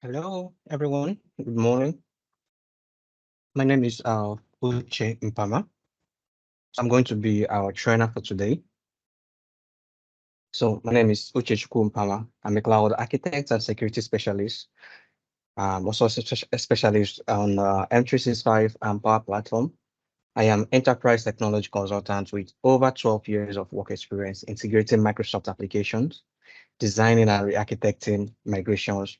Hello, everyone. Good morning. My name is Uche Mpama. I'm going to be our trainer for today. So my name is Uche Mpama. I'm a cloud architect and security specialist. Also a specialist on M365 and Power Platform. I am enterprise technology consultant with over 12 years of work experience integrating Microsoft applications, designing and re-architecting migrations,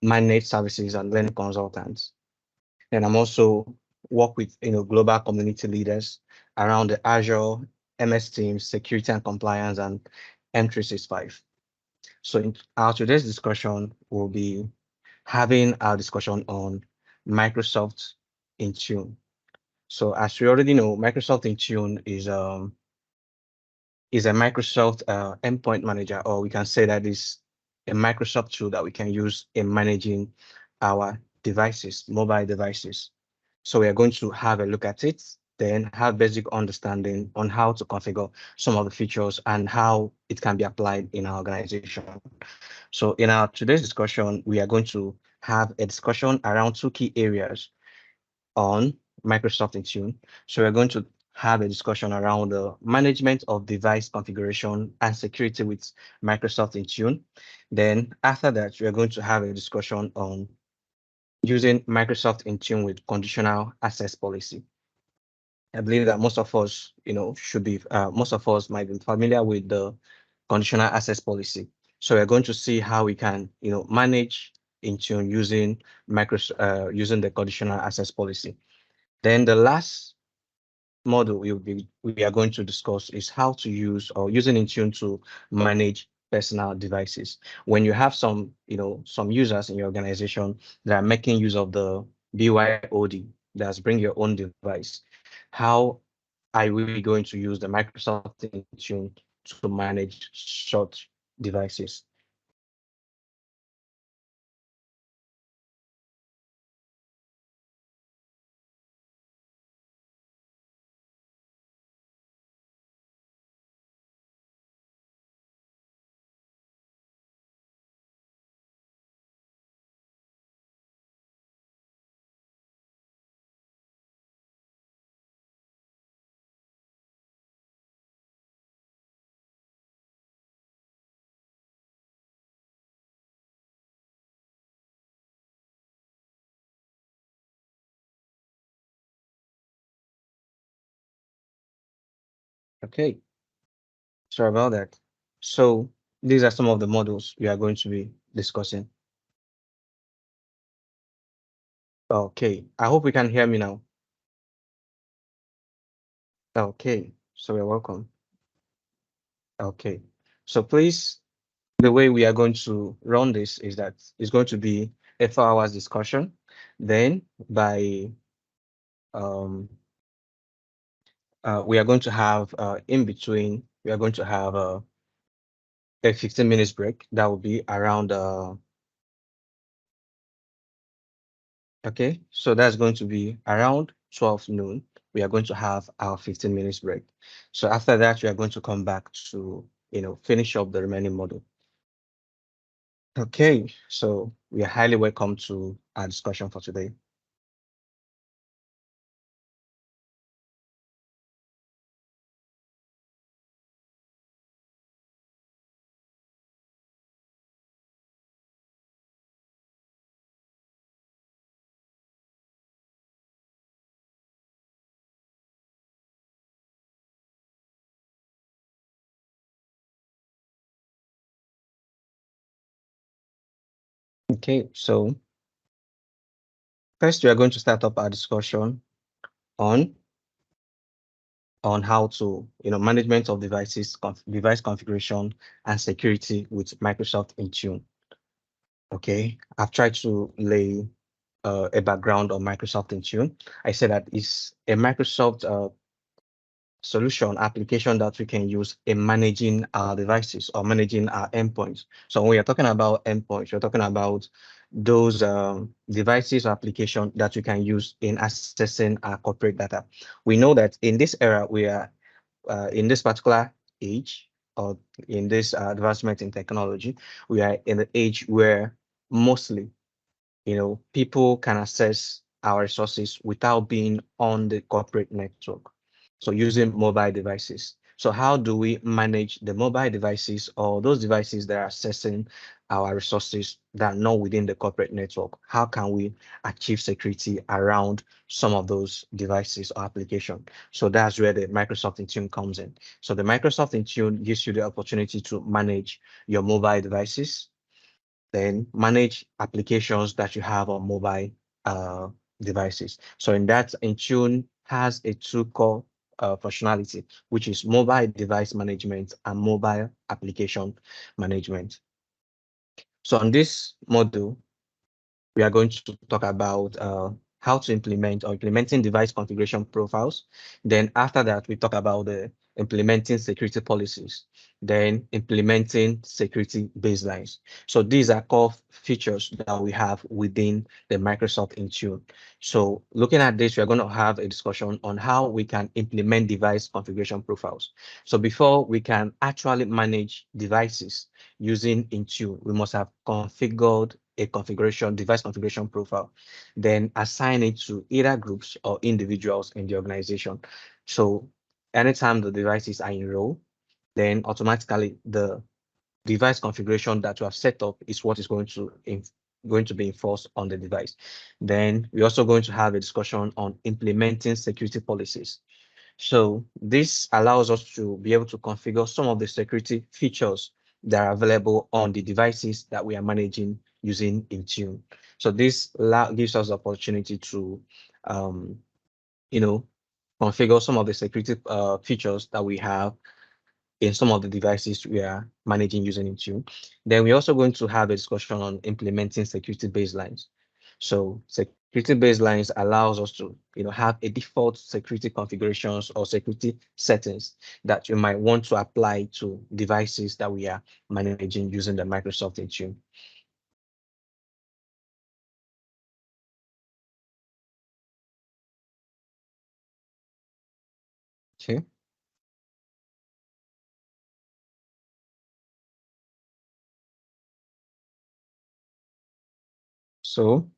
managed services, and learning consultants. And I'm also work with global community leaders around the Azure, MS Teams, security and compliance, and M365. So in our today's discussion, we'll be having our discussion on Microsoft Intune. So as we already know, Microsoft Intune is a Microsoft endpoint manager, or we can say that is a Microsoft tool that we can use in managing our devices, mobile devices. So we are going to have a look at it, then have basic understanding on how to configure some of the features and how it can be applied in our organization. So in our today's discussion, we are going to have a discussion around two key areas on Microsoft Intune. So we're going to have a discussion around the management of device configuration and security with Microsoft Intune. Then after that, we're going to have a discussion on using Microsoft Intune with conditional access policy. I believe that most of us, most of us might be familiar with the conditional access policy. So we're going to see how we can, manage Intune using using the conditional access policy. Then the last model we are going to discuss is how to use or using Intune to manage personal devices. When you have some users in your organization that are making use of the BYOD, that's bring your own device, how are we going to use the Microsoft Intune to manage such devices? Okay, sorry about that. So these are some of the models we are going to be discussing. Okay, I hope you can hear me now. Okay, so you're welcome. Okay, so please, the way we are going to run this is that it's going to be a 4 hours discussion. Then by um we are going to have in between, we are going to have a 15 minutes break. That will be around okay, so that's going to be around 12 noon. We are going to have our 15 minutes break. So after that, we are going to come back to finish up the remaining model. Okay, so we are highly welcome to our discussion for today. Okay, so first we are going to start up our discussion on how to management of devices, device configuration and security with Microsoft Intune. Okay, I've tried to lay a background on Microsoft Intune. I said that it's a Microsoft solution application that we can use in managing our devices or managing our endpoints. So when we are talking about endpoints, we're talking about those devices or applications that we can use in accessing our corporate data. We know that in this era, we are in this particular age or in this advancement in technology, we are in the age where mostly people can access our resources without being on the corporate network. So using mobile devices. So how do we manage the mobile devices or those devices that are accessing our resources that are not within the corporate network? How can we achieve security around some of those devices or applications? So that's where the Microsoft Intune comes in. So the Microsoft Intune gives you the opportunity to manage your mobile devices, then manage applications that you have on mobile uh, devices. So in that, Intune has a two core functionality, which is mobile device management and mobile application management. So on this module, we are going to talk about how to implement or implementing device configuration profiles. Then after that, we talk about the implementing security policies, then implementing security baselines. So these are core features that we have within the Microsoft Intune. So looking at this, we're going to have a discussion on how we can implement device configuration profiles. So before we can actually manage devices using Intune, we must have configured a device configuration profile, then assign it to either groups or individuals in the organization. So anytime the devices are enrolled, then automatically the device configuration that you have set up is what is going to be enforced on the device. Then we're also going to have a discussion on implementing security policies. So this allows us to be able to configure some of the security features that are available on the devices that we are managing using Intune. So this gives us the opportunity to, um, you know, configure some of the security features that we have in some of the devices we are managing using Intune. Then we're also going to have a discussion on implementing security baselines. So security baselines allows us to, have a default security configurations or security settings that you might want to apply to devices that we are managing using the Microsoft Intune. Okay, so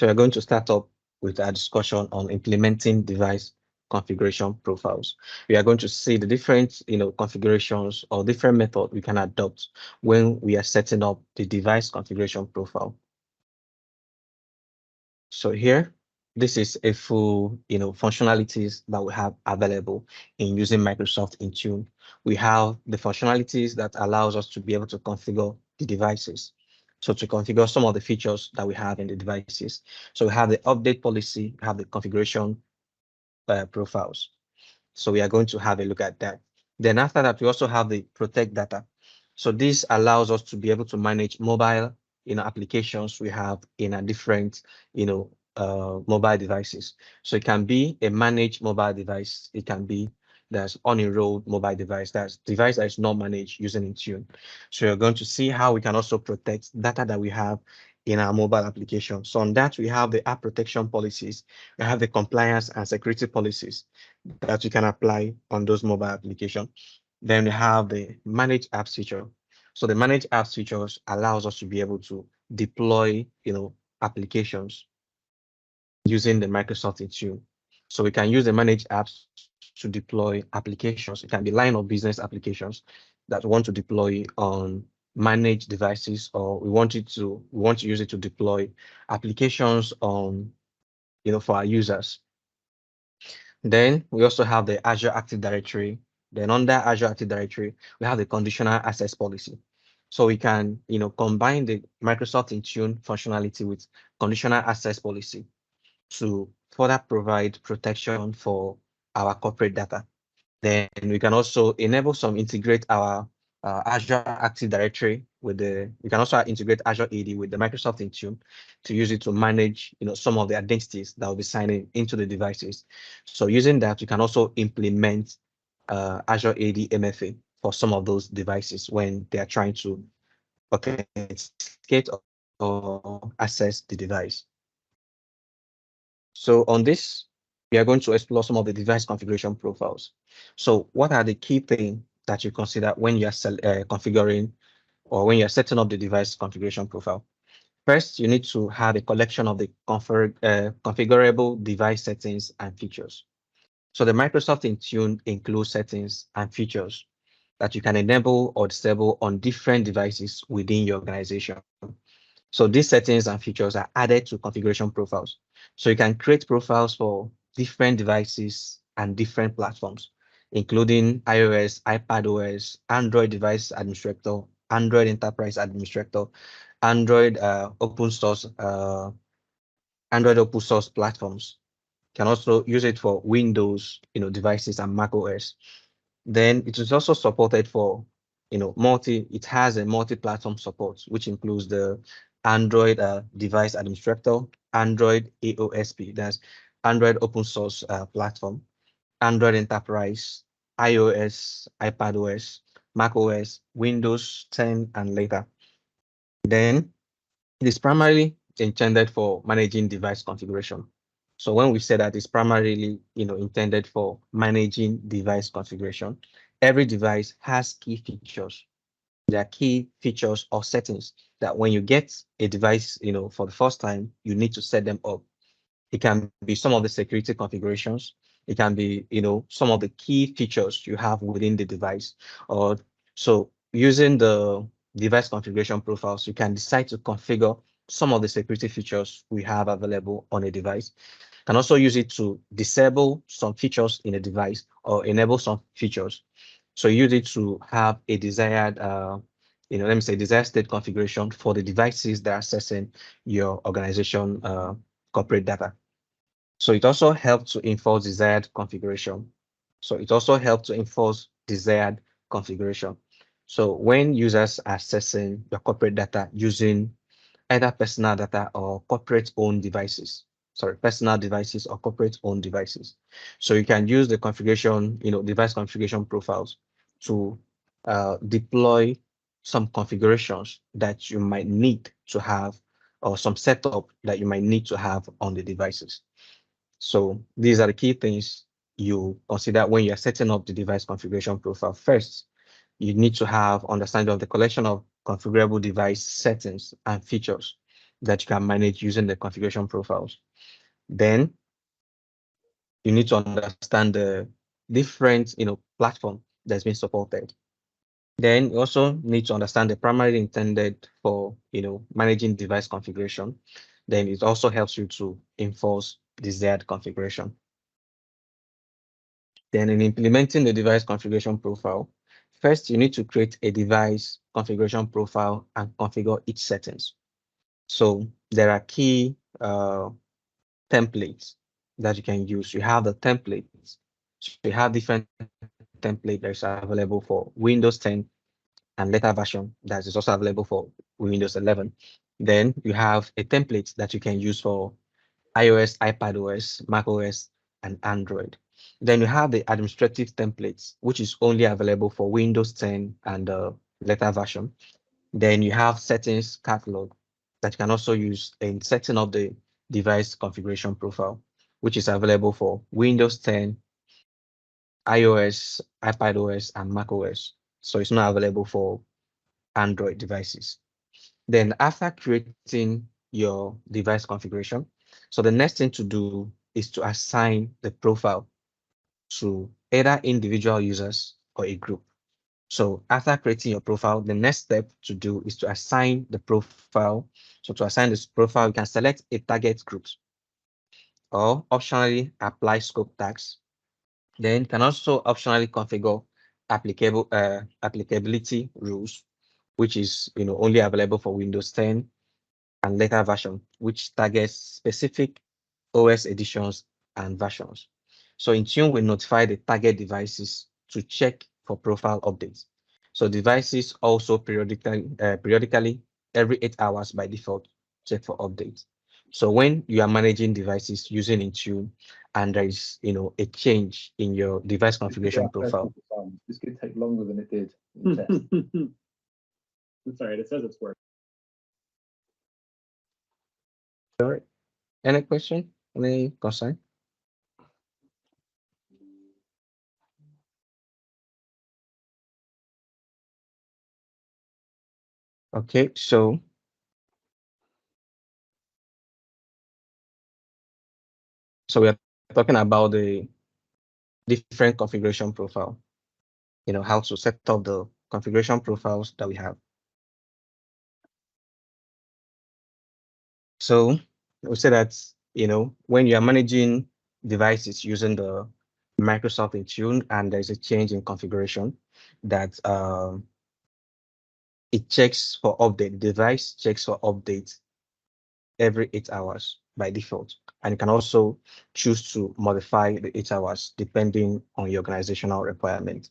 we're going to start up with our discussion on implementing device configuration profiles. We are going to see the different, configurations or different method we can adopt when we are setting up the device configuration profile. So here, this is a full, functionalities that we have available in using Microsoft Intune. We have the functionalities that allows us to be able to configure the devices. So to configure some of the features that we have in the devices. So we have the update policy, we have the configuration profiles. So we are going to have a look at that. Then after that, we also have the protect data. So this allows us to be able to manage mobile, applications we have in a different, mobile devices. So it can be a managed mobile device. It can be that's unenrolled mobile device. That's device that is not managed using Intune. So you're going to see how we can also protect data that we have in our mobile application. So on that, we have the app protection policies. We have the compliance and security policies that you can apply on those mobile applications. Then we have the manage apps feature. So the manage apps features allows us to be able to deploy, applications using the Microsoft Intune. So we can use the manage apps to deploy applications. It can be line of business applications that we want to deploy on managed devices, or we want to use it to deploy applications on, for our users. Then we also have the Azure Active Directory. Then under Azure Active Directory, we have the conditional access policy. So we can, combine the Microsoft Intune functionality with conditional access policy to further provide protection for our corporate data. Then we can also enable some integrate our Azure Active Directory with we can also integrate Azure AD with the Microsoft Intune to use it to manage, some of the identities that will be signing into the devices. So using that, you can also implement Azure AD MFA for some of those devices when they are trying to authenticate or access the device. So on this, we are going to explore some of the device configuration profiles. So what are the key things that you consider when you are configuring or when you're setting up the device configuration profile. First, you need to have a collection of the configurable device settings and features. So the Microsoft Intune includes settings and features that you can enable or disable on different devices within your organization. So these settings and features are added to configuration profiles. So you can create profiles for different devices and different platforms, including iOS, iPadOS, Android device administrator, Android enterprise administrator, Android open source, Android open source platforms. Can also use it for Windows, devices and Mac OS. Then it is also supported for, it has a multi-platform support, which includes the Android device administrator, Android AOSP, that's Android open source platform, Android enterprise, iOS, iPadOS, macOS, Windows 10, and later. Then it is primarily intended for managing device configuration. So when we say that it's primarily, intended for managing device configuration, every device has key features. There are key features or settings that when you get a device, for the first time, you need to set them up. It can be some of the security configurations. It can be, some of the key features you have within the device. Or so using the device configuration profiles, you can decide to configure some of the security features we have available on a device. You can also use it to disable some features in a device or enable some features. So use it to have a desired, let me say desired state configuration for the devices that are accessing your organization corporate data. So it also helps to enforce desired configuration. So it also helps to enforce desired configuration. So when users are accessing your corporate data using either personal data or corporate owned devices, personal devices or corporate owned devices. So you can use the configuration, device configuration profiles to deploy some configurations that you might need to have or some setup that you might need to have on the devices. So these are the key things you consider when you're setting up the device configuration profile. First, you need to have understanding of the collection of configurable device settings and features that you can manage using the configuration profiles. Then you need to understand the different, platform that's been supported. Then you also need to understand the primarily intended for, managing device configuration. Then it also helps you to enforce desired configuration. Then in implementing the device configuration profile, first you need to create a device configuration profile and configure each settings. So there are key templates that you can use. You have the templates. So you have different templates that is available for Windows 10 and later version that is also available for Windows 11. Then you have a template that you can use for iOS, iPadOS, macOS, and Android. Then you have the administrative templates, which is only available for Windows 10 and later version. Then you have settings catalog that you can also use in setting up the device configuration profile, which is available for Windows 10, iOS, iPadOS, and macOS. So it's not available for Android devices. Then after creating your device configuration, so the next thing to do is to assign the profile to either individual users or a group. So after creating your profile, the next step to do is to assign the profile. So to assign this profile, you can select a target group or optionally apply scope tags. Then you can also optionally configure applicability rules, which is only available for Windows 10 and later version, which targets specific OS editions and versions. So Intune will notify the target devices to check for profile updates. So devices also periodically every 8 hours by default check for updates. So when you are managing devices using Intune and there is a change in your device configuration profile. This could take longer than it did in the test. That's all right, it says it's working. All right. Any question? Any concern? Okay, so we are talking about the different configuration profile, how to set up the configuration profiles that we have. So we say that, when you are managing devices using the Microsoft Intune and there's a change in configuration, that it checks for update, the device checks for update every 8 hours by default. And you can also choose to modify the 8 hours depending on your organizational requirement.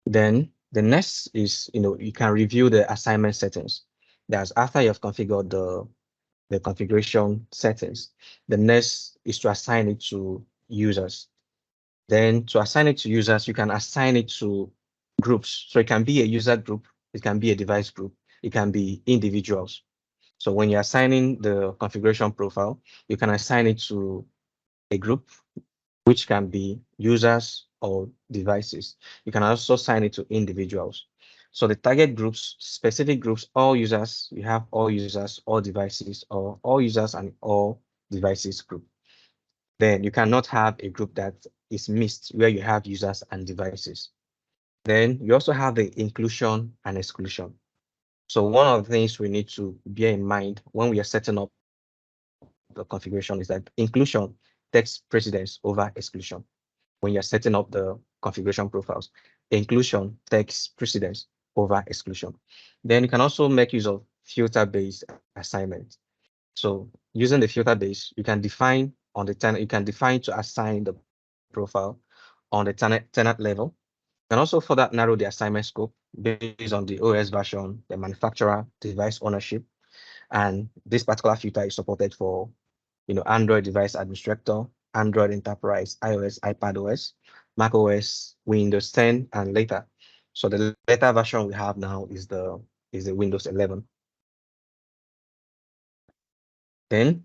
Then the next is, you can review the assignment settings. That's after you have configured the configuration settings. The next is to assign it to users. Then to assign it to users, you can assign it to groups. So it can be a user group, it can be a device group, it can be individuals. So when you're assigning the configuration profile, you can assign it to a group, which can be users or devices. You can also assign it to individuals. So the target groups, specific groups, all users, you have all users, all devices, or all users and all devices group. Then you cannot have a group that is mixed where you have users and devices. Then you also have the inclusion and exclusion. So one of the things we need to bear in mind when we are setting up the configuration is that inclusion takes precedence over exclusion. When you're setting up the configuration profiles, inclusion takes precedence over exclusion. Then you can also make use of filter-based assignment. So using the filter base, you can define on the tenant, you can define to assign the profile on the tenant level. You can also further narrow the assignment scope based on the OS version, the manufacturer, device ownership, and this particular filter is supported for Android device administrator, Android enterprise, iOS, iPadOS, macOS, Windows 10, and later. So the later version we have now is the Windows 11. Then,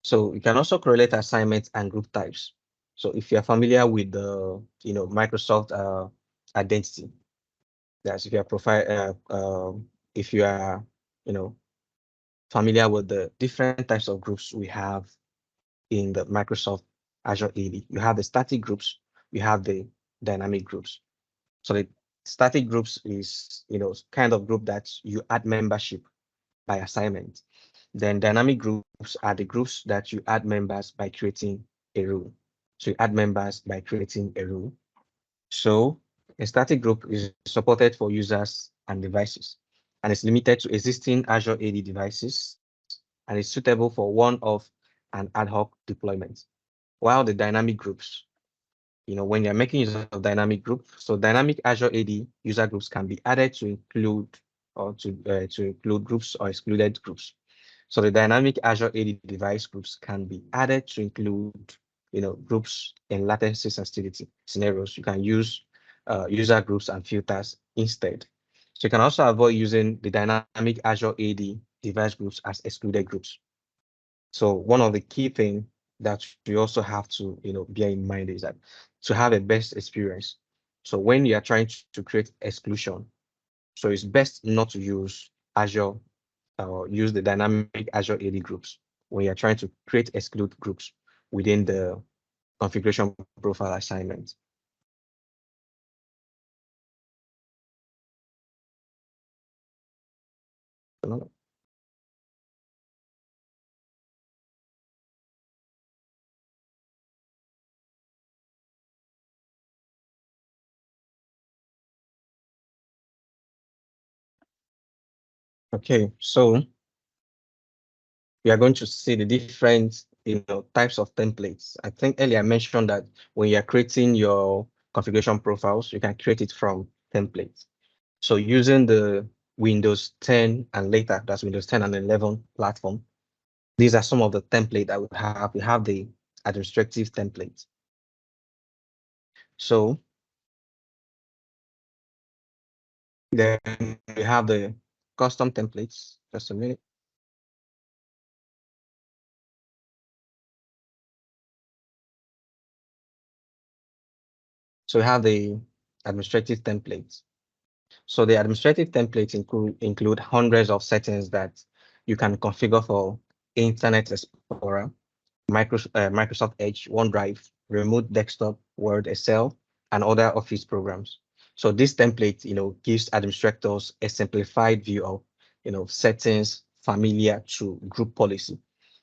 so you can also correlate assignments and group types. So if you're familiar with the Microsoft identity, that's if you're if you are you know familiar with the different types of groups we have in the Microsoft Azure AD. You have the static groups, you have the dynamic groups. So the static groups is, kind of group that you add membership by assignment. Then dynamic groups are the groups that you add members by creating a rule. So you add members by creating a rule. So a static group is supported for users and devices, and it's limited to existing Azure AD devices, and is suitable for one-off and ad hoc deployments. While the dynamic groups, when you're making use of dynamic group, so dynamic Azure AD user groups can be added to include to include groups or excluded groups. So the dynamic Azure AD device groups can be added to include, groups in latency sensitivity scenarios. You can use user groups and filters instead. So you can also avoid using the dynamic Azure AD device groups as excluded groups. So one of the key things that you also have to, bear in mind is that to have a best experience. So when you are trying to create exclusion, so it's best not to use Azure or use the dynamic Azure AD groups when you're trying to create exclude groups within the configuration profile assignment. Okay, so we are going to see the different types of templates. I think earlier I mentioned that when you're creating your configuration profiles, you can create it from templates. So using the Windows 10 and later, that's Windows 10 and 11 platform, these are some of the template that we have. We have the administrative template. So then we have the custom templates. Just a minute. So we have the administrative templates. So the administrative templates include hundreds of settings that you can configure for Internet Explorer, Microsoft Edge, OneDrive, Remote Desktop, Word, Excel, and other Office programs. So this template, gives administrators a simplified view of, settings familiar to group policy.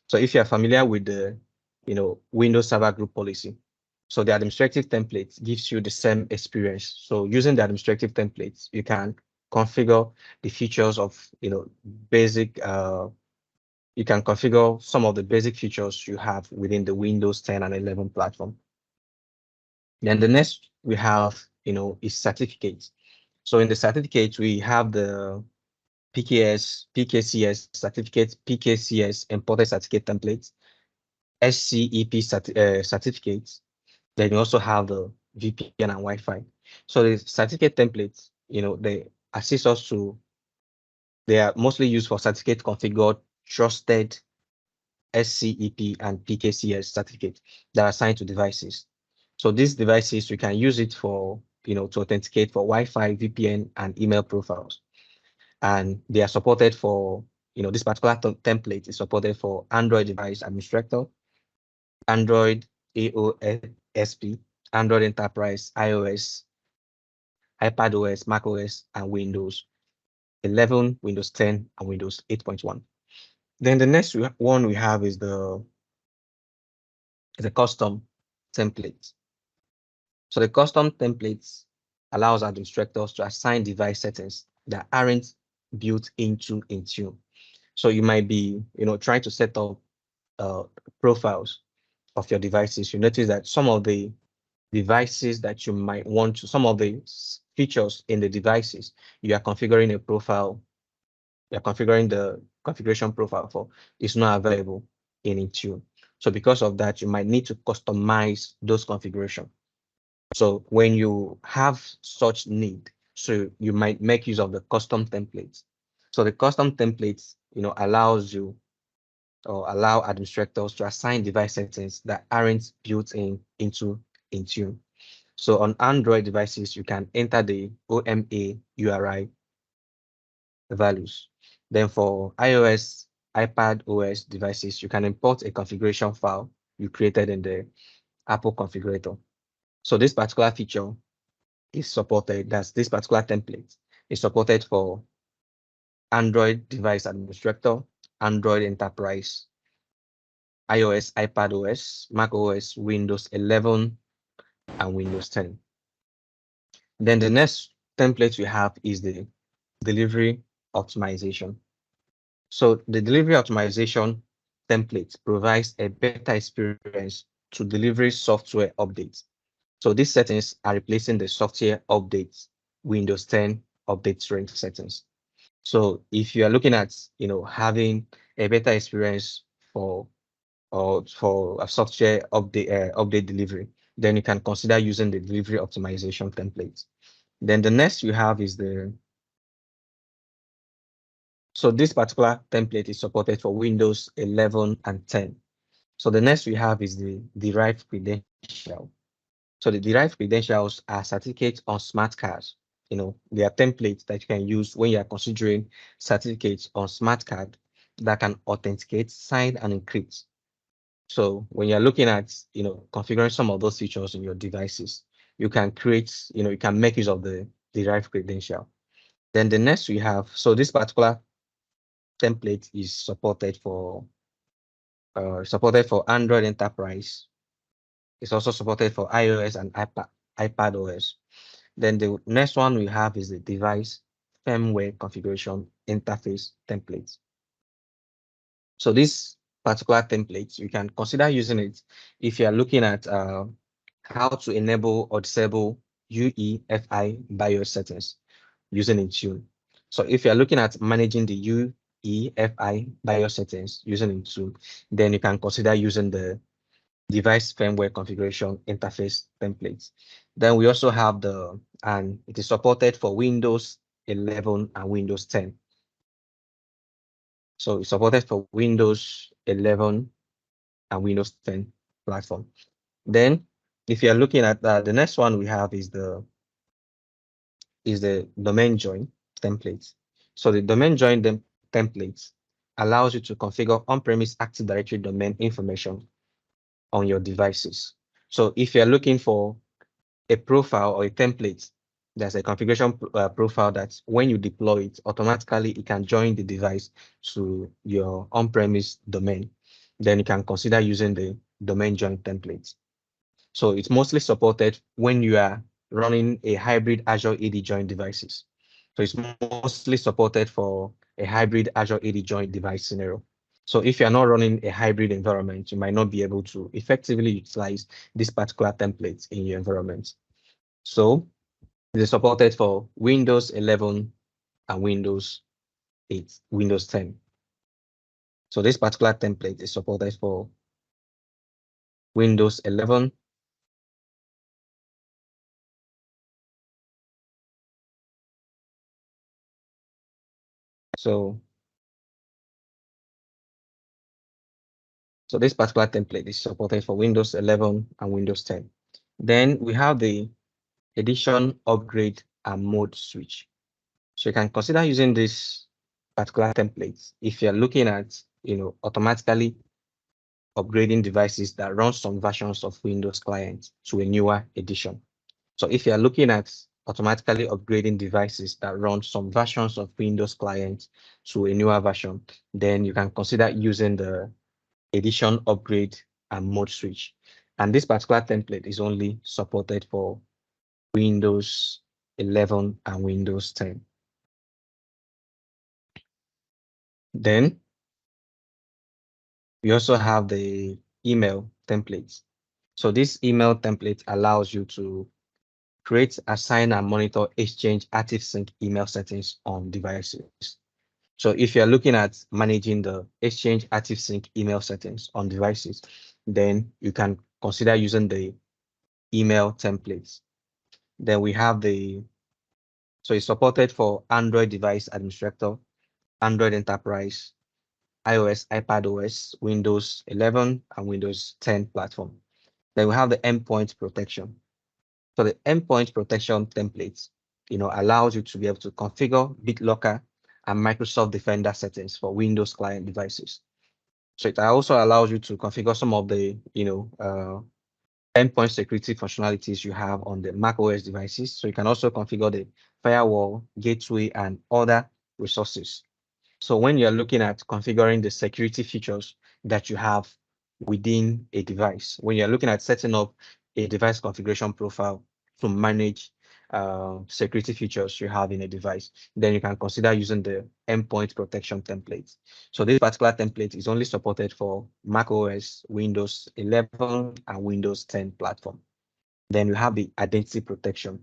So if you're familiar with the, Windows Server Group Policy, so the administrative template gives you the same experience. So using the administrative templates, you can configure the features of, basic you can configure some of the basic features you have within the Windows 10 and 11 platform. Then the next we have, is certificates. So in the certificates, we have the PKCS certificates, PKCS imported certificate templates, certificates. Then you also have the VPN and Wi-Fi. So the certificate templates, they assist us to, they are mostly used for certificate configured, trusted SCEP and PKCS certificate that are assigned to devices. So these devices, we can use it for, to authenticate for Wi-Fi, VPN, and email profiles. And they are supported for, this particular template is supported for Android device administrator, Android AOSP, Android Enterprise, iOS, iPadOS, macOS, and Windows 11, Windows 10, and Windows 8.1. Then the next one we have is the custom template. So the custom templates allows administrators to assign device settings that aren't built into Intune. So you might be, trying to set up profiles of your devices. You notice that some of the devices that you might want to, some of the features in the devices, you are configuring a profile, you're configuring the configuration profile for, is not available in Intune. So because of that, you might need to customize those configurations. So when you have such need, so you might make use of the custom templates. So the custom templates, allows you or allow administrators to assign device settings that aren't built into Intune. So on Android devices, you can enter the OMA URI values. Then for iOS, iPad OS devices, you can import a configuration file you created in the Apple configurator. So this particular feature is supported, that's this particular template is supported for Android device administrator, Android enterprise, iOS, iPadOS, macOS, Windows 11, and Windows 10. Then the next template we have is the delivery optimization. So the delivery optimization template provides a better experience to delivery software updates. So these settings are replacing the software updates, Windows 10 update range settings. So if you are looking at, having a better experience for or for a software update delivery, then you can consider using the delivery optimization template. Then the next you have is so this particular template is supported for Windows 11 and 10. So the next we have is the derived credential. So the derived credentials are certificates on smart cards. They are templates that you can use when you are considering certificates on smart card that can authenticate, sign, and encrypt. So when you're looking at, configuring some of those features in your devices, you can create, you can make use of the derived credential. Then the next we have, so this particular template is supported for Android Enterprise. It's also supported for iOS and iPad OS. Then the next one we have is the device firmware configuration interface template. So this particular template, you can consider using it if you are looking at how to enable or disable UEFI BIOS settings using Intune. So if you're looking at managing the UEFI BIOS settings using Intune, then you can consider using the device firmware configuration interface templates. Then we also have and it is supported for Windows 11 and Windows 10. So it's supported for Windows 11 and Windows 10 platform. Then if you're looking at the next one we have is is the domain join template. So the domain join template allows you to configure on-premise Active Directory domain information on your devices. So if you're looking for a profile or a template, there's a configuration profile that when you deploy it, automatically it can join the device to your on-premise domain. Then you can consider using the domain join template. So it's mostly supported when you are running a hybrid Azure AD join devices. So it's mostly supported for a hybrid Azure AD join device scenario. So if you're not running a hybrid environment, you might not be able to effectively utilize this particular template in your environment. So it is supported for Windows 11 and Windows 8, Windows 10. So this particular template is supported for Windows 11, so this particular template is supported for Windows 11 and Windows 10. Then we have the edition, upgrade, and mode switch. So you can consider using this particular template if you're looking at, automatically upgrading devices that run some versions of Windows client to a newer edition. So if you're looking at automatically upgrading devices that run some versions of Windows client to a newer version, then you can consider using the edition, upgrade, and mode switch. And this particular template is only supported for Windows 11 and Windows 10. Then we also have the email templates. So this email template allows you to create, assign, and monitor Exchange Active Sync email settings on devices. So if you're looking at managing the Exchange Active Sync email settings on devices, then you can consider using the email templates. Then we have so it's supported for Android device administrator, Android enterprise, iOS, iPadOS, Windows 11, and Windows 10 platform. Then we have the endpoint protection. So the endpoint protection templates, allows you to be able to configure BitLocker and Microsoft Defender settings for Windows client devices. So it also allows you to configure some of the, endpoint security functionalities you have on the macOS devices. So you can also configure the firewall, gateway, and other resources. So when you're looking at configuring the security features that you have within a device, when you're looking at setting up a device configuration profile to manage security features you have in a device, then you can consider using the endpoint protection template. So this particular template is only supported for macOS, Windows 11, and Windows 10 platform. Then you have the identity protection.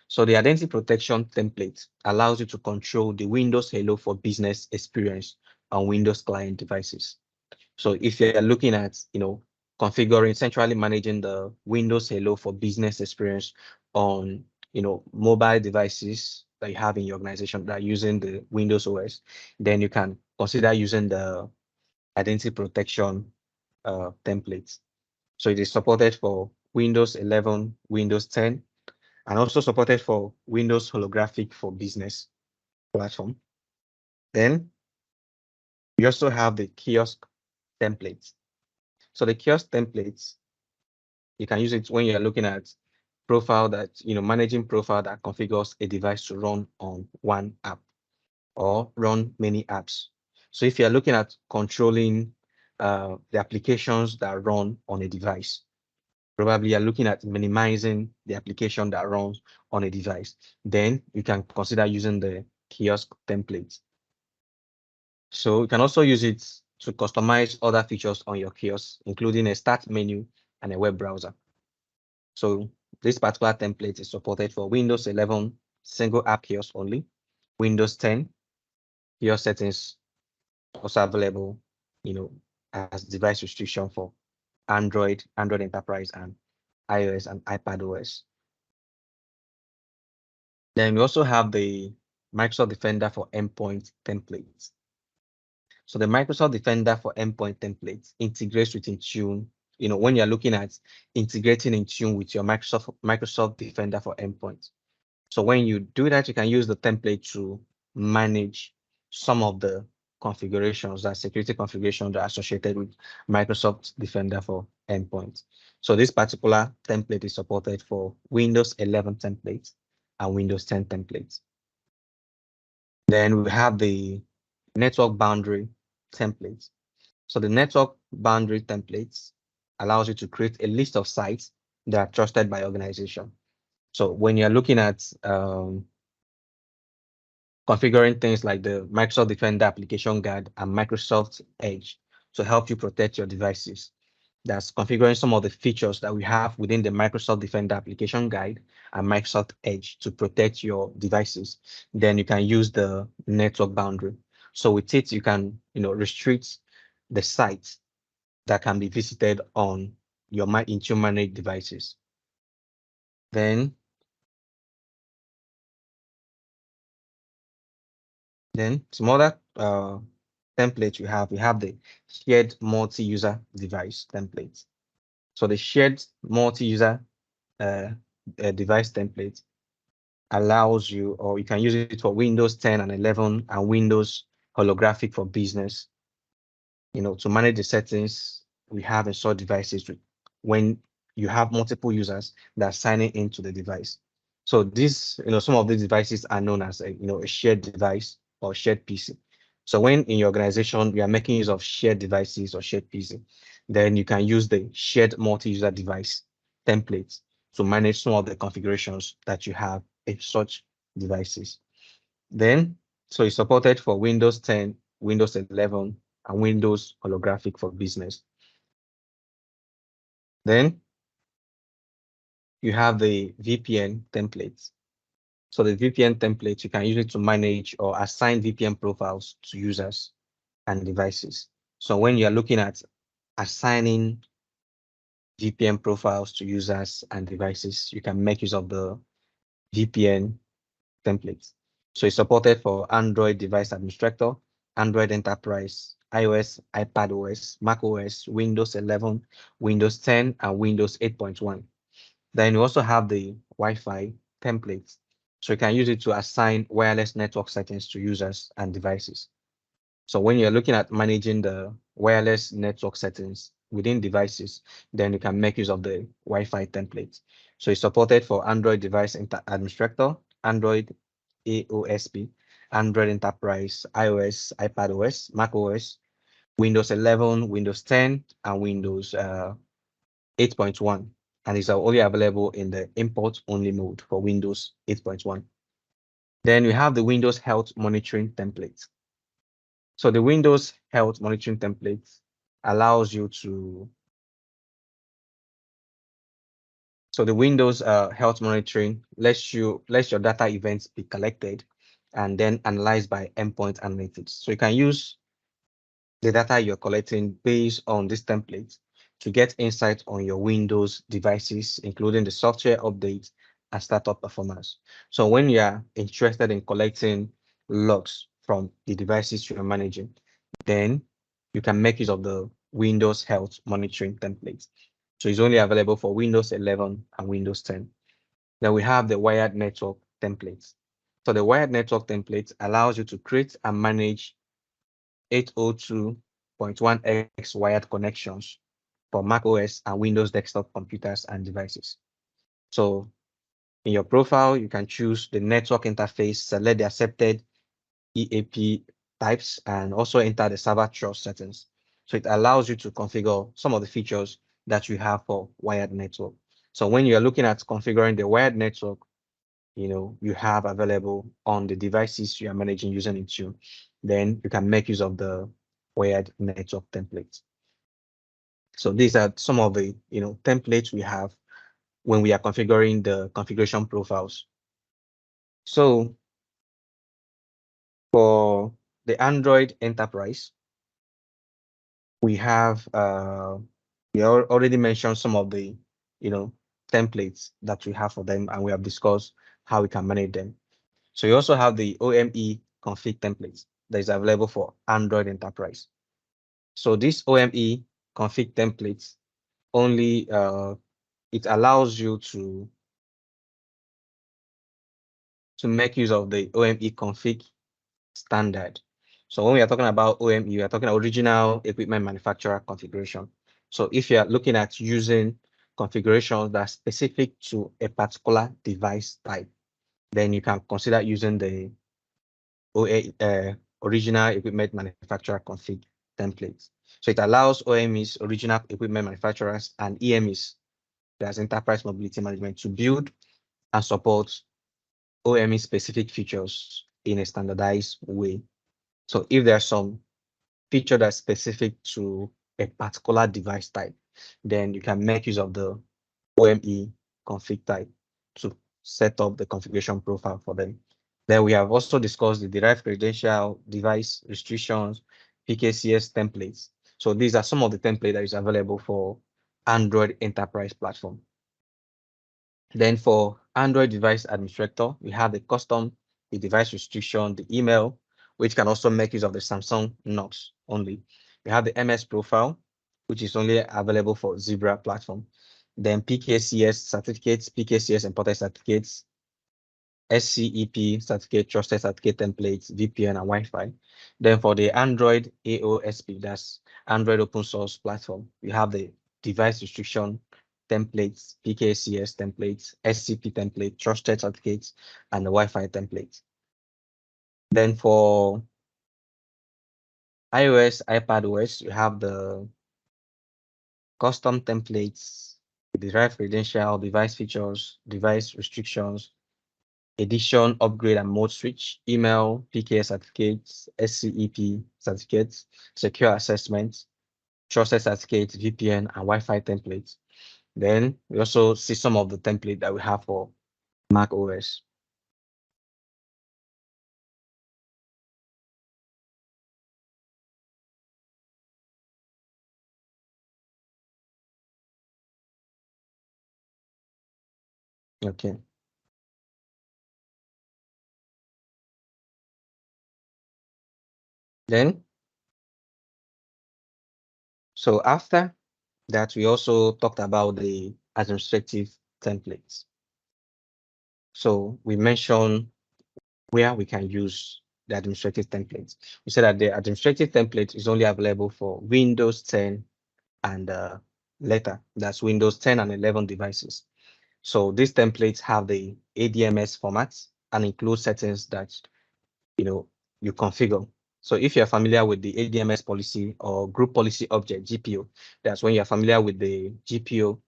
So the identity protection template allows you to control the Windows Hello for Business experience on Windows client devices. So if you're looking at, configuring, centrally managing the Windows Hello for Business experience on, mobile devices that you have in your organization that are using the Windows OS, then you can consider using the identity protection template. So it is supported for Windows 11, Windows 10, and also supported for Windows Holographic for Business platform. Then we also have the kiosk templates. So the kiosk templates, you can use it when you're looking at profile that, managing profile that configures a device to run on one app or run many apps. So if you're looking at controlling the applications that run on a device, probably you're looking at minimizing the application that runs on a device, then you can consider using the kiosk template. So you can also use it to customize other features on your kiosk, including a start menu and a web browser. So this particular template is supported for Windows 11 single app kiosk only, Windows 10 kiosk settings also available, as device restriction for Android, Android Enterprise, and iOS and iPadOS. Then we also have the Microsoft Defender for Endpoint templates. So the Microsoft Defender for Endpoint templates integrates with Intune. When you're looking at integrating Intune with your Microsoft Defender for Endpoint. So when you do that, you can use the template to manage some of the configurations, that security configurations that are associated with Microsoft Defender for endpoints. So this particular template is supported for Windows 11 templates and Windows 10 templates. Then we have the network boundary templates. So the network boundary templates allows you to create a list of sites that are trusted by organization. So when you're looking at configuring things like the Microsoft Defender Application Guard and Microsoft Edge to help you protect your devices, that's configuring some of the features that we have within the Microsoft Defender Application Guide and Microsoft Edge to protect your devices, then you can use the network boundary. So with it, you can, restrict the sites that can be visited on your Intune managed devices. Then, some other templates we have the shared multi-user device templates. So the shared multi-user device template allows you, or you can use it for Windows 10 and 11 and Windows holographic for business, to manage the settings we have in such devices when you have multiple users that are signing into the device. So this, some of these devices are known as a shared device or shared PC. So when in your organization you are making use of shared devices or shared PC, then you can use the shared multi-user device templates to manage some of the configurations that you have in such devices. Then, so it's supported for Windows 10, Windows 11, and Windows holographic for business. Then you have the VPN templates. So the VPN template, you can use it to manage or assign VPN profiles to users and devices. So when you're looking at assigning VPN profiles to users and devices, you can make use of the VPN templates. So it's supported for Android device administrator, Android enterprise, iOS, iPadOS, macOS, Windows 11, Windows 10, and Windows 8.1. Then you also have the Wi-Fi templates. So you can use it to assign wireless network settings to users and devices. So when you're looking at managing the wireless network settings within devices, then you can make use of the Wi-Fi templates. So it's supported for Android device administrator, Android AOSP, Android enterprise, iOS, iPadOS, macOS, Windows 11, Windows 10, and Windows 8.1. And it's only available in the import only mode for Windows 8.1. Then we have the Windows Health Monitoring template. So the Windows Health Monitoring template allows you to, so the Windows Health Monitoring lets your data events be collected and then analyzed by endpoint analytics. So you can use the data you're collecting based on this template to get insight on your Windows devices, including the software updates and startup performance. So when you are interested in collecting logs from the devices you're managing, then you can make use of the Windows Health Monitoring template. So it's only available for Windows 11 and Windows 10. Then we have the wired network templates. So the wired network template allows you to create and manage 802.1x wired connections for macOS and Windows desktop computers and devices. So in your profile, you can choose the network interface, select the accepted EAP types, and also enter the server trust settings. So it allows you to configure some of the features that you have for wired network. So when you're looking at configuring the wired network, you have available on the devices you are managing using Intune, then you can make use of the wired network templates. So these are some of the templates we have when we are configuring the configuration profiles. So for the Android enterprise, we have already mentioned some of the templates that we have for them, and we have discussed how we can manage them. So you also have the OME config templates that is available for Android enterprise. So this OME config templates only it allows you to to make use of the OME config standard. So when we are talking about OME, we are talking original equipment manufacturer configuration. So if you are looking at using configurations that are specific to a particular device type, then you can consider using the original equipment manufacturer config template. So it allows OMEs, original equipment manufacturers, and EMEs, that's enterprise mobility management, to build and support OME specific features in a standardized way. So if there's some feature that's specific to a particular device type, then you can make use of the OME config type to set up the configuration profile for them. Then we have also discussed the derived credential, device restrictions, PKCS templates. So these are some of the templates that is available for Android enterprise platform. Then for Android device administrator, we have the custom, the device restriction, the email, which can also make use of the Samsung Knox only. We have the MS profile, which is only available for Zebra platform. Then PKCS certificates, PKCS imported certificates, SCEP certificate, trusted certificate templates, VPN, and Wi-Fi. Then for the Android AOSP, that's Android open source platform, we have the device restriction templates, PKCS templates, SCP template, trusted certificates, and the Wi-Fi templates. Then for iOS, iPadOS, we have the custom templates, derived credential, device features, device restrictions, edition, upgrade, and mode switch, email, PKS certificates, SCEP certificates, secure assessments, trusted certificates, VPN, and Wi-Fi templates. Then we also see some of the template that we have for Mac OS. Okay. Then, so after that, we also talked about the administrative templates. So we mentioned where we can use the administrative templates. We said that the administrative template is only available for Windows 10 and later, that's Windows 10 and 11 devices. So these templates have the ADMS formats and include settings that you configure. So if you're familiar with the ADMS policy or group policy object, GPO, that's when you're familiar with the GPO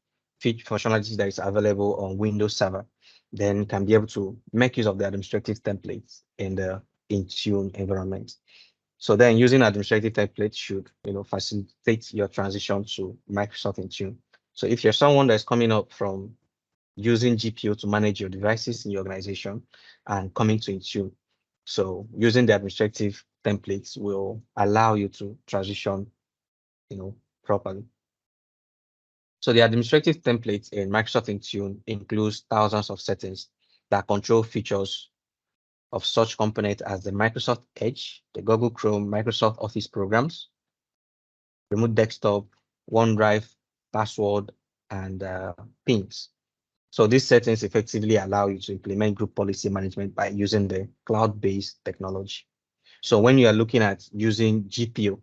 functionalities that is available on Windows Server, then you can be able to make use of the administrative templates in the Intune environment. So then using administrative templates should facilitate your transition to Microsoft Intune. So if you're someone that's coming up from using GPO to manage your devices in your organization and coming to Intune, so using the administrative templates will allow you to transition, properly. So the administrative templates in Microsoft Intune includes thousands of settings that control features of such components as the Microsoft Edge, the Google Chrome, Microsoft Office programs, remote desktop, OneDrive, password, and pins. So these settings effectively allow you to implement group policy management by using the cloud-based technology. So when you are looking at using GPO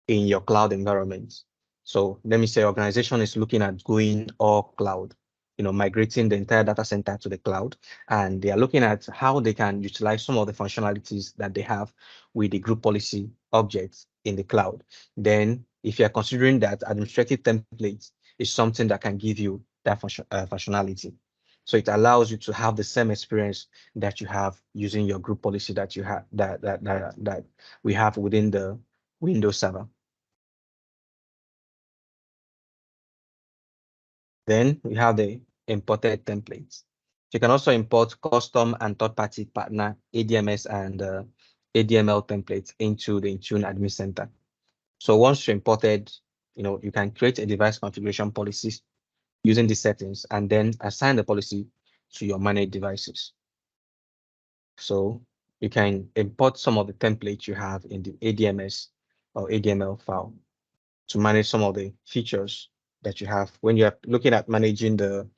in your cloud environment, so let me say organization is looking at going all cloud, migrating the entire data center to the cloud, and they are looking at how they can utilize some of the functionalities that they have with the group policy objects in the cloud. Then if you are considering that administrative templates is something that can give you that functionality. So it allows you to have the same experience that you have using your group policy that you have that we have within the Windows Server. Then we have the imported templates. You can also import custom and third-party partner ADMS and ADML templates into the Intune Admin Center. So once you're imported, you can create a device configuration policy using the settings and then assign the policy to your managed devices. So you can import some of the templates you have in the ADMS or ADML file to manage some of the features that you have when you're looking at managing the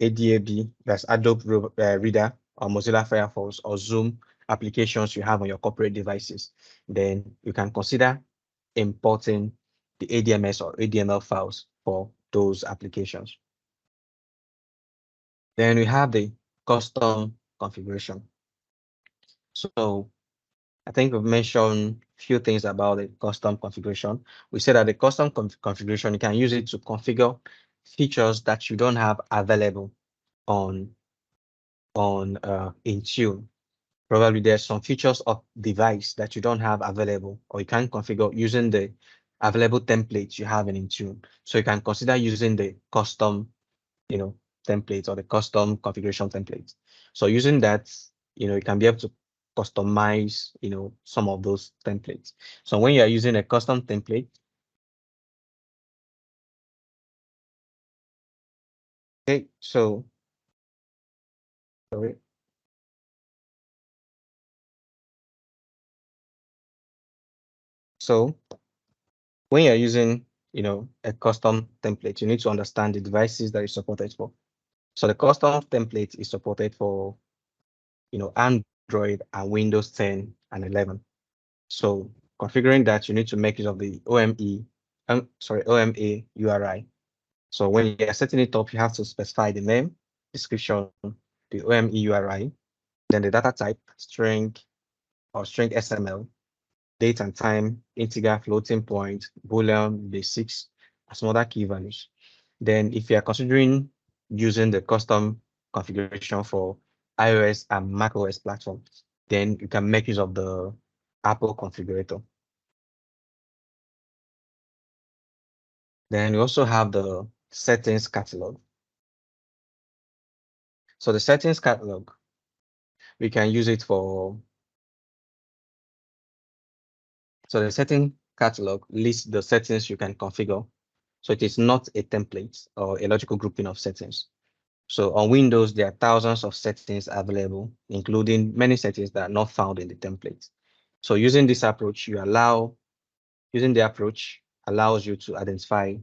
ADAB, that's Adobe Reader or Mozilla Firefox or Zoom applications you have on your corporate devices, then you can consider importing the ADMS or ADML files for those applications. Then we have the custom configuration. So I think we've mentioned a few things about the custom configuration. We said that the custom configuration, you can use it to configure features that you don't have available on Intune. Probably there's some features of device that you don't have available, or you can configure using the available templates you have in Intune. So you can consider using the custom, templates or the custom configuration templates. So using that, you can be able to customize, some of those templates. So when you are using a custom template, okay, so sorry. So when you're using, a custom template, you need to understand the devices that it's supported for. So the custom template is supported for, Android and Windows 10 and 11. So configuring that, you need to make use of the OMA URI. So when you're setting it up, you have to specify the name, description, the OME URI, then the data type, string or string XML, date and time, integer, floating point, boolean, basics, and some other key values. Then if you are considering using the custom configuration for iOS and macOS platforms, then you can make use of the Apple configurator. Then you also have the settings catalog. So the settings catalog, we can use it for, so the setting catalog lists the settings you can configure. So it is not a template or a logical grouping of settings. So on Windows, there are thousands of settings available, including many settings that are not found in the template. So using this approach, using the approach allows you to identify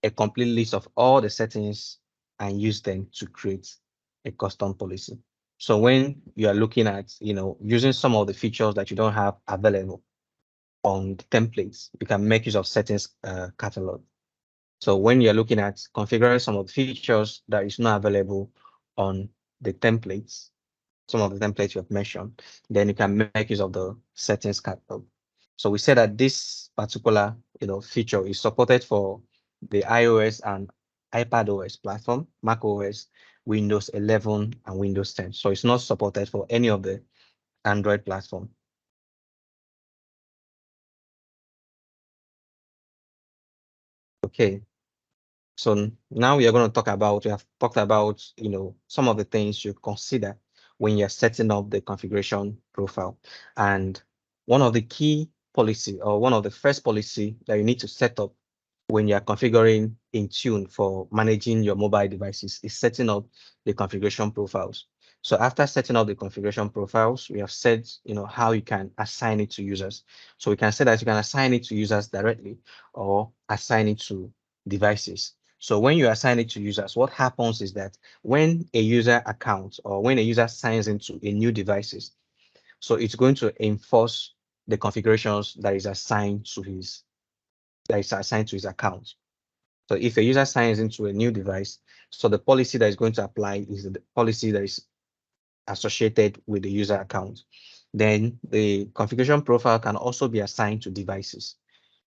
a complete list of all the settings and use them to create a custom policy. So when you are looking at, using some of the features that you don't have available on the templates, you can make use of settings catalog. So when you're looking at configuring some of the features that is not available on the templates, some of the templates you have mentioned, then you can make use of the settings catalog. So we said that this particular, feature is supported for the iOS and iPadOS platform, macOS, Windows 11, and Windows 10. So it's not supported for any of the Android platform. Okay. So now we are going to talk about, we have talked about, some of the things you consider when you're setting up the configuration profile. And one of the key policy, or one of the first policy that you need to set up when you're configuring Intune for managing your mobile devices is setting up the configuration profiles. So after setting up the configuration profiles, we have said, how you can assign it to users. So we can say that you can assign it to users directly or assign it to devices. So when you assign it to users, what happens is that when a user account or when a user signs into a new devices, so it's going to enforce the configurations that is assigned to his account. So if a user signs into a new device, so the policy that is going to apply is the policy that is associated with the user account. Then the configuration profile can also be assigned to devices.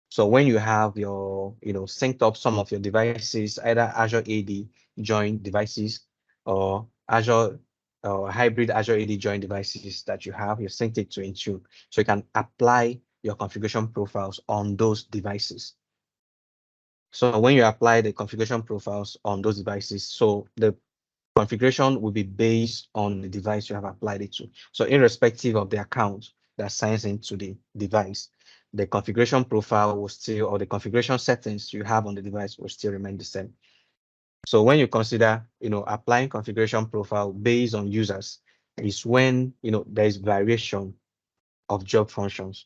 So when you have your, synced up some of your devices, either Azure AD joint devices or Azure or hybrid Azure AD joint devices that you have, you synced it to Intune. So you can apply your configuration profiles on those devices. So when you apply the configuration profiles on those devices, so the configuration will be based on the device you have applied it to. So irrespective of the account that signs into the device, the configuration profile will still, or the configuration settings you have on the device will still remain the same. So when you consider, applying configuration profile based on users is when, there is variation of job functions.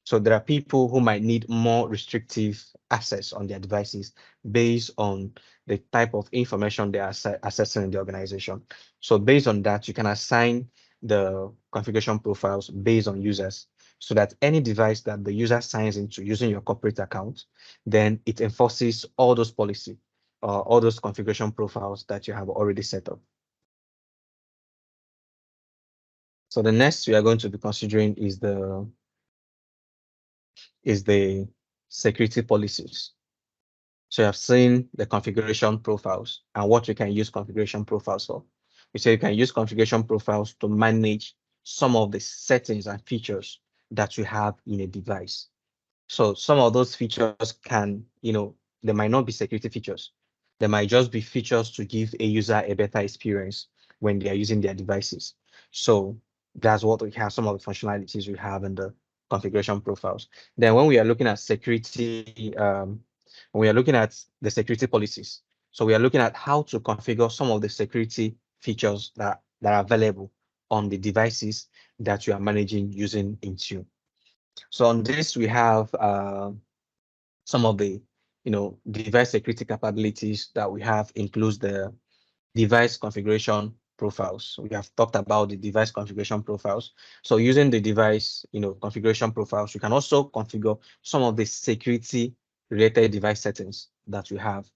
So there are people who might need more restrictive access on their devices based on the type of information they are accessing in the organization. So based on that, you can assign the configuration profiles based on users so that any device that the user signs into using your corporate account, then it enforces all those policy or all those configuration profiles that you have already set up. So the next we are going to be considering is the security policies. So you have seen the configuration profiles and what you can use configuration profiles for. We say you can use configuration profiles to manage some of the settings and features that you have in a device. So some of those features can, they might not be security features. They might just be features to give a user a better experience when they are using their devices. So that's what we have, some of the functionalities we have in the configuration profiles. Then when we are looking at security, when we are looking at the security policies, so we are looking at how to configure some of the security features that are available on the devices that you are managing using Intune. So on this, we have some of the, device security capabilities that we have includes the device configuration profiles. We have talked about the device configuration profiles. So using the device, configuration profiles, you can also configure some of the security related device settings that we have.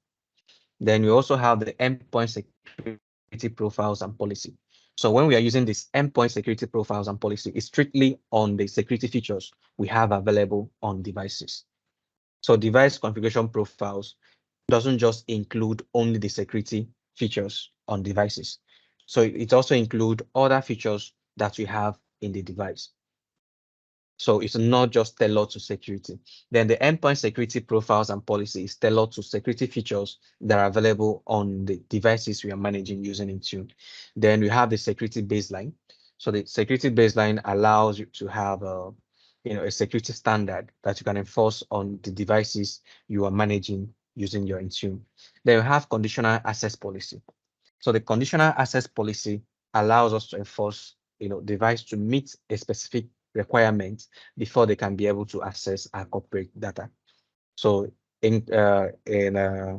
Then we also have the endpoint security profiles and policy. So when we are using this endpoint security profiles and policy, it's strictly on the security features we have available on devices. So device configuration profiles doesn't just include only the security features on devices. So it also includes other features that we have in the device. So it's not just tailored to security. Then the endpoint security profiles and policy is tailored to security features that are available on the devices we are managing using Intune. Then we have the security baseline. So the security baseline allows you to have a security standard that you can enforce on the devices you are managing using your Intune. Then we have conditional access policy. So the conditional access policy allows us to enforce, device to meet a specific requirement before they can be able to access our corporate data. So in uh, in uh,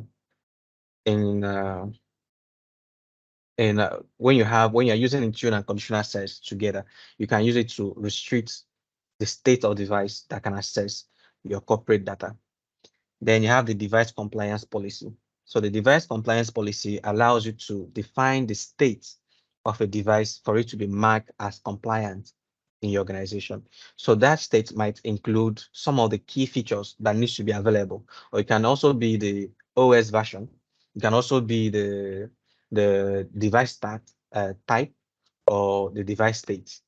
in uh, when you're using Intune and conditional access together, you can use it to restrict the state of device that can access your corporate data. Then you have the device compliance policy. So the device compliance policy allows you to define the state of a device for it to be marked as compliant in your organization. So that state might include some of the key features that needs to be available, or it can also be the OS version. It can also be the device type or the device state.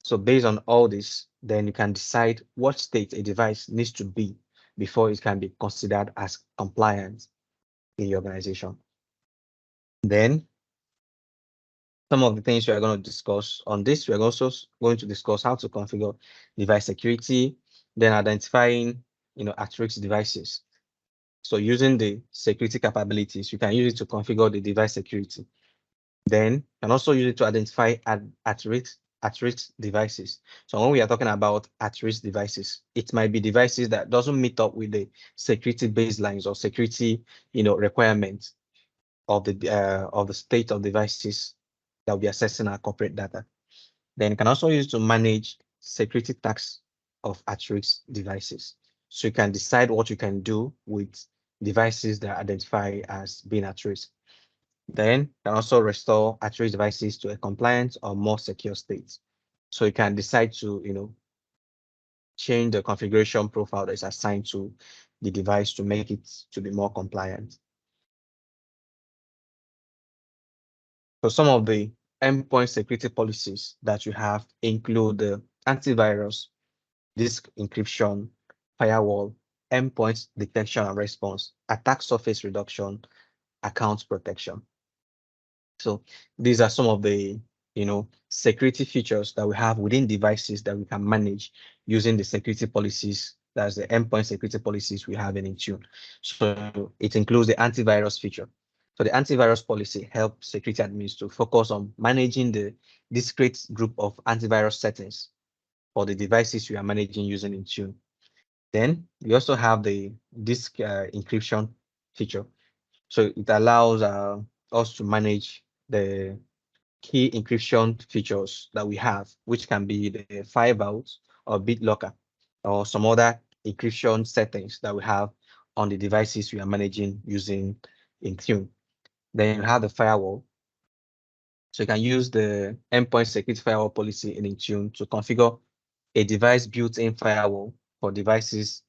So based on all this, then you can decide what state a device needs to be before it can be considered as compliant in your organization. Then some of the things we are going to discuss on this, we are also going to discuss how to configure device security, then identifying, at-risk devices. So using the security capabilities, you can use it to configure the device security. Then you can also use it to identify at-risk devices. So when we are talking about at-risk devices, it might be devices that doesn't meet up with the security baselines or security, requirements of the state of devices that will be accessing our corporate data. Then you can also use it to manage security tags of at-risk devices. So you can decide what you can do with devices that identify as being at risk. Then you can also restore at-risk devices to a compliant or more secure state. So you can decide to, change the configuration profile that is assigned to the device to make it to be more compliant. So some of the endpoint security policies that you have include the antivirus, disk encryption, firewall, endpoint detection and response, attack surface reduction, account protection. So these are some of the, security features that we have within devices that we can manage using the security policies. That's the endpoint security policies we have in Intune. So it includes the antivirus feature. So the antivirus policy helps security admins to focus on managing the discrete group of antivirus settings for the devices you are managing using Intune. Then we also have the disk encryption feature. So it allows us to manage the key encryption features that we have, which can be the 5 out or BitLocker or some other encryption settings that we have on the devices we are managing using Intune. Then you have the firewall. So you can use the endpoint security firewall policy in Intune to configure a device built-in firewall for devices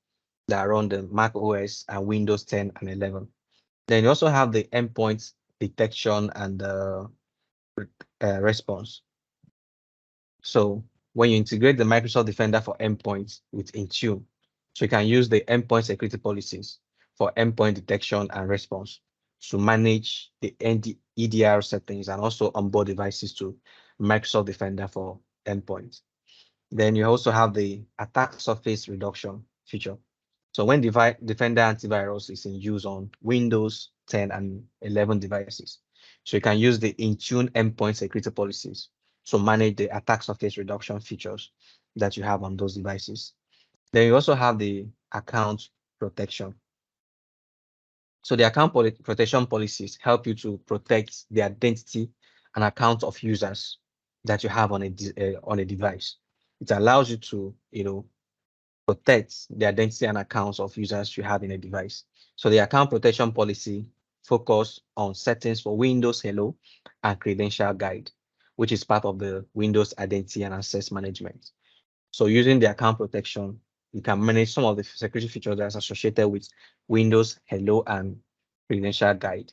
that run the Mac OS and Windows 10 and 11. Then you also have the endpoint detection and response. So when you integrate the Microsoft Defender for endpoints with Intune, so you can use the endpoint security policies for endpoint detection and response to manage the EDR settings and also onboard devices to Microsoft Defender for endpoints. Then you also have the attack surface reduction feature. So when Defender antivirus is in use on Windows 10 and 11 devices, so you can use the Intune endpoint security policies to manage the attack surface reduction features that you have on those devices. Then you also have the account protection. So the account protection policies help you to protect the identity and account of users that you have on a device. It allows you to, protect the identity and accounts of users you have in a device. So the account protection policy focus on settings for Windows Hello and Credential Guide, which is part of the Windows Identity and Access Management. So using the account protection, you can manage some of the security features that's associated with Windows Hello and Credential Guide.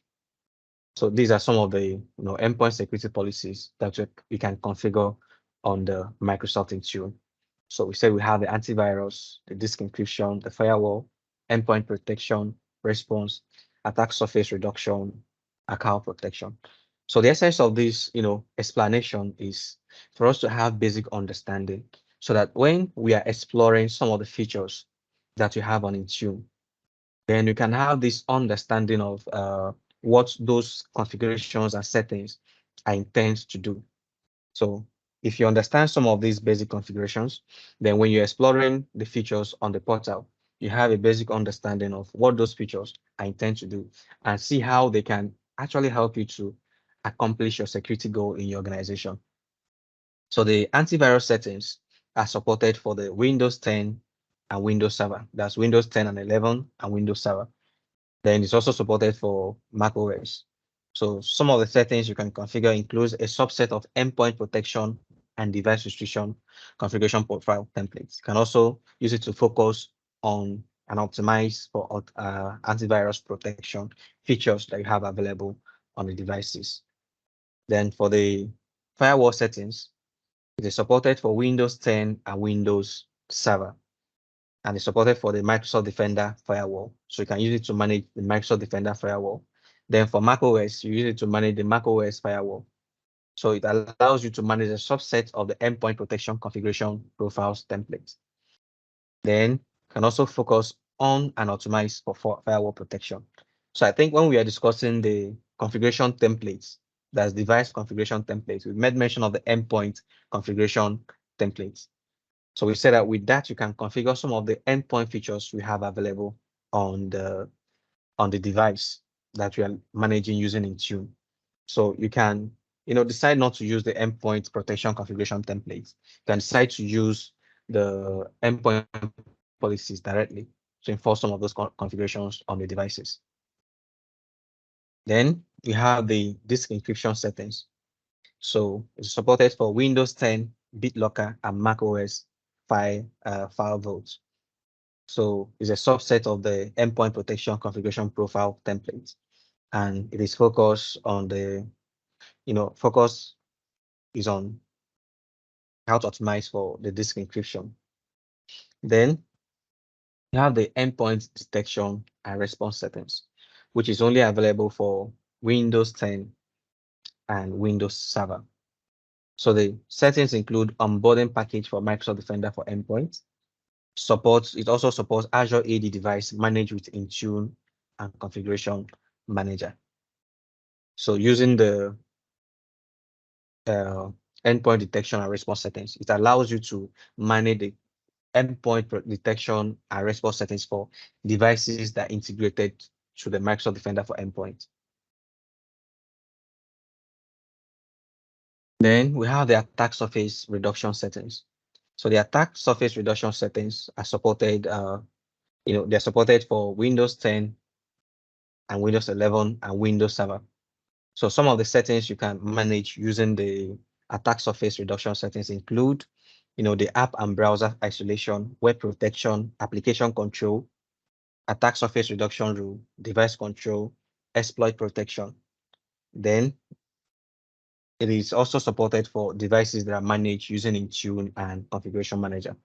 So these are some of the endpoint security policies that you can configure on the Microsoft Intune. So we said we have the antivirus, the disk encryption, the firewall, endpoint protection, response, attack surface reduction, account protection. So the essence of this, explanation is for us to have basic understanding so that when we are exploring some of the features that you have on Intune, then you can have this understanding of what those configurations and settings are intended to do. So if you understand some of these basic configurations, then when you're exploring the features on the portal, you have a basic understanding of what those features are intended to do and see how they can actually help you to accomplish your security goal in your organization. So the antivirus settings are supported for the Windows 10 and Windows Server. That's Windows 10 and 11 and Windows Server. Then it's also supported for Mac OS. So some of the settings you can configure includes a subset of endpoint protection and device restriction configuration profile templates. You can also use it to focus on and optimize for antivirus protection features that you have available on the devices. Then for the firewall settings, it is supported for Windows 10 and Windows Server, and it's supported for the Microsoft Defender firewall. So you can use it to manage the Microsoft Defender firewall. Then for macOS, you use it to manage the macOS firewall. So it allows you to manage a subset of the endpoint protection configuration profiles templates. Then you can also focus on and optimize for firewall protection. So I think when we are discussing the configuration templates, that's device configuration templates, we made mention of the endpoint configuration templates. So we said that with that, you can configure some of the endpoint features we have available on the device that we are managing using Intune. So you can, decide not to use the endpoint protection configuration templates. You can decide to use the endpoint policies directly to enforce some of those configurations on the devices. Then we have the disk encryption settings. So it's supported for Windows 10, BitLocker, and macOS file vaults. So it's a subset of the endpoint protection configuration profile template. And it is focused on focus is on how to optimize for the disk encryption. Then you have the endpoint detection and response settings, which is only available for Windows 10 and Windows Server. So the settings include onboarding package for Microsoft Defender for endpoints. It also supports Azure AD device managed with Intune and configuration manager. So using the endpoint detection and response settings. It allows you to manage the endpoint detection and response settings for devices that integrated to the Microsoft Defender for endpoint. Then we have the attack surface reduction settings. So the attack surface reduction settings are supported, they're supported for Windows 10 and Windows 11 and Windows Server. So some of the settings you can manage using the attack surface reduction settings include, the app and browser isolation, web protection, application control, attack surface reduction rule, device control, exploit protection. Then it is also supported for devices that are managed using Intune and Configuration Manager.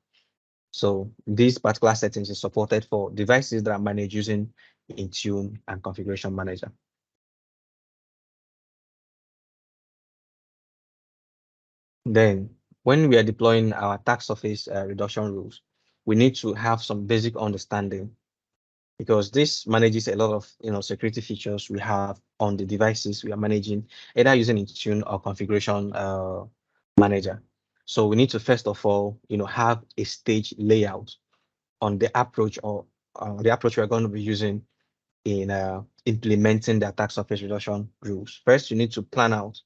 So these particular settings is supported for devices that are managed using Intune and Configuration Manager. Then when we are deploying our attack surface reduction rules, we need to have some basic understanding, because this manages a lot of security features we have on the devices we are managing, either using Intune or Configuration Manager. So we need to first of all have a stage layout on the approach or the approach we're going to be using in implementing the attack surface reduction rules. First, you need to plan out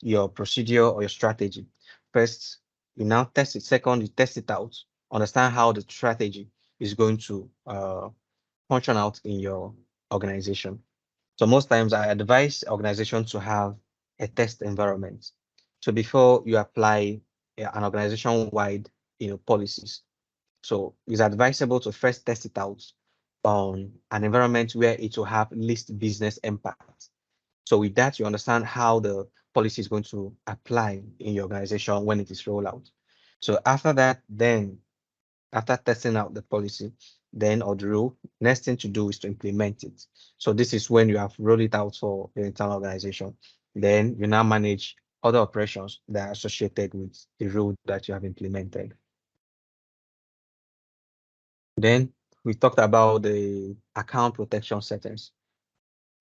your procedure or your strategy. First, you now test it. Second, you test it out, understand how the strategy is going to function out in your organization. So most times I advise organizations to have a test environment. So before you apply an organization-wide policies, so it's advisable to first test it out on an environment where it will have least business impact. So with that, you understand how the policy is going to apply in your organization when it is rolled out. So after that, then after testing out the policy, then or the rule, next thing to do is to implement it. So this is when you have rolled it out for the internal organization. Then you now manage other operations that are associated with the rule that you have implemented. Then we talked about the account protection settings.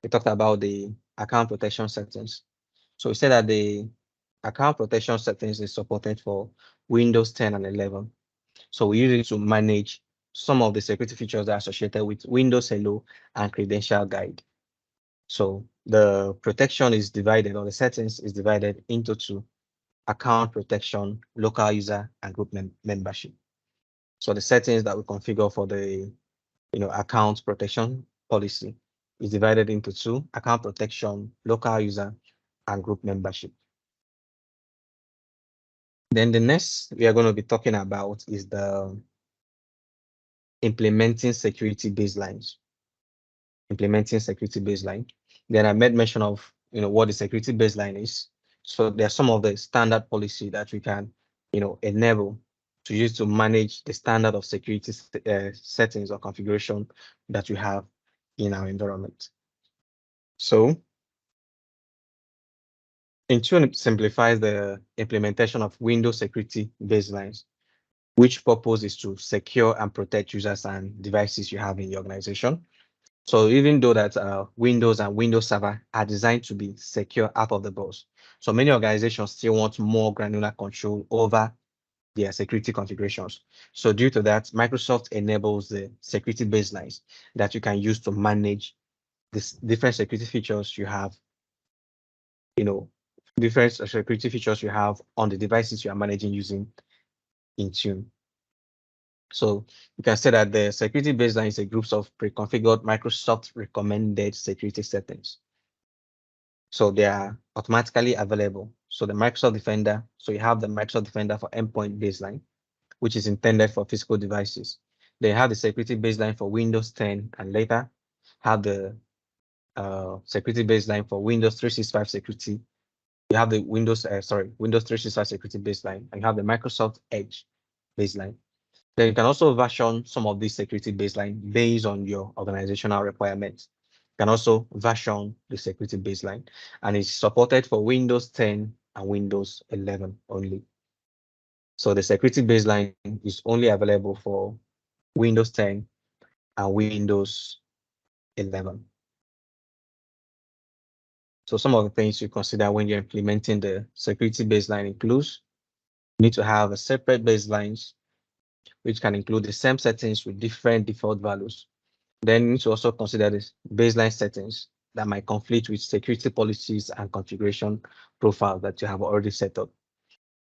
We talked about the account protection settings. So we said that the account protection settings is supported for Windows 10 and 11. So we use it to manage some of the security features that are associated with Windows Hello and Credential Guide. So the protection is divided, or the settings is divided into two: account protection, local user, and group membership. So the settings that we configure for the account protection policy is divided into two: account protection, local user, and group membership. Then the next we are going to be talking about is the implementing security baselines. Implementing security baseline. Then I made mention of what the security baseline is. So there are some of the standard policy that we can enable to use to manage the standard of security settings or configuration that we have in our environment. So Intune simplifies the implementation of Windows security baselines, which purpose is to secure and protect users and devices you have in your organization. So even though that Windows and Windows Server are designed to be secure out of the box, so many organizations still want more granular control over their security configurations. So due to that, Microsoft enables the security baselines that you can use to manage this different security features you have, different security features you have on the devices you are managing using Intune. So you can say that the security baseline is a group of pre-configured Microsoft recommended security settings. So they are automatically available. So the Microsoft Defender, so you have the Microsoft Defender for endpoint baseline, which is intended for physical devices. They have the security baseline for Windows 10 and later have the security baseline for Windows 365 security. You have the Windows 365 security baseline, and you have the Microsoft Edge baseline. Then you can also version some of these security baseline based on your organizational requirements. You can also version the security baseline, and it's supported for Windows 10 and Windows 11 only. So the security baseline is only available for Windows 10 and Windows 11. So some of the things you consider when you're implementing the security baseline includes you need to have a separate baselines, which can include the same settings with different default values. Then you need to also consider the baseline settings that might conflict with security policies and configuration profile that you have already set up.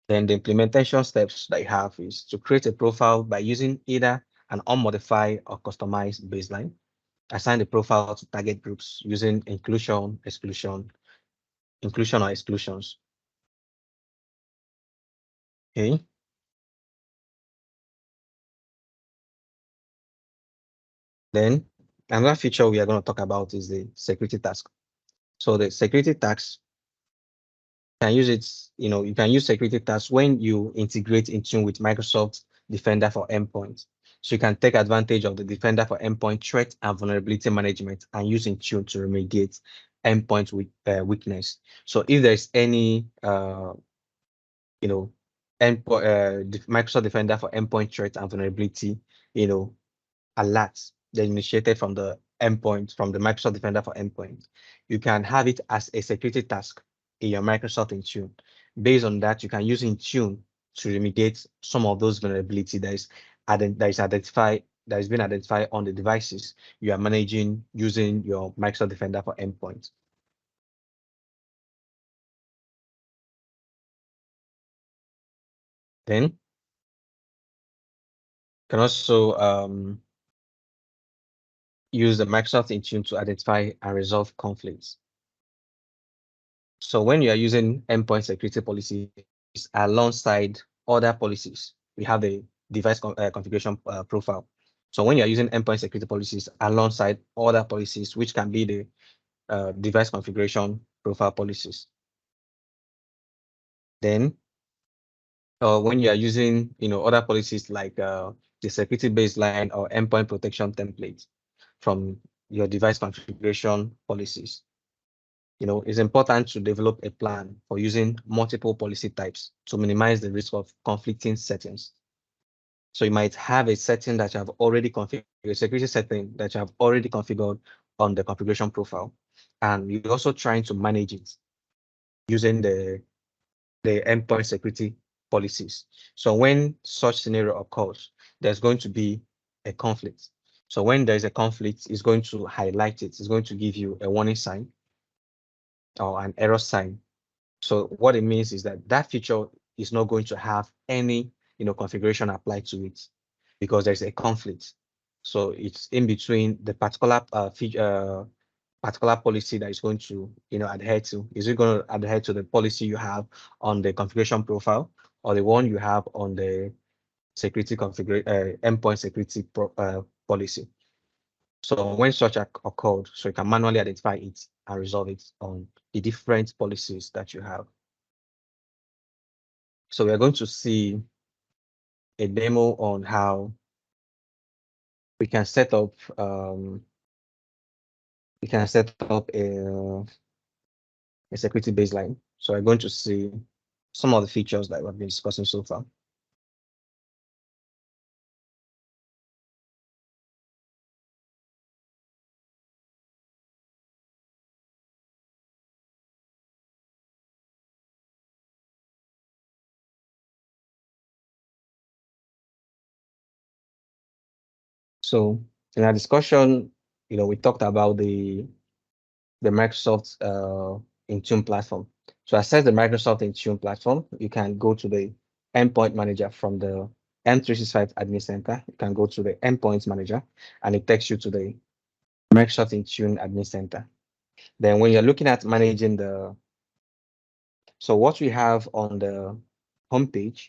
Then the implementation steps that you have is to create a profile by using either an unmodified or customized baseline. Assign the profile to target groups using inclusion or exclusions. Okay. Then another feature we are going to talk about is the security task. So the security task can use it, you can use security tasks when you integrate Intune with Microsoft Defender for Endpoint. So you can take advantage of the Defender for Endpoint threat and vulnerability management and use Intune to remediate endpoint weakness. So if there's any, endpoint, Microsoft Defender for Endpoint threat and vulnerability, you know, alerts that initiated from the endpoint, from the Microsoft Defender for Endpoint, you can have it as a security task in your Microsoft Intune. Based on that, you can use Intune to remediate some of those vulnerability that has been identified on the devices you are managing using your Microsoft Defender for Endpoint. Then you can also use the Microsoft Intune to identify and resolve conflicts. So when you are using endpoint security policies alongside other policies, we have the device configuration profile. So when you're using endpoint security policies alongside other policies, which can be the device configuration profile policies, then when you are using other policies like the security baseline or endpoint protection template from your device configuration policies, it's important to develop a plan for using multiple policy types to minimize the risk of conflicting settings. So you might have a setting that you have already configured, a security setting that you have already configured on the configuration profile, and you're also trying to manage it using the endpoint security policies. So when such scenario occurs, there's going to be a conflict. So when there's a conflict, it's going to highlight it. It's going to give you a warning sign or an error sign. So what it means is that that feature is not going to have any configuration applied to it because there's a conflict. So it's in between the particular policy that is going to adhere to. Is it going to adhere to the policy you have on the configuration profile or the one you have on the security endpoint security policy? So when such occurred, so you can manually identify it and resolve it on the different policies that you have. So we are going to see a demo on how we can set up a security baseline. So we're going to see some of the features that we've been discussing so far. So in our discussion, we talked about the Microsoft Intune platform. To access the Microsoft Intune platform, you can go to the endpoint manager from the M365 admin center. You can go to the endpoint manager and it takes you to the Microsoft Intune admin center. Then when you're looking at managing so what we have on the homepage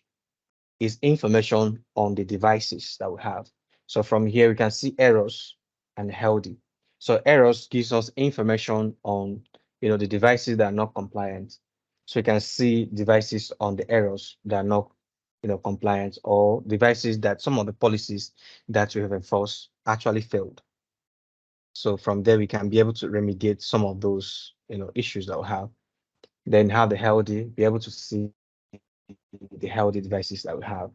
is information on the devices that we have. So from here, we can see errors and healthy. So errors gives us information on, the devices that are not compliant. So you can see devices on the errors that are not, compliant, or devices that some of the policies that we have enforced actually failed. So from there, we can be able to remediate some of those, issues that we have. Then have the healthy, be able to see the healthy devices that we have.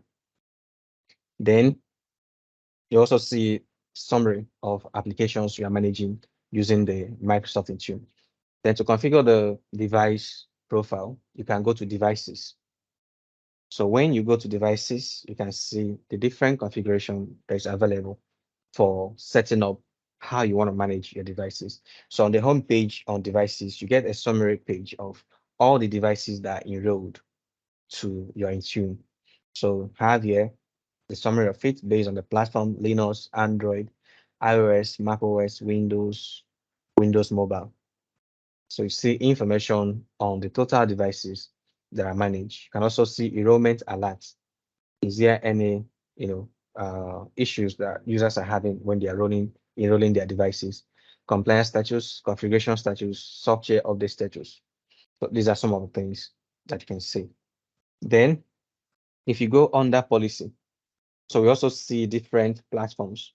Then you also see summary of applications you are managing using the Microsoft Intune. Then to configure the device profile, you can go to devices. So when you go to devices, you can see the different configuration that is available for setting up how you want to manage your devices. So on the home page on devices, you get a summary page of all the devices that are enrolled to your Intune. So have here the summary of it based on the platform: Linux, Android, iOS, macOS, Windows Mobile. So you see information on the total devices that are managed. You can also see enrollment alerts. Is there any, issues that users are having when they are enrolling their devices? Compliance status, configuration status, software update status. So these are some of the things that you can see. Then, if you go under policy, so we also see different platforms.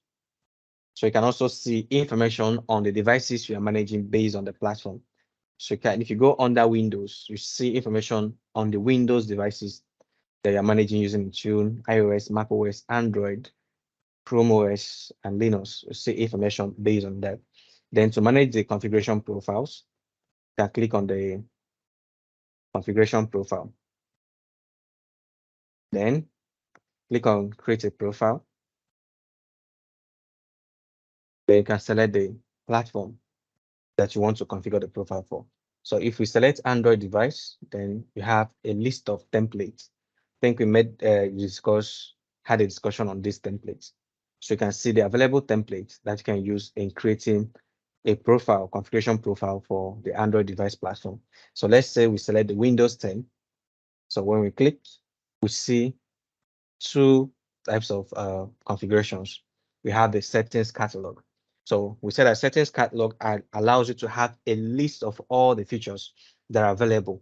So you can also see information on the devices you are managing based on the platform. So if you go under Windows, you see information on the Windows devices that you're managing using Intune, iOS, macOS, Android, Chrome OS, and Linux. You see information based on that. Then to manage the configuration profiles, you can click on the configuration profile. Then click on create a profile. Then you can select the platform that you want to configure the profile for. So if we select Android device, then you have a list of templates. I think we had a discussion on these templates. So you can see the available templates that you can use in creating a configuration profile for the Android device platform. So let's say we select the Windows 10. So when we click, we see two types of configurations. We have the settings catalog. So we said that settings catalog allows you to have a list of all the features that are available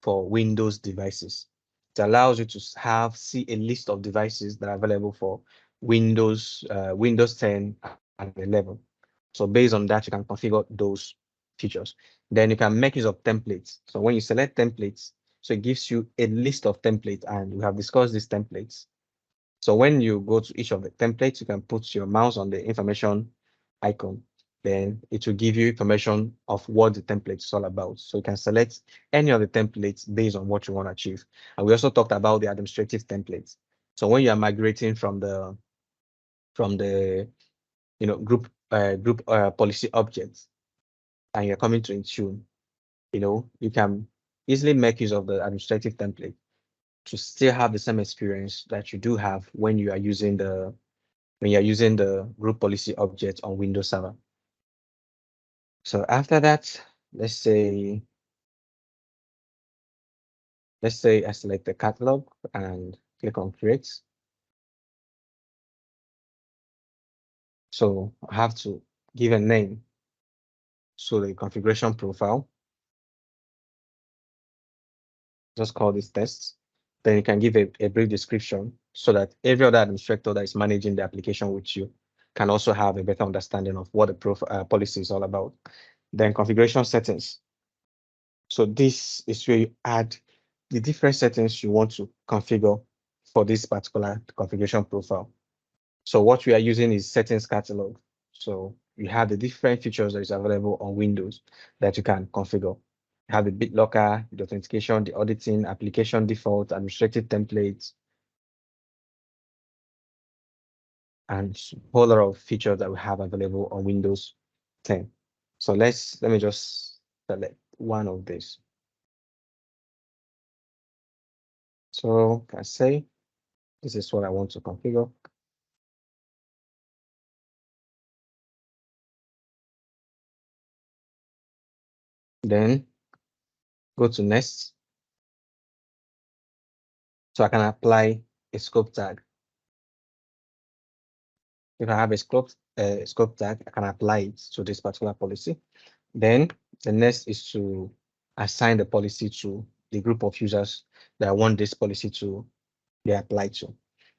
for Windows devices. It allows you to see a list of devices that are available for Windows 10 and 11. So based on that, you can configure those features. Then you can make use of templates. So when you select templates, so it gives you a list of templates, and we have discussed these templates. So when you go to each of the templates, you can put your mouse on the information icon. Then it will give you information of what the template is all about. So you can select any of the templates based on what you want to achieve. And we also talked about the administrative templates. So when you are migrating from the group policy objects, and you're coming to Intune, you can easily make use of the administrative template to still have the same experience that you do have when you're using the group policy object on Windows Server. So after that, let's say I select the catalog and click on create. So I have to give a name. So the configuration profile, just call this test. Then you can give a brief description so that every other administrator that is managing the application with you can also have a better understanding of what the policy is all about. Then configuration settings. So this is where you add the different settings you want to configure for this particular configuration profile. So what we are using is settings catalog. So you have the different features that is available on Windows that you can configure. You have the BitLocker, the authentication, the auditing, application default, administrative templates, and a whole lot of features that we have available on Windows 10. So let me just select one of these. So I say this is what I want to configure. Then go to next. So I can apply a scope tag. If I have a scope tag, I can apply it to this particular policy. Then the next is to assign the policy to the group of users that I want this policy to be applied to.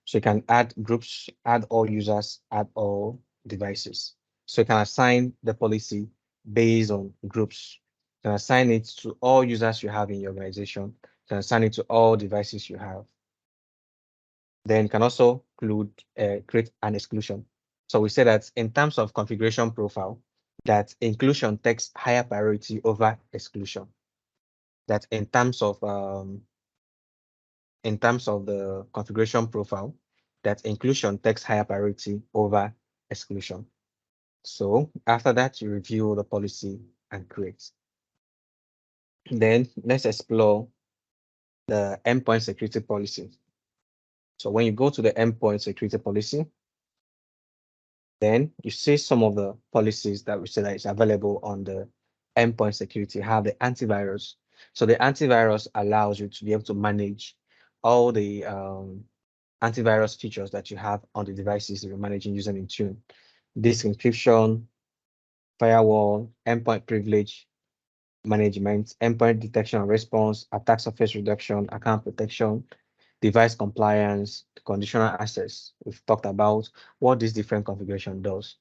So you can add groups, add all users, add all devices. So you can assign the policy based on groups. You can assign it to all users you have in your organization. You can assign it to all devices you have. Then you can also create an exclusion. So we say that in terms of configuration profile, that inclusion takes higher priority over exclusion. That in terms of the configuration profile, that inclusion takes higher priority over exclusion. So after that, you review the policy and create. Then let's explore the endpoint security policy. So when you go to the endpoint security policy, then you see some of the policies that we say that is available on the endpoint security. You have the antivirus. So the antivirus allows you to be able to manage all the antivirus features that you have on the devices that you're managing using Intune. Disk encryption, firewall, endpoint privilege management, endpoint detection and response, attack surface reduction, account protection, device compliance, conditional access. We've talked about what this different configuration does.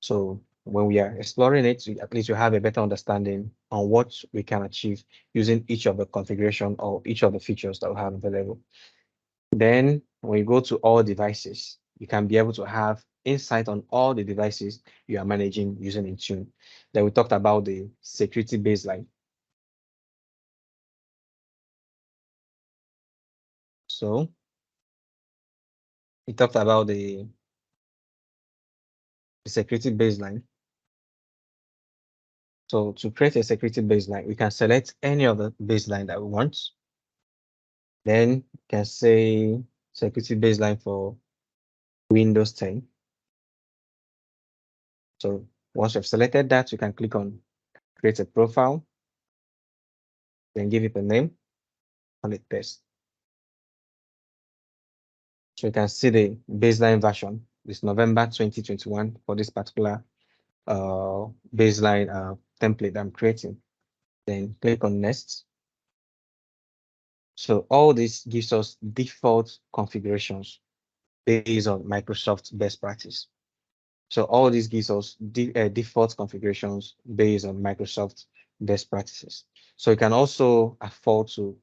So when we are exploring it, at least you have a better understanding on what we can achieve using each of the configuration or each of the features that we have available. Then when you go to all devices, you can be able to have insight on all the devices you are managing using Intune. Then we talked about the security baseline. So we talked about the security baseline. So to create a security baseline, we can select any of the baseline that we want. Then you can say security baseline for Windows 10. So once you've selected that, you can click on create a profile, then give it a name, call it test. So you can see the baseline version. This November 2021 for this particular baseline template I'm creating. Then click on next. So all this gives us default configurations based on Microsoft best practice. So all this gives us default configurations based on Microsoft best practices. So you can also afford to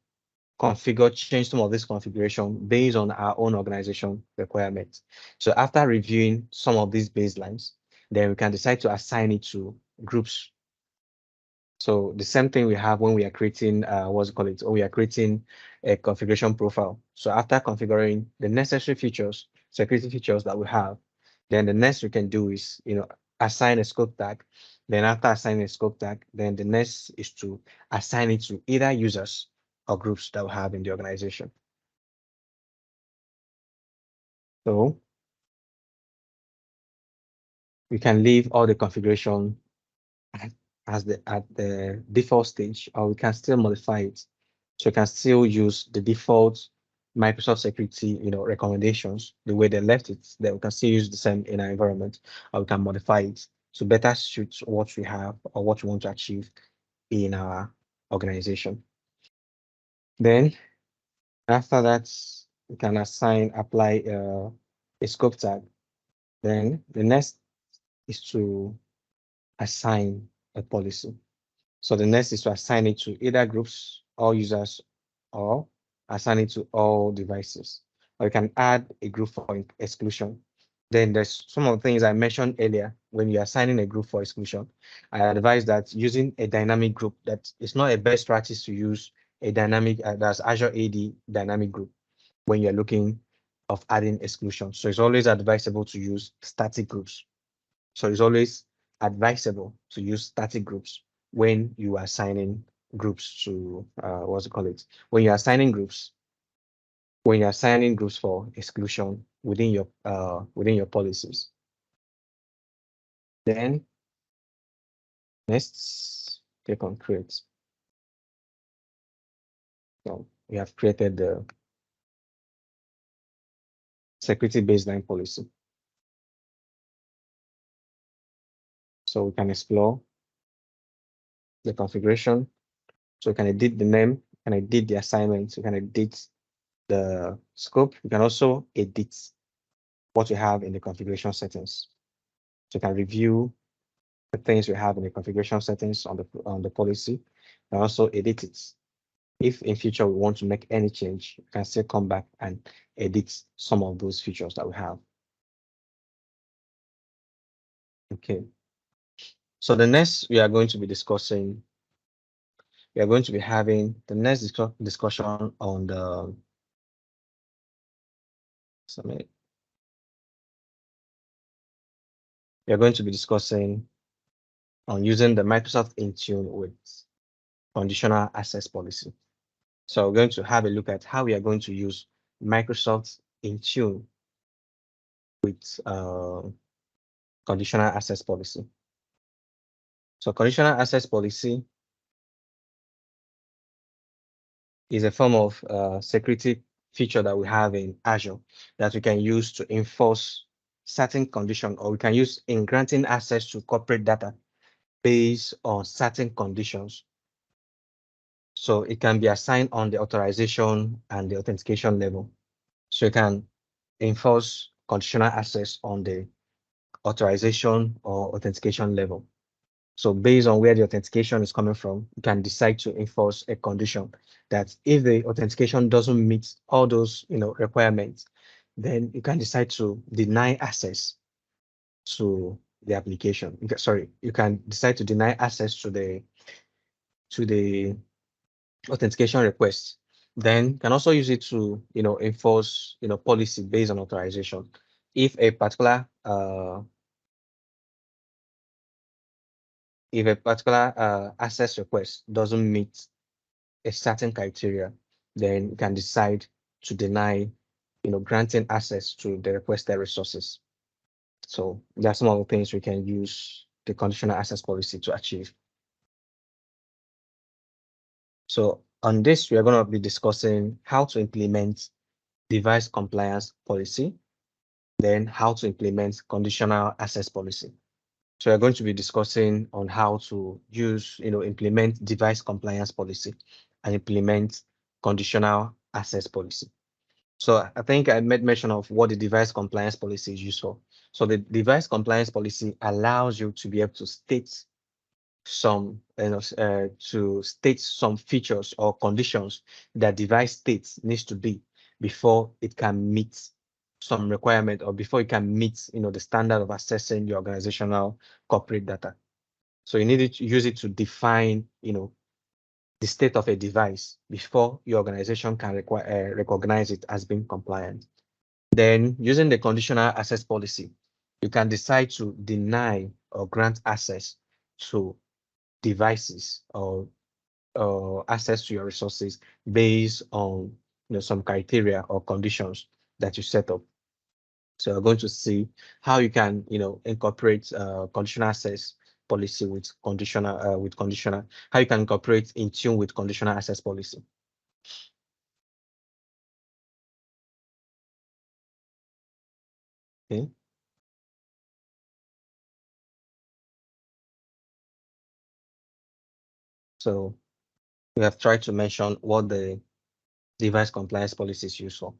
change some of this configuration based on our own organization requirements. So after reviewing some of these baselines, then we can decide to assign it to groups. So the same thing we have when we are creating, what's it called it? Or we are creating a configuration profile. So after configuring the necessary features, security features that we have, then the next we can do is, assign a scope tag. Then after assigning a scope tag, then the next is to assign it to either users or groups that we have in the organization. So we can leave all the configuration at the default stage, or we can still modify it. So you can still use the default Microsoft security, recommendations, the way they left it. Then we can still use the same in our environment, or we can modify it to better suit what we have or what we want to achieve in our organization. Then after that, we can apply a scope tag. Then the next is to assign a policy. So the next is to assign it to either groups or users, or assign it to all devices. Or you can add a group for exclusion. Then there's some of the things I mentioned earlier. When you're assigning a group for exclusion, I advise that using a dynamic group, that it's not a best practice to use a dynamic, that's Azure AD dynamic group when you're looking of adding exclusion. So it's always advisable to use static groups. So it's always advisable to use static groups when you are assigning groups to what's it called it? When you're assigning groups, for exclusion within your policies. Then next, click on create. So we have created the security baseline policy. So we can explore the configuration. So we can edit the name, and edit the assignment. We can edit the scope. We can also edit what you have in the configuration settings. So you can review the things we have in the configuration settings on the policy, and also edit it. If in future we want to make any change, you can still come back and edit some of those features that we have. Okay. So the next we are going to be discussing, we are going to be having the next discussion on the summit. We are going to be discussing on using the Microsoft Intune with conditional access policy. So we're going to have a look at how we are going to use Microsoft Intune with conditional access policy. So conditional access policy is a form of security feature that we have in Azure that we can use to enforce certain condition, or we can use in granting access to corporate data based on certain conditions. So it can be assigned on the authorization and the authentication level. So you can enforce conditional access on the authorization or authentication level. So based on where the authentication is coming from, you can decide to enforce a condition that if the authentication doesn't meet all those requirements, then you can decide to deny access to the application. Sorry, you can decide to deny access to the authentication request. Then you can also use it to enforce policy based on authorization. If a particular access request doesn't meet a certain criteria, then you can decide to deny, granting access to the requested resources. So there are some of the things we can use the conditional access policy to achieve. So on this, we are going to be discussing how to implement device compliance policy, then how to implement conditional access policy. So we're going to be discussing on how to use, implement device compliance policy and implement conditional access policy. So I think I made mention of what the device compliance policy is used for. So the device compliance policy allows you to be able to state some, to state some features or conditions that device states needs to be before it can meet some requirement, or before it can meet, the standard of accessing your organizational corporate data. So you need to use it to define, the state of a device before your organization can recognize it as being compliant. Then using the conditional access policy, you can decide to deny or grant access to devices or access to your resources based on some criteria or conditions that you set up. So we're going to see how you can incorporate conditional access policy with conditional, how you can incorporate Intune with conditional access policy. Okay. So we have tried to mention what the device compliance policy is used for.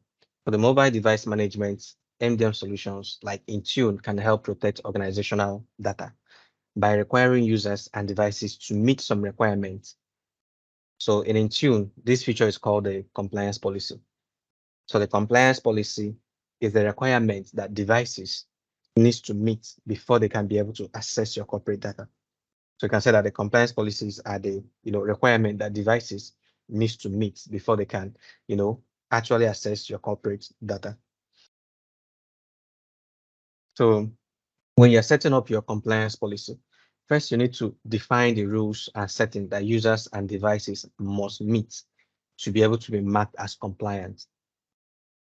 For the mobile device management, MDM solutions like Intune can help protect organizational data by requiring users and devices to meet some requirements. So in Intune, this feature is called the compliance policy. So the compliance policy is the requirement that devices needs to meet before they can be able to access your corporate data. So you can say that the compliance policies are the requirement that devices needs to meet before they can actually access your corporate data. So when you're setting up your compliance policy, first you need to define the rules and settings that users and devices must meet to be able to be marked as compliant.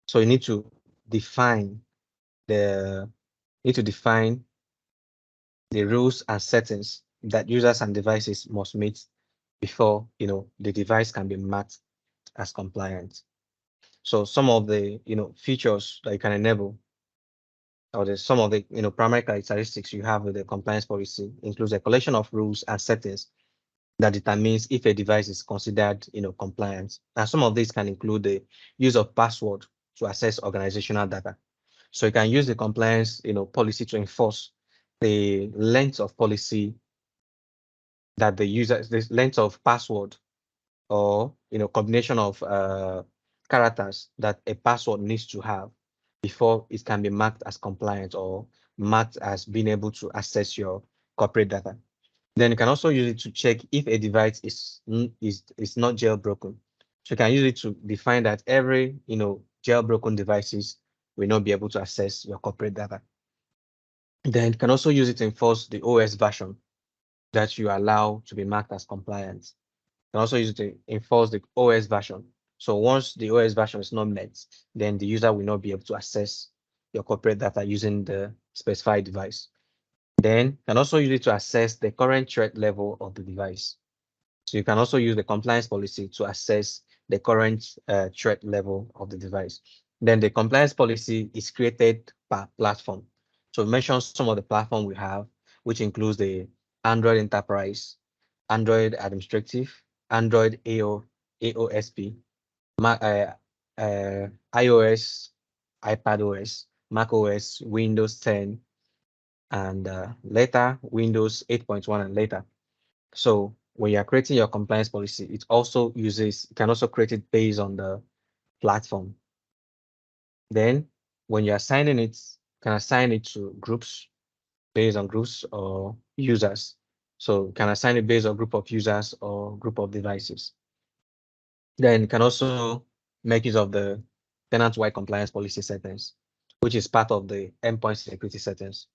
So you need to define the define the rules and settings that users and devices must meet before the device can be marked as compliant. So some of the features that you can enable, or some of the primary characteristics you have with the compliance policy includes a collection of rules and settings that determines if a device is considered compliant. And some of these can include the use of password to access organizational data. So you can use the compliance policy to enforce the length of policy that the user, this length of password, or combination of characters that a password needs to have before it can be marked as compliant or marked as being able to access your corporate data. Then you can also use it to check if a device is not jailbroken. So you can use it to define that every jailbroken devices will not be able to access your corporate data. Then you can also use it to enforce the OS version that you allow to be marked as compliant. You can also use it to enforce the OS version. So once the OS version is not met, then the user will not be able to access your corporate data using the specified device. Then you can also use it to assess the current threat level of the device. So you can also use the compliance policy to assess the current threat level of the device. Then the compliance policy is created per platform. So mention some of the platform we have, which includes the Android Enterprise, Android Administrative, Android AOSP, iOS, iPadOS, macOS, Windows 10, and later Windows 8.1 and later. So when you're creating your compliance policy, it also uses, you can also create it based on the platform. Then when you're assigning it, you can assign it to groups based on groups or users. So you can assign it based on group of users or group of devices. Then you can also make use of the tenant-wide compliance policy settings, which is part of the endpoint security settings.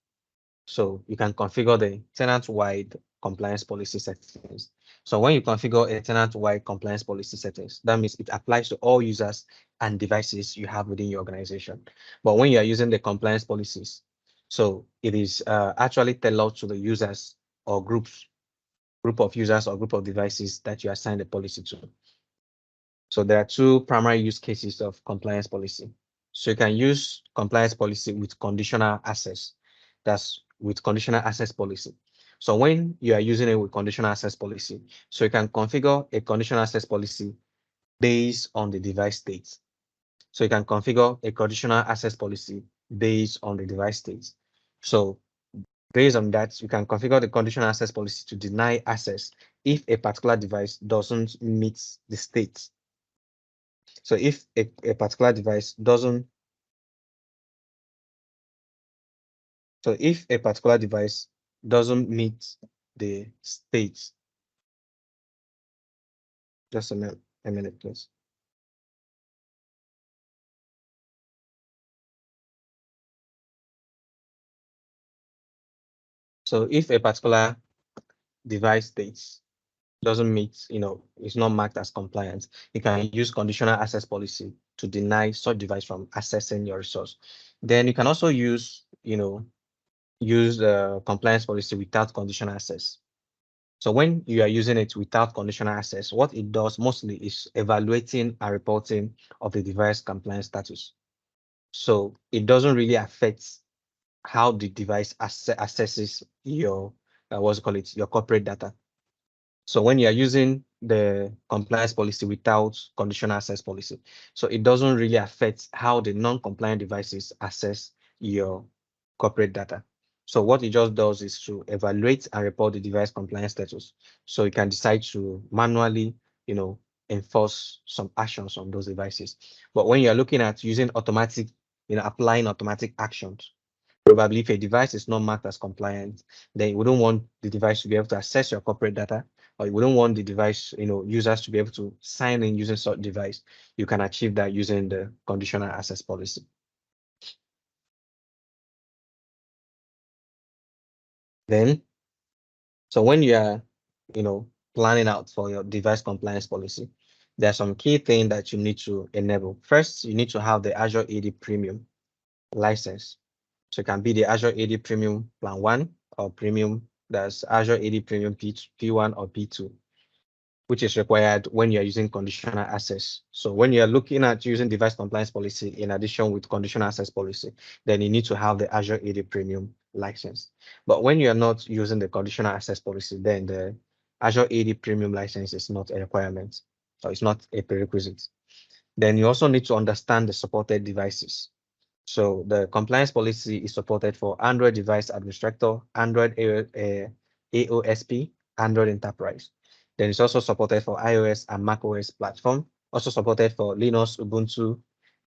So you can configure the tenant-wide compliance policy settings. So when you configure a tenant-wide compliance policy settings, that means it applies to all users and devices you have within your organization. But when you are using the compliance policies, so it is actually tailored to the users or group of users or group of devices that you assign the policy to. So there are two primary use cases of compliance policy. So you can use compliance policy with conditional access. That's with conditional access policy. So when you are using it with conditional access policy, so you can configure a conditional access policy based on the device state. So you can configure a conditional access policy based on the device state. So based on that, you can configure the conditional access policy to deny access if a particular device doesn't meet the state. So if a particular device doesn't, so if a particular device doesn't meet the state, just a minute, please. So if a particular device state doesn't meet, it's not marked as compliant, you can use conditional access policy to deny such device from accessing your resource. Then you can also use the compliance policy without conditional access. So when you are using it without conditional access, what it does mostly is evaluating and reporting of the device compliance status. So it doesn't really affect how the device assesses your, what's it called it, your corporate data. So when you are using the compliance policy without conditional access policy, so it doesn't really affect how the non-compliant devices access your corporate data. So what it just does is to evaluate and report the device compliance status. So you can decide to manually, enforce some actions on those devices. But when you're looking at using automatic, applying automatic actions, probably if a device is not marked as compliant, then you wouldn't want the device to be able to access your corporate data, or you wouldn't want the device, users to be able to sign in using such device. You can achieve that using the conditional access policy. Then, so when you are, planning out for your device compliance policy, there are some key things that you need to enable. First, you need to have the Azure AD Premium license. So it can be the Azure AD Premium Plan 1 or Premium, that's Azure AD Premium P1 or P2, which is required when you're using conditional access. So when you're looking at using device compliance policy in addition with conditional access policy, then you need to have the Azure AD Premium license. But when you're not using the conditional access policy, then the Azure AD Premium license is not a requirement, so it's not a prerequisite. Then you also need to understand the supported devices. So the compliance policy is supported for Android Device Administrator, Android AOSP, Android Enterprise. Then it's also supported for iOS and macOS platform, also supported for Linux, Ubuntu,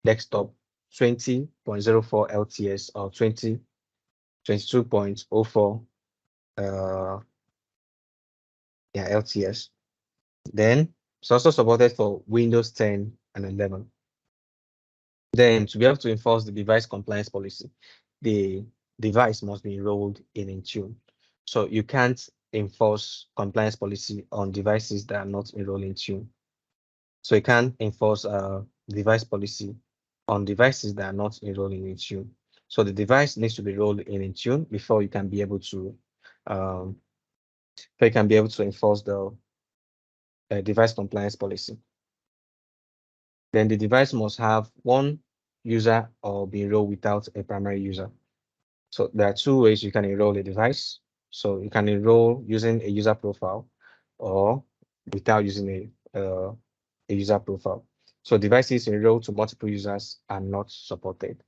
desktop 20.04 LTS or 2022.04 Yeah, LTS. Then it's also supported for Windows 10 and 11. Then to be able to enforce the device compliance policy, the device must be enrolled in Intune. So you can't enforce compliance policy on devices that are not enrolled in Intune. So you can't enforce device policy on devices that are not enrolled in Intune. So the device needs to be enrolled in Intune before you can be able to um, enforce the device compliance policy. Then the device must have one user or be enrolled without a primary user. So there are two ways you can enroll a device. So you can enroll using a user profile or without using a user profile. So devices enrolled to multiple users are not supported.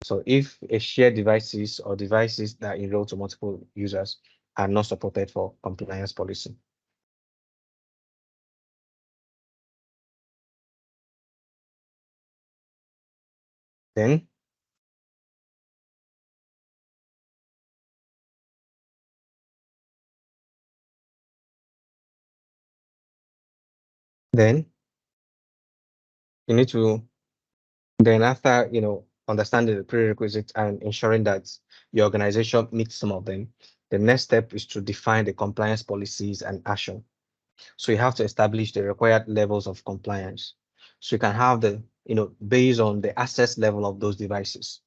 So if a shared devices or devices that enroll to multiple users are not supported for compliance policy. Then then you need to then after understanding the prerequisites and ensuring that your organization meets some of them, the next step is to define the compliance policies and action. So you have to establish the required levels of compliance. So you can have based on the access level of those devices,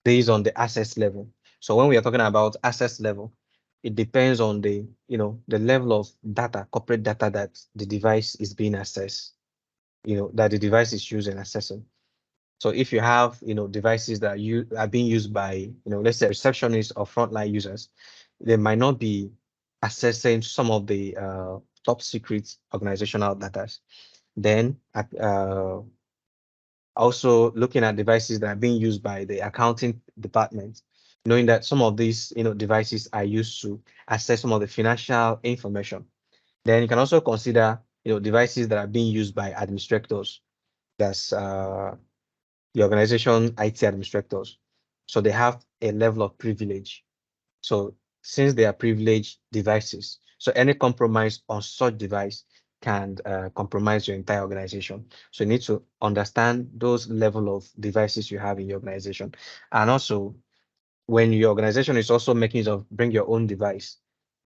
based on the access level. So when we are talking about access level, it depends on the level of data, corporate data that the device is being accessed, that the device is using accessing. So if you have, devices that are being used by, let's say receptionists or frontline users, they might not be accessing some of the top secret organizational data. Then also looking at devices that are being used by the accounting department, knowing that some of these, devices are used to access some of the financial information. Then you can also consider, devices that are being used by administrators. That's the organization IT administrators. So they have a level of privilege. So since they are privileged devices, so any compromise on such device can compromise your entire organization. So you need to understand those level of devices you have in your organization. And also when your organization is also making use of bring your own device,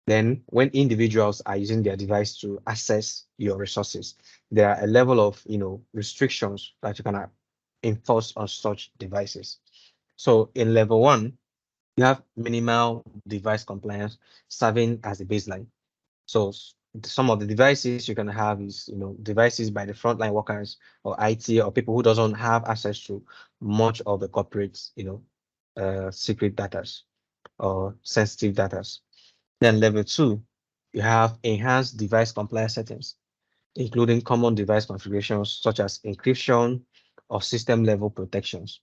then when individuals are using their device to access your resources, there are a level of restrictions that you can enforce on such devices. So in level one, you have minimal device compliance serving as a baseline. So some of the devices you can have is devices by the frontline workers or IT or people who doesn't have access to much of the corporate secret data or sensitive data. Then level two, you have enhanced device compliance settings, including common device configurations such as encryption or system level protections.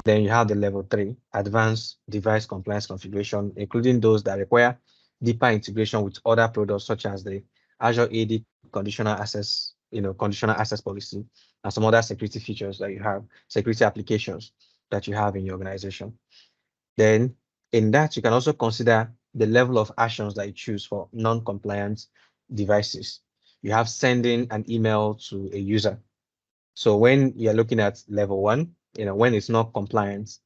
Then you have the level three, advanced device compliance configuration, including those that require deeper integration with other products such as the Azure AD conditional access policy, and some other security features that you have, security applications that you have in your organization. Then in that, you can also consider the level of actions that you choose for non-compliant devices. You have sending an email to a user. So when you're looking at level one, when it's not compliant,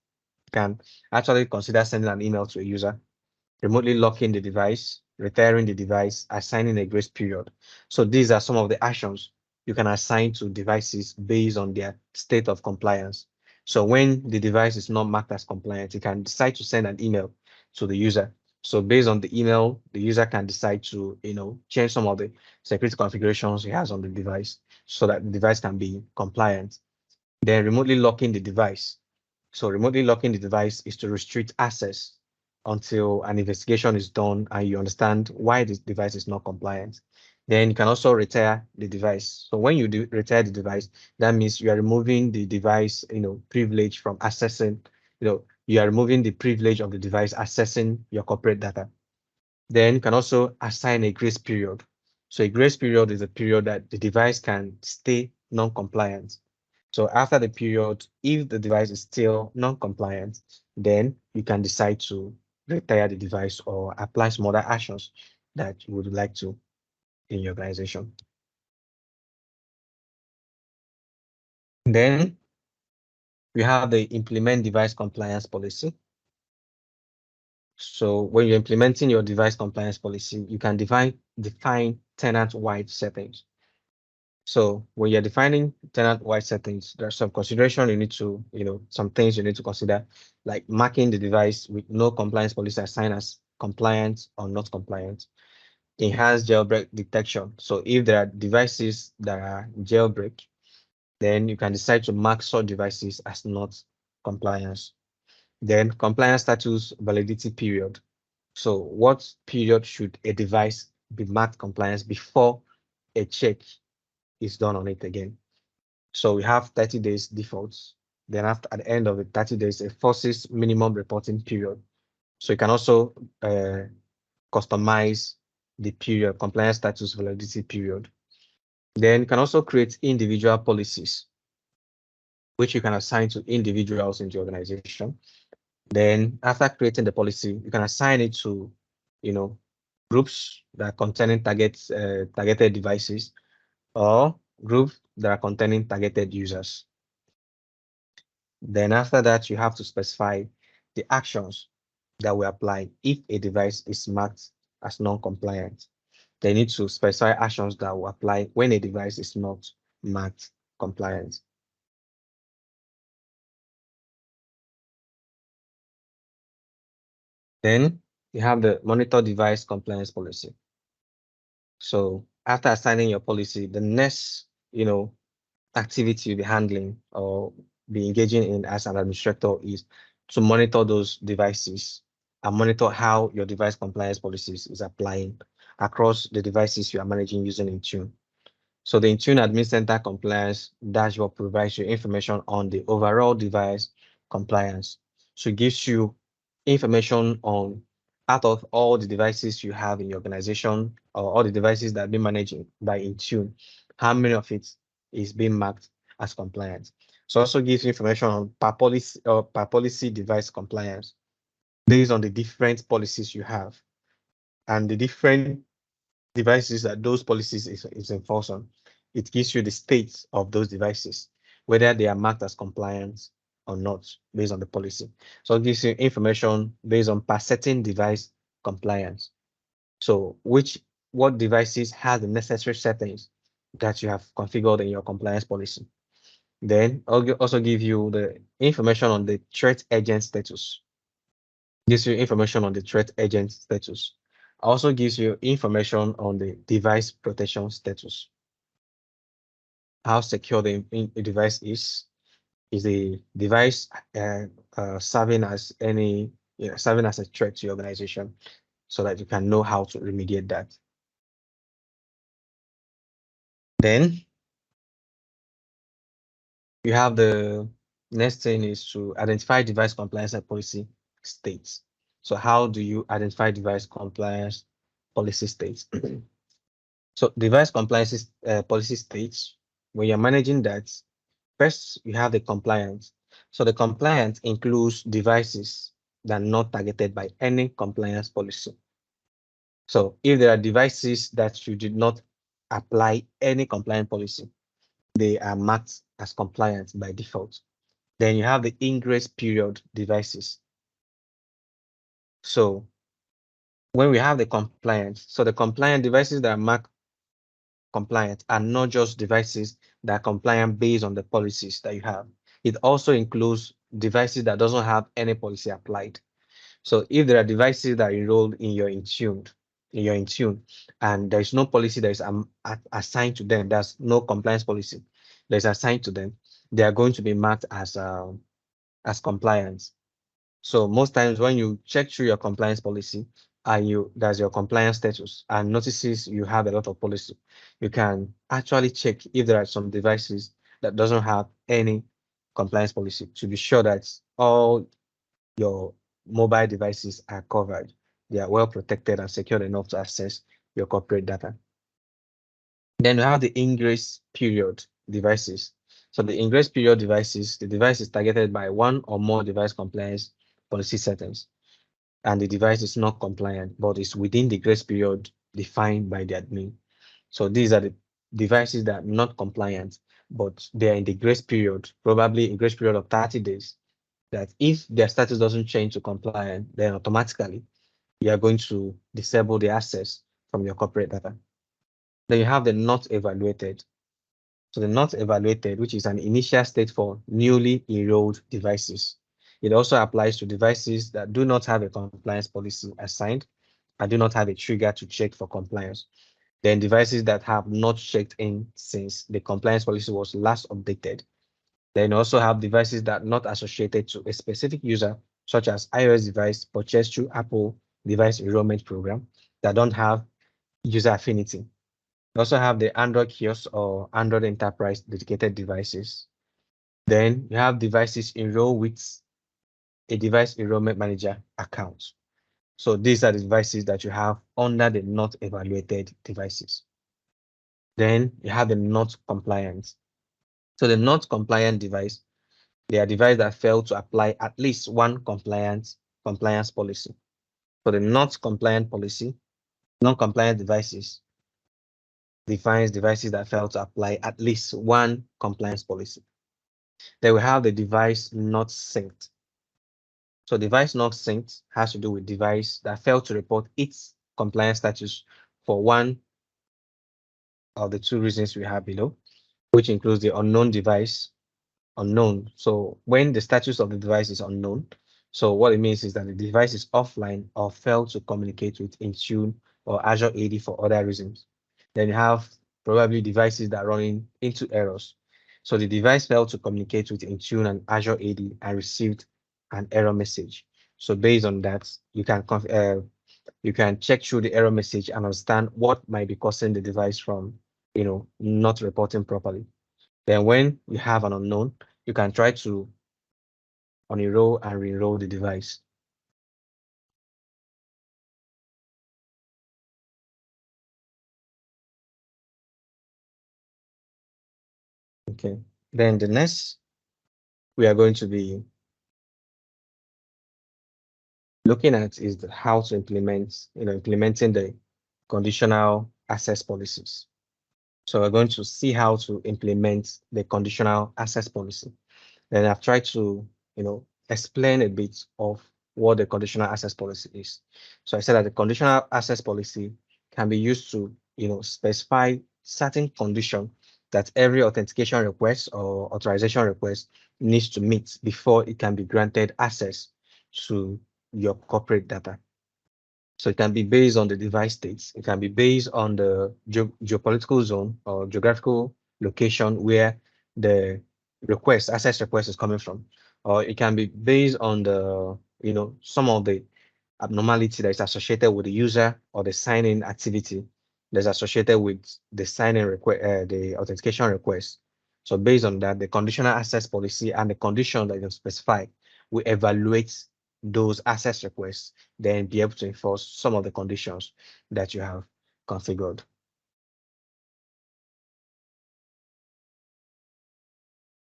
you can actually consider sending an email to a user, remotely locking the device, retiring the device, assigning a grace period. So these are some of the actions you can assign to devices based on their state of compliance. So when the device is not marked as compliant, you can decide to send an email to the user. So based on the email, the user can decide to, change some of the security configurations he has on the device so that the device can be compliant. Then remotely locking the device. So remotely locking the device is to restrict access until an investigation is done and you understand why this device is not compliant. Then you can also retire the device. So when you retire the device, that means you are removing the device, privilege from accessing, you are removing the privilege of the device accessing your corporate data. Then you can also assign a grace period. So a grace period is a period that the device can stay non-compliant. So after the period, if the device is still non-compliant, then you can decide to retire the device or apply some other actions that you would like to. in your organization. Then we have the implement device compliance policy. So when you're implementing your device compliance policy, you can define tenant-wide settings. So when you're defining tenant-wide settings, there's some consideration you need to, some things you need to consider, like marking the device with no compliance policy assigned as compliant or not compliant. Enhanced jailbreak detection. So if there are devices that are jailbreak, then you can decide to mark such devices as not compliance. Then compliance status validity period. So what period should a device be marked compliance before a check is done on it again? So we have 30 days defaults. Then at the end of the 30 days, it forces minimum reporting period. So you can also customize the period, compliance status validity period. Then you can also create individual policies, which you can assign to individuals in the organization. Then after creating the policy, you can assign it to, groups that are containing targeted devices or groups that are containing targeted users. Then after that, you have to specify the actions that will apply if a device is marked as non-compliant. They need to specify actions that will apply when a device is not marked compliant. Then you have the monitor device compliance policy. So after assigning your policy, the next, activity you'll be handling or be engaging in as an administrator is to monitor those devices and monitor how your device compliance policies is applying across the devices you are managing using Intune. So the Intune Admin Center compliance dashboard provides you information on the overall device compliance. So it gives you information on out of all the devices you have in your organization or all the devices that have been managed by Intune, how many of it is being marked as compliant. So also gives you information on per policy device compliance based on the different policies you have and the different devices that those policies is enforced on. It gives you the state of those devices, whether they are marked as compliant or not, based on the policy. So it gives you information based on per certain device compliance. So what devices have the necessary settings that you have configured in your compliance policy. Then I'll also give you the information on the threat agent status. Gives you information on the threat agent status. Also gives you information on the device protection status. How secure the device is the device serving as serving as a threat to your organization, so that you can know how to remediate that. Then you have the next thing is to identify device compliance and policy states. So how do you identify device compliance policy states? So device compliance policy states, when you're managing that, first you have the compliance. So the compliance includes devices that are not targeted by any compliance policy. So if there are devices that you did not apply any compliance policy, they are marked as compliant by default. Then you have the ingress period devices. So when we have the compliance, so the compliant devices that are marked compliant are not just devices that are compliant based on the policies that you have. It also includes devices that doesn't have any policy applied. So if there are devices that are enrolled in your Intune, and there is no policy that is assigned to them, there's no compliance policy that is assigned to them, they are going to be marked as compliant. So most times when you check through your compliance policy and there's your compliance status and notices you have a lot of policy, you can actually check if there are some devices that doesn't have any compliance policy to be sure that all your mobile devices are covered. They are well protected and secured enough to access your corporate data. Then you have the ingress period devices. So the ingress period devices, the device is targeted by one or more device compliance policy settings, and the device is not compliant, but is within the grace period defined by the admin. So these are the devices that are not compliant, but they're in the grace period, probably a grace period of 30 days, that if their status doesn't change to compliant, then automatically you are going to disable the access from your corporate data. Then you have the not evaluated. So the not evaluated, which is an initial state for newly enrolled devices. It also applies to devices that do not have a compliance policy assigned and do not have a trigger to check for compliance. Then devices that have not checked in since the compliance policy was last updated. Then also have devices that are not associated to a specific user, such as iOS device purchased through Apple device enrollment program that don't have user affinity. We also have the Android kiosk or Android enterprise dedicated devices. Then you have devices enrolled with a device enrollment manager account. So these are the devices that you have under the not evaluated devices. Then you have the not compliant. So the not compliant device, they are devices that fail to apply at least one compliance policy. For the not compliant policy, non-compliant devices defines devices that fail to apply at least one compliance policy. Then we have the device not synced. So device not synced has to do with device that failed to report its compliance status for one of the two reasons we have below, which includes the unknown device, unknown. So when the status of the device is unknown, so what it means is that the device is offline or failed to communicate with Intune or Azure AD for other reasons. Then you have probably devices that are running into errors. So the device failed to communicate with Intune and Azure AD and received an error message. So based on that, you can check through the error message and understand what might be causing the device from not reporting properly. Then when you have an unknown, you can try to unenroll and re-enroll the device. Okay. Then the next we are going to be looking at is how to implementing the conditional access policies. So we're going to see how to implement the conditional access policy. Then I've tried to, explain a bit of what the conditional access policy is. So I said that the conditional access policy can be used to, specify certain condition that every authentication request or authorization request needs to meet before it can be granted access to your corporate data. So it can be based on the device states. It can be based on the geopolitical zone or geographical location where the access request is coming from. Or it can be based on the, some of the abnormality that is associated with the user or the sign-in activity that's associated with the sign-in request, the authentication request. So based on that, the conditional access policy and the condition that you specify will evaluate those access requests, then be able to enforce some of the conditions that you have configured.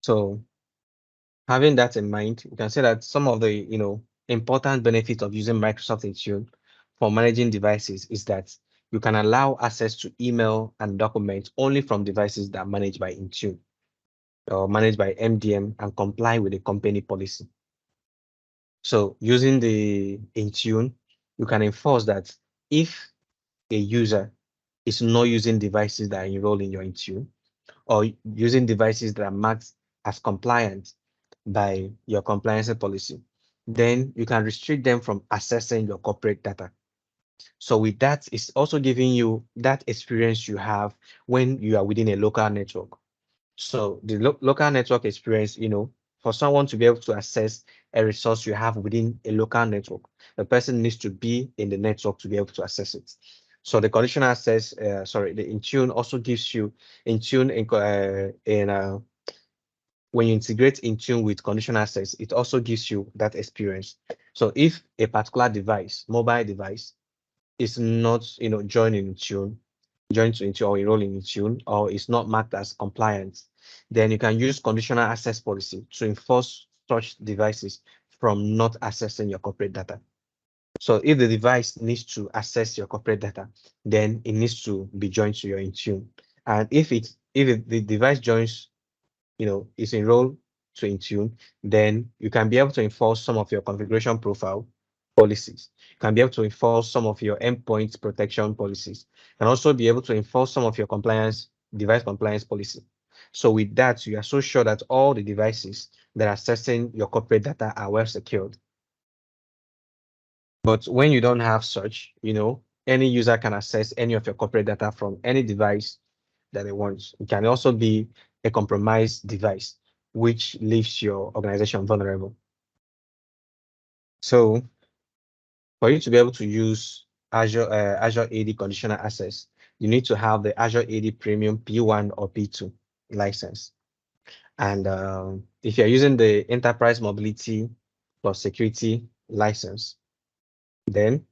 So having that in mind, you can say that some of the important benefits of using Microsoft Intune for managing devices is that you can allow access to email and documents only from devices that are managed by Intune or managed by MDM and comply with the company policy. So using the Intune, you can enforce that if a user is not using devices that are enrolled in your Intune or using devices that are marked as compliant by your compliance policy, then you can restrict them from accessing your corporate data. So with that, it's also giving you that experience you have when you are within a local network. So the local network experience, for someone to be able to access a resource you have within a local network, the person needs to be in the network to be able to access it. So the conditional access, the Intune also gives you Intune when you integrate Intune with conditional access, it also gives you that experience. So if a particular device, mobile device, is not, joining Intune, join to Intune or enroll in Intune, or is not marked as compliant, then you can use conditional access policy to enforce such devices from not accessing your corporate data. So if the device needs to access your corporate data, then it needs to be joined to your Intune. And the device joins, is enrolled to Intune, then you can be able to enforce some of your configuration profile policies. You can be able to enforce some of your endpoint protection policies, and also be able to enforce some of your device compliance policy. So with that, you are so sure that all the devices that are accessing your corporate data are well secured. But when you don't have such, any user can access any of your corporate data from any device that they want. It can also be a compromised device, which leaves your organization vulnerable. So for you to be able to use Azure AD conditional access, you need to have the Azure AD Premium P1 or P2 license. And if you're using the Enterprise Mobility plus Security license, then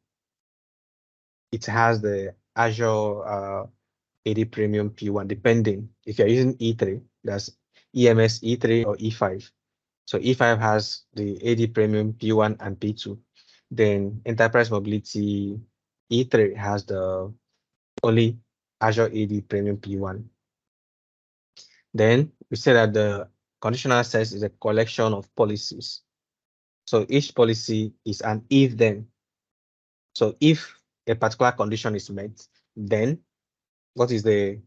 it has the Azure AD Premium P1, depending if you're using E3, that's EMS E3 or E5. So E5 has the AD Premium P1 and P2. Then Enterprise Mobility E3 has the only Azure AD Premium P1. Then we say that the conditional access is a collection of policies. So each policy is an if-then. So if a particular condition is met, then what is the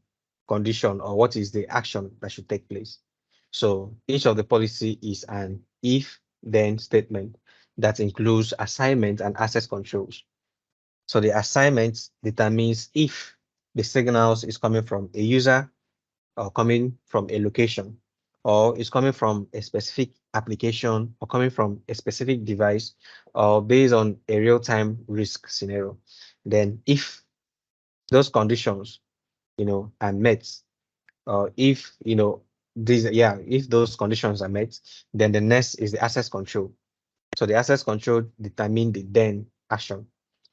condition or what is the action that should take place? So each of the policy is an if-then statement that includes assignment and access controls. So the assignment determines if the signals is coming from a user or coming from a location, or is coming from a specific application or coming from a specific device, or based on a real-time risk scenario. Then if those conditions, are met, or if, if those conditions are met, then the next is the access control. So the access control determine the then action.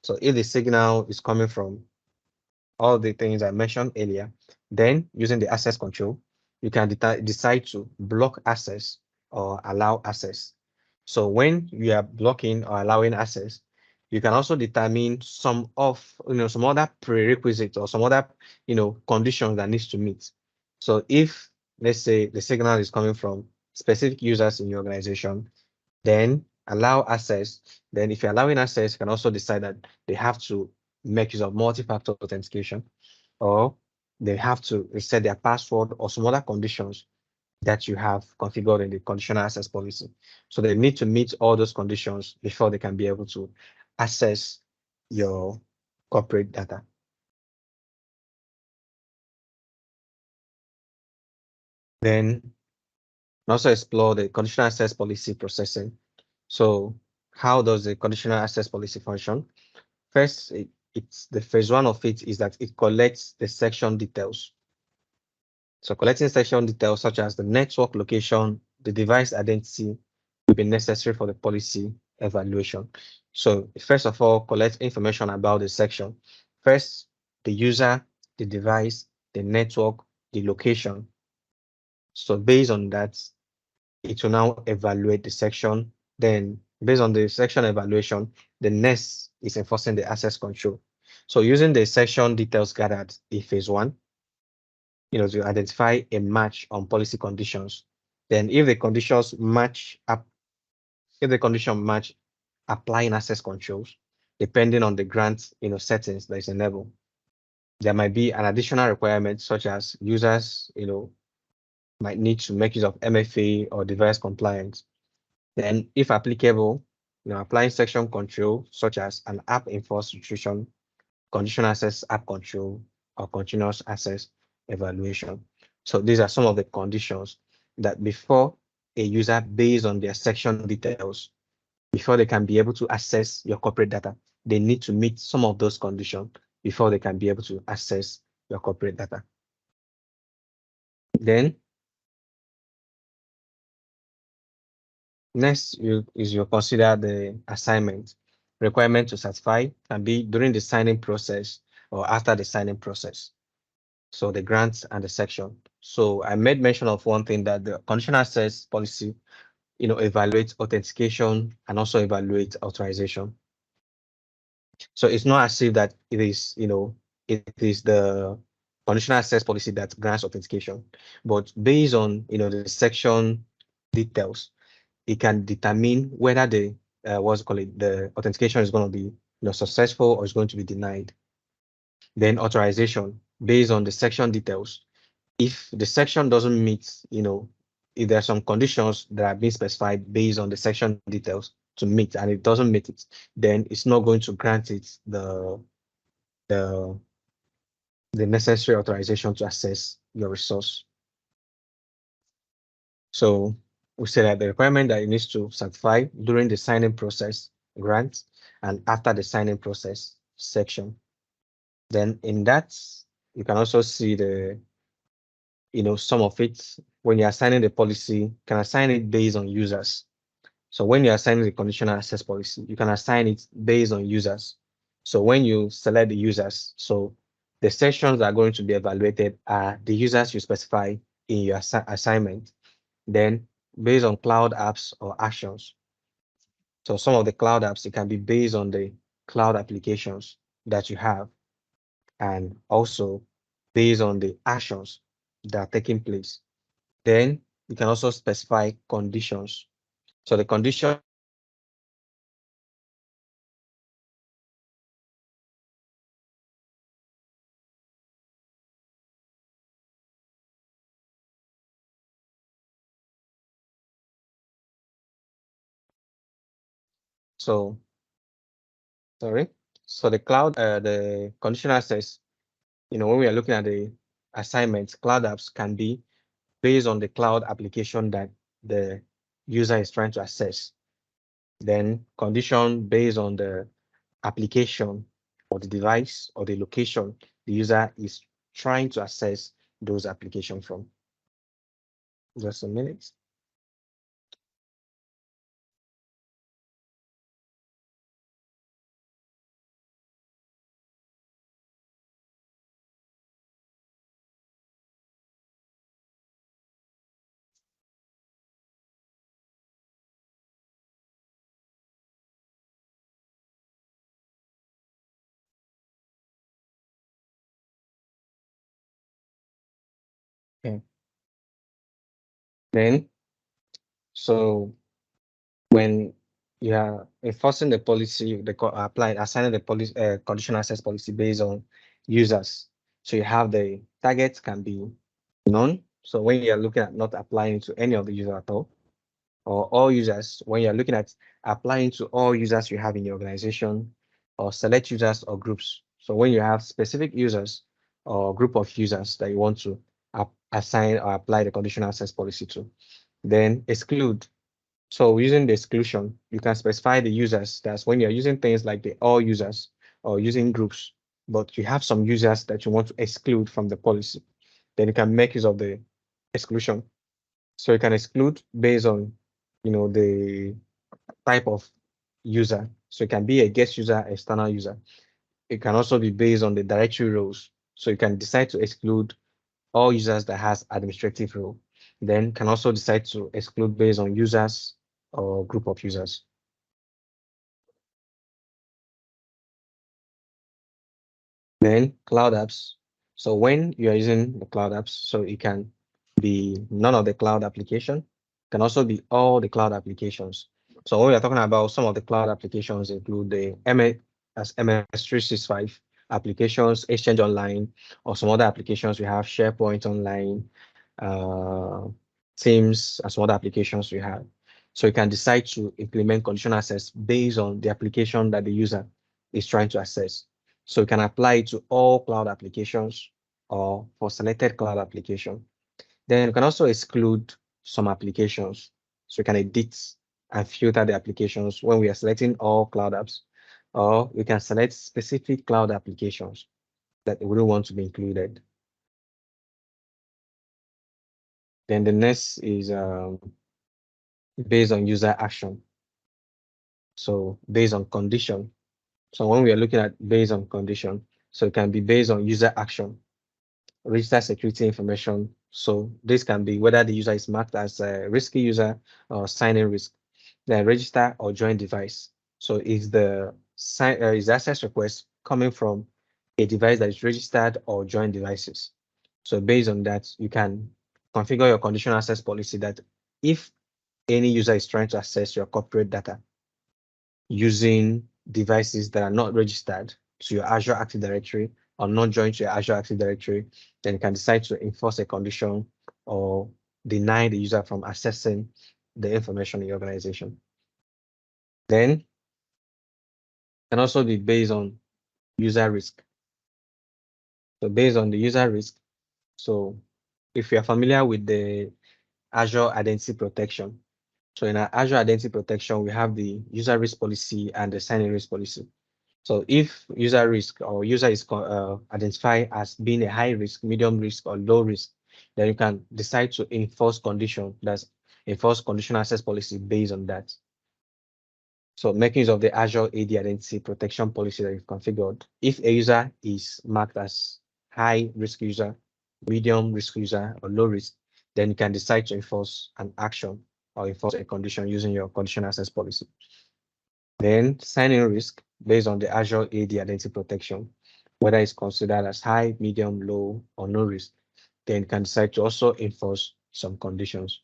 So if the signal is coming from all the things I mentioned earlier, then using the access control, you can decide to block access or allow access. So when you are blocking or allowing access, you can also determine some other prerequisites or some other, conditions that needs to meet. So if, let's say, the signal is coming from specific users in your organization, then allow access. Then if you're allowing access, you can also decide that they have to make use of multi-factor authentication, or they have to reset their password or some other conditions that you have configured in the conditional access policy. So they need to meet all those conditions before they can be able to access your corporate data. Then also explore the conditional access policy processing. So how does the conditional access policy function? First, it's the phase one of it is that it collects the section details. So collecting section details such as the network location, the device identity will be necessary for the policy evaluation. So first of all, collect information about the section. First, the user, the device, the network, the location. So based on that, it will now evaluate the section. Then based on the section evaluation, the next is enforcing the access control. So using the section details gathered in phase one, to identify a match on policy conditions. Then if the conditions match up, if the condition match applying access controls, depending on the grant, settings that is enabled, there might be an additional requirement such as users, might need to make use of MFA or device compliance. Then if applicable, applying section control such as an app enforced restriction, conditional access app control, or continuous access evaluation. So these are some of the conditions that before a user, based on their section details, before they can be able to access your corporate data, they need to meet some of those conditions before they can be able to access your corporate data. Then next is you consider the assignment. Requirement to certify can be during the signing process or after the signing process. So the grants and the section. So I made mention of one thing, that the conditional access policy, evaluates authentication and also evaluates authorization. So it's not as if that it is, it is the conditional access policy that grants authentication, but based on, the section details, it can determine whether the what's it called it, the authentication is going to be, successful or is going to be denied. Then authorization based on the section details. If the section doesn't meet, if there are some conditions that are being specified based on the section details to meet and it doesn't meet it, then it's not going to grant it the the necessary authorization to access your resource. So we say that the requirement that it needs to certify during the signing process grant and after the signing process section. Then in that, you can also see the, some of it when you're assigning the policy, you can assign it based on users. So when you're assigning the conditional access policy, you can assign it based on users. So when you select the users, so the sections that are going to be evaluated are the users you specify in your assignment. Then based on cloud apps or actions. So some of the cloud apps, it can be based on the cloud applications that you have and also based on the actions that are taking place. Then you can also specify conditions. So the condition so sorry. So the conditional access, when we are looking at the assignments, cloud apps can be based on the cloud application that the user is trying to access. Then condition based on the application or the device or the location the user is trying to access those applications from. Just a minute. Okay. Then, so when you are enforcing the policy, applying, assigning the policy, conditional access policy based on users. So you have the target can be none. So when you're looking at not applying to any of the users at all, or all users, when you're looking at applying to all users you have in your organization, or select users or groups. So when you have specific users or group of users that you want to assign or apply the conditional access policy to, then exclude. So using the exclusion, you can specify the users. That's when you're using things like the all users or using groups, but you have some users that you want to exclude from the policy. Then you can make use of the exclusion. So you can exclude based on, the type of user. So it can be a guest user, external user. It can also be based on the directory roles. So you can decide to exclude all users that has administrative role. Then can also decide to exclude based on users or group of users. Then cloud apps. So when you are using the cloud apps, so it can be none of the cloud application, can also be all the cloud applications. So when we are talking about some of the cloud applications include the MS365 applications, Exchange Online, or some other applications we have SharePoint Online, uh, Teams, and some other applications we have. So you can decide to implement conditional access based on the application that the user is trying to access. So you can apply it to all cloud applications or for selected cloud application. Then you can also exclude some applications. So you can edit and filter the applications when we are selecting all cloud apps, or we can select specific cloud applications that we don't want to be included. Then the next is based on user action. So based on condition. So when we are looking at based on condition, so it can be based on user action, register security information. So this can be whether the user is marked as a risky user or sign-in risk. Then register or join device. So is the is access request coming from a device that is registered or joint devices. So based on that, you can configure your conditional access policy that if any user is trying to access your corporate data using devices that are not registered to your Azure Active Directory or not joined to your Azure Active Directory, then you can decide to enforce a condition or deny the user from accessing the information in your organization. Then can also be based on user risk. So based on the user risk, so if you are familiar with the Azure Identity Protection, so in our Azure Identity Protection, we have the user risk policy and the sign-in risk policy. So if user risk or user is identified as being a high risk, medium risk, or low risk, then you can decide to enforce conditional access policy based on that. So making use of the Azure AD Identity Protection policy that you've configured. If a user is marked as high risk user, medium risk user, or low risk, then you can decide to enforce an action or enforce a condition using your conditional access policy. Then sign-in risk based on the Azure AD Identity Protection, whether it's considered as high, medium, low, or no risk, then you can decide to also enforce some conditions.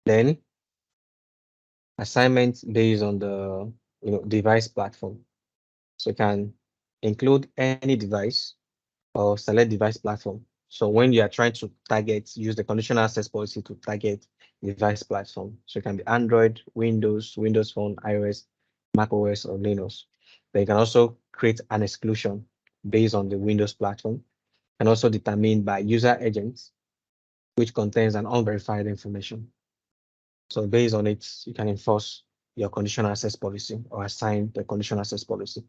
Then assignments based on the device platform. So you can include any device or select device platform. So when you are trying to use the conditional access policy to target device platform. So it can be Android, Windows, Windows Phone, iOS, Mac OS, or Linux. Then you can also create an exclusion based on the Windows platform and also determined by user agents, which contains an unverified information. So based on it, you can enforce your conditional access policy or assign the conditional access policy.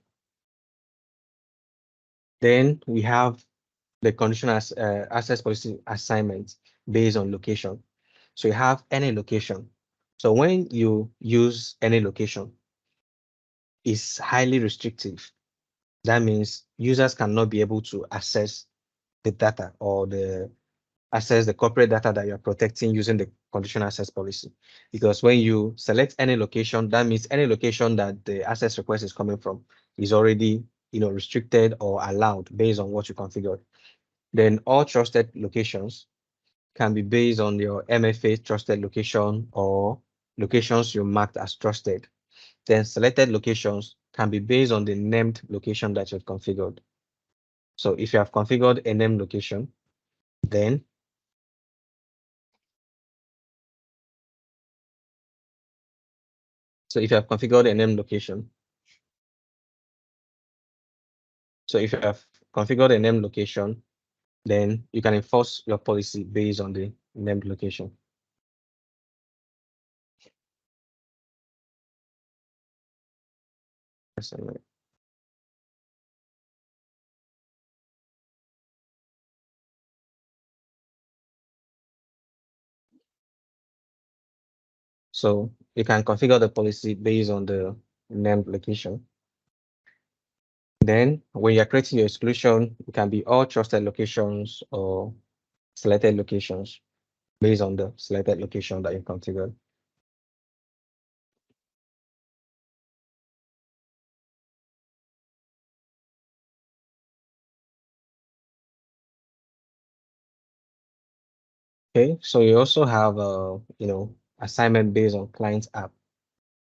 Then we have the conditional access policy assignment based on location. So you have any location. So when you use any location, it's highly restrictive. That means users cannot be able to access the data or access the corporate data that you're protecting using the conditional access policy. Because when you select any location, that means any location that the access request is coming from is already restricted or allowed based on what you configured. Then all trusted locations can be based on your MFA trusted location or locations you marked as trusted. Then selected locations can be based on the named location that you've configured. So if you have configured a named location, then so if you have configured a named location, so if you have configured a named location, then you can enforce your policy based on the named location. So you can configure the policy based on the named location. Then when you're creating your exclusion, it can be all trusted locations or selected locations based on the selected location that you configured. Okay, so you also have assignment based on client app.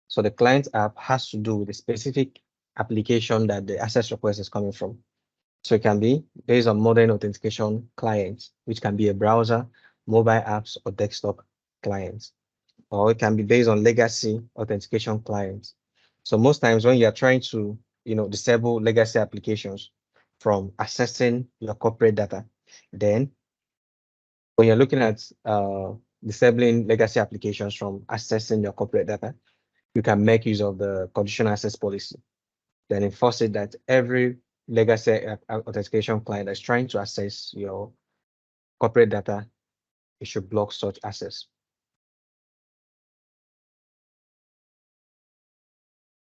So the client app has to do with the specific application that the access request is coming from. So it can be based on modern authentication clients, which can be a browser, mobile apps, or desktop clients. Or it can be based on legacy authentication clients. So most times when you're trying to, disable legacy applications from accessing your corporate data, then when you're looking at disabling legacy applications from accessing your corporate data, you can make use of the conditional access policy. Then enforce it that every legacy authentication client that's trying to access your corporate data, it should block such access.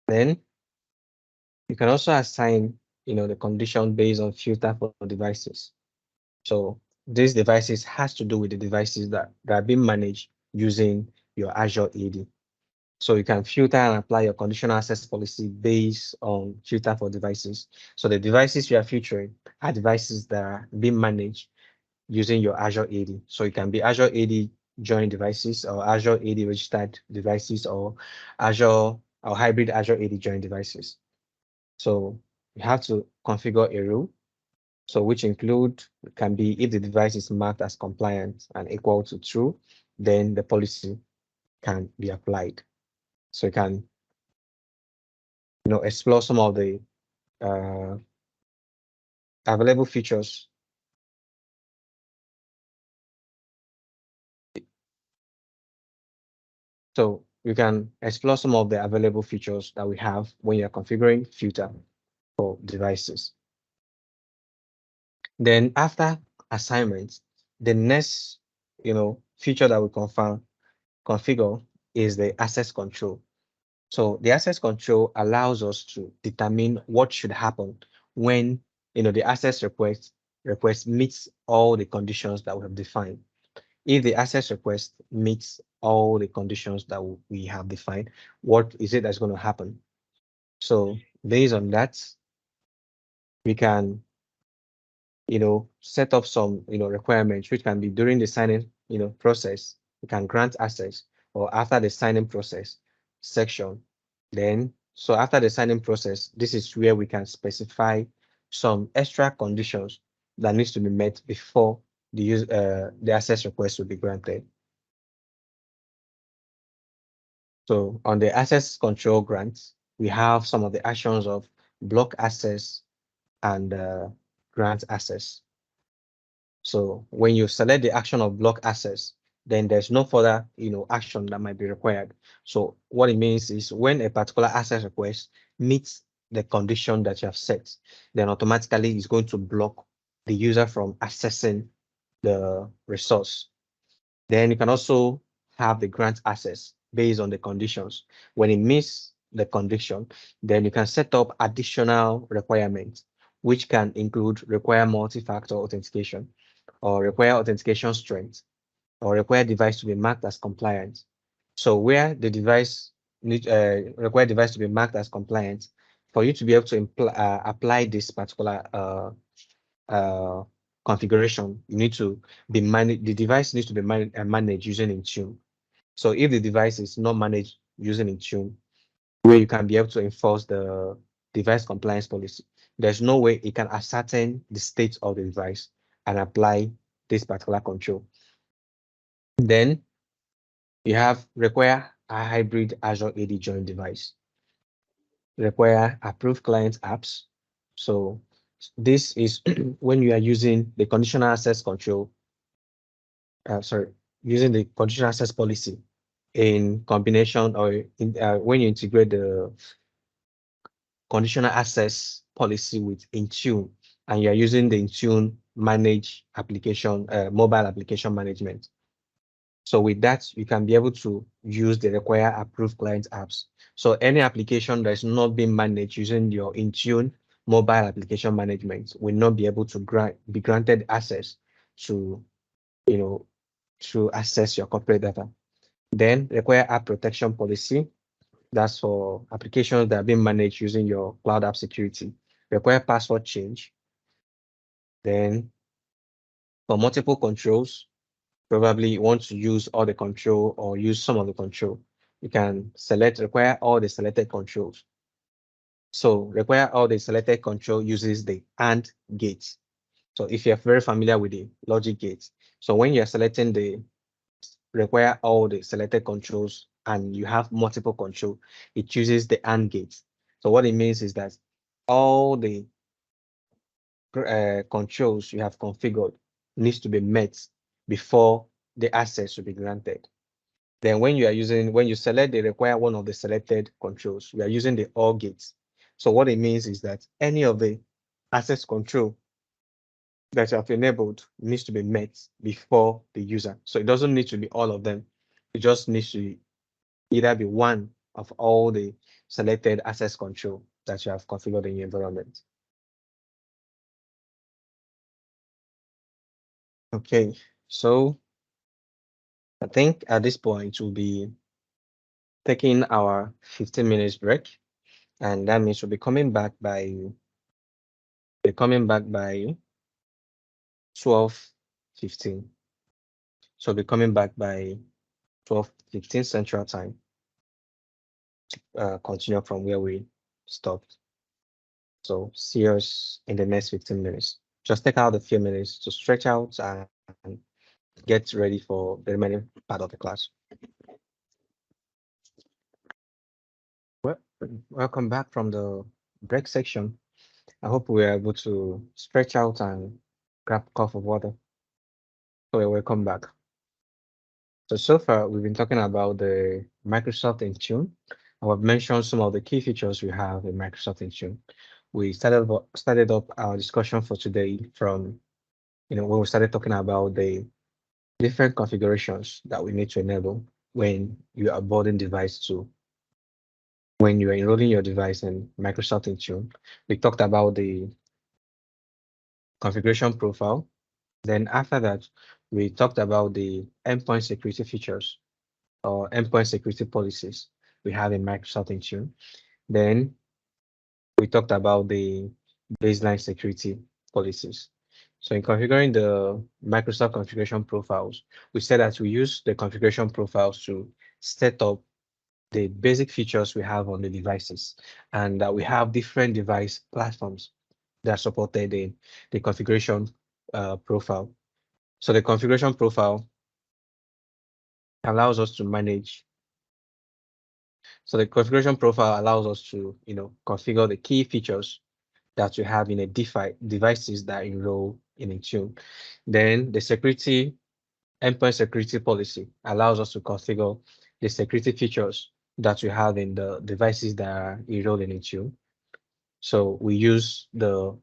Then you can also assign, the condition based on filter for devices. So these devices has to do with the devices that are being managed using your Azure AD. So you can filter and apply your conditional access policy based on filter for devices. So the devices you are filtering are devices that are being managed using your Azure AD. So it can be Azure AD joined devices or Azure AD registered devices or Azure or hybrid Azure AD joined devices. So you have to configure a rule. So which include can be if the device is marked as compliant and equal to true, then the policy can be applied. So you can explore some of the uh, available features. So you can explore some of the available features that we have when you're configuring filter for devices. Then after assignments, the next feature that we configure is the access control. So the access control allows us to determine what should happen when the access request meets all the conditions that we have defined. If the access request meets all the conditions that we have defined, what is it that's going to happen? So based on that, we can set up some requirements which can be during the signing process. We can grant access or after the signing process section. Then so after the signing process, this is where we can specify some extra conditions that needs to be met before the access request will be granted. So on the access control grants, we have some of the actions of block access and grant access. So when you select the action of block access, then there's no further action that might be required. So what it means is when a particular access request meets the condition that you have set, then automatically it's going to block the user from accessing the resource. Then you can also have the grant access based on the conditions. When it meets the condition, then you can set up additional requirements, which can include require multi-factor authentication or require authentication strength or require device to be marked as compliant. So where the device require device to be marked as compliant, for you to be able to apply this particular uh, configuration, you need to be managed. The device needs to be managed using Intune. So if the device is not managed using Intune, where you can be able to enforce the device compliance policy, there's no way it can ascertain the state of the device and apply this particular control. Then you have require a hybrid Azure AD joint device, require approved client apps. So this is when you are using the conditional access control, using the conditional access policy in combination or when you integrate the conditional access policy with Intune and you're using the Intune manage application, mobile application management. So with that, you can be able to use the require approved client apps. So any application that is not being managed using your Intune mobile application management will not be able to be granted access to, to access your corporate data. Then require app protection policy. That's for applications that are being managed using your cloud app security. Require password change. Then for multiple controls, probably you want to use all the control or use some of the control. You can require all the selected controls. So require all the selected control uses the AND gate. So if you're very familiar with the logic gates, so when you're selecting the require all the selected controls and you have multiple control, it uses the AND gate. So what it means is that all the controls you have configured needs to be met before the access will be granted. Then when you select the require one of the selected controls, we are using the OR gates. So what it means is that any of the access control that you have enabled needs to be met before the user. So it doesn't need to be all of them. It just needs to either be one of all the selected access control that you have configured in your environment. Okay, so I think at this point we'll be taking our 15 minutes break, and that means we'll be coming back by 12:15. So we'll be coming back by 12:15 Central Time. Continue from where we stopped. So see us in the next 15 minutes. Just take out a few minutes to stretch out and get ready for the remaining part of the class. Well, welcome back from the break section. I hope we are able to stretch out and grab a cup of water. So welcome back. So far we've been talking about the Microsoft Intune. And we've mentioned some of the key features we have in Microsoft Intune. We started up our discussion for today from when we started talking about the different configurations that we need to enable when you are boarding device to when you are enrolling your device in Microsoft Intune. We talked about the configuration profile. Then after that, we talked about the endpoint security features or endpoint security policies we have in Microsoft Intune. Then we talked about the baseline security policies. So in configuring the Microsoft configuration profiles, we said that we use the configuration profiles to set up the basic features we have on the devices, and that we have different device platforms that are supported in the configuration profile. So the configuration profile allows us to manage. So the configuration profile allows us to, configure the key features that you have in a devices that enroll in Intune. Then the security endpoint security policy allows us to configure the security features that we have in the devices that are enrolled in Intune. So we use the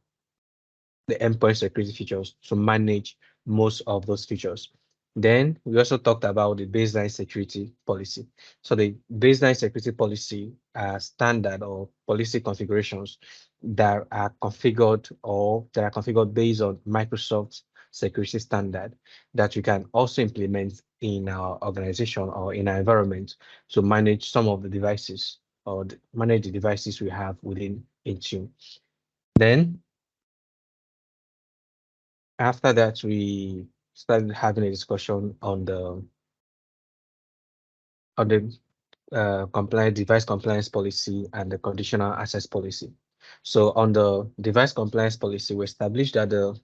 endpoint security features to manage most of those features. Then we also talked about the baseline security policy. So the baseline security policy are standard or policy configurations that are configured based on Microsoft security standard that you can also implement in our organization or in our environment to manage some of the devices or manage the devices we have within Intune. Then after that, we started having a discussion on the compliant device compliance policy and the conditional access policy. So on the device compliance policy, we established that the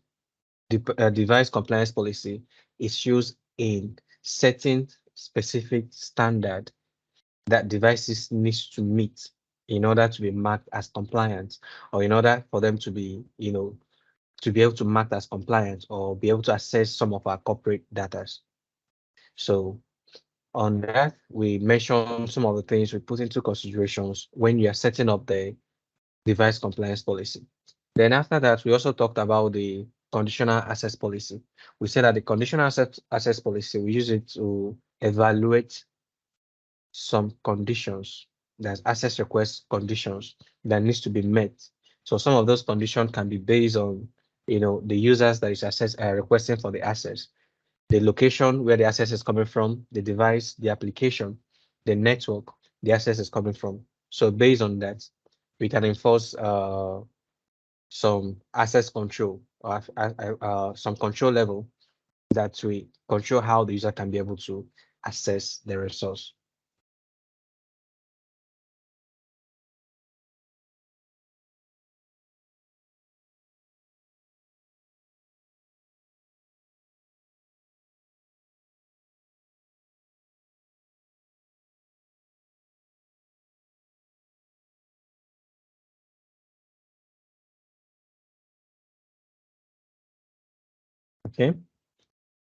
device compliance policy is used in setting specific standard that devices needs to meet in order to be marked as compliant, or in order for them to be, to be able to mark as compliant or be able to access some of our corporate data. So on that, we mentioned some of the things we put into considerations when you are setting up the device compliance policy. Then after that, we also talked about the conditional access policy. We said that the conditional access policy, we use it to evaluate some conditions, there's access request conditions that needs to be met. So some of those conditions can be based on, the users that is requesting for the access, the location where the access is coming from, the device, the application, the network the access is coming from. So based on that, we can enforce some access control or some control level that we control how the user can be able to access the resource. Okay.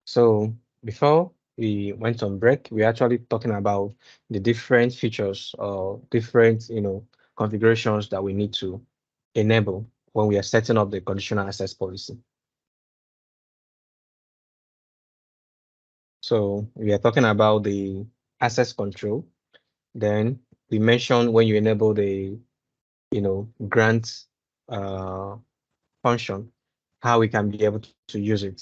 So before we went on break, we actually talking about the different features or different, configurations that we need to enable when we are setting up the conditional access policy. So we are talking about the access control. Then we mentioned when you enable the, grant uh, function, how we can be able to use it,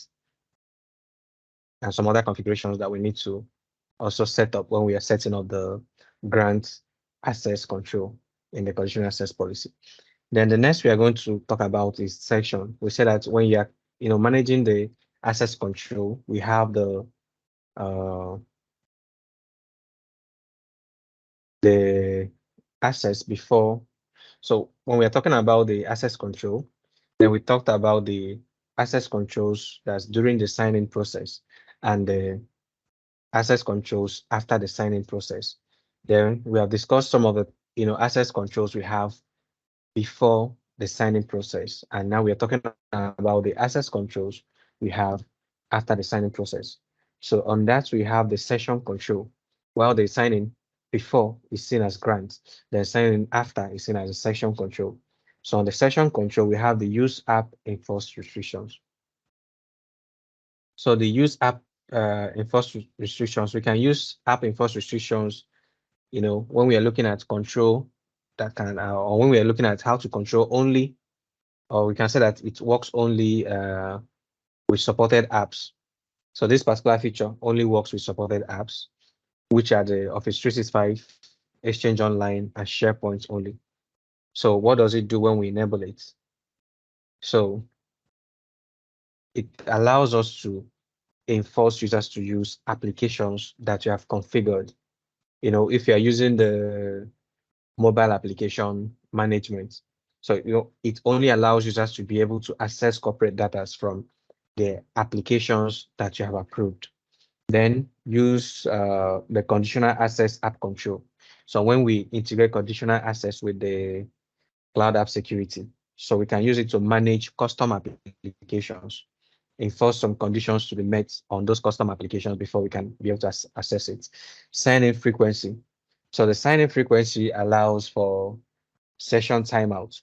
and some other configurations that we need to also set up when we are setting up the grant access control in the conditional access policy. Then the next we are going to talk about is section. We said that when you are managing the access control, we have uh, the access before. So when we are talking about the access control, then we talked about the access controls that's during the signing process and the access controls after the signing process. Then we have discussed some of the access controls we have before the signing process, and now we are talking about the access controls we have after the signing process. So on that we have the session control. While the signing before is seen as grant, then signing after is seen as a session control. So on the session control, we have the use app enforced restrictions. So the use app enforced restrictions, we can use app enforced restrictions, when we are looking at control that can, or when we are looking at how to control only, or we can say that it works only with supported apps. So this particular feature only works with supported apps, which are the Office 365, Exchange Online, and SharePoint only. So what does it do when we enable it? So it allows us to enforce users to use applications that you have configured. If you are using the mobile application management, so it only allows users to be able to access corporate data from the applications that you have approved. Then use the conditional access app control. So when we integrate conditional access with the cloud app security, so we can use it to manage custom applications, enforce some conditions to be met on those custom applications before we can be able to access it. Sign-in frequency. So the sign-in frequency allows for session timeout.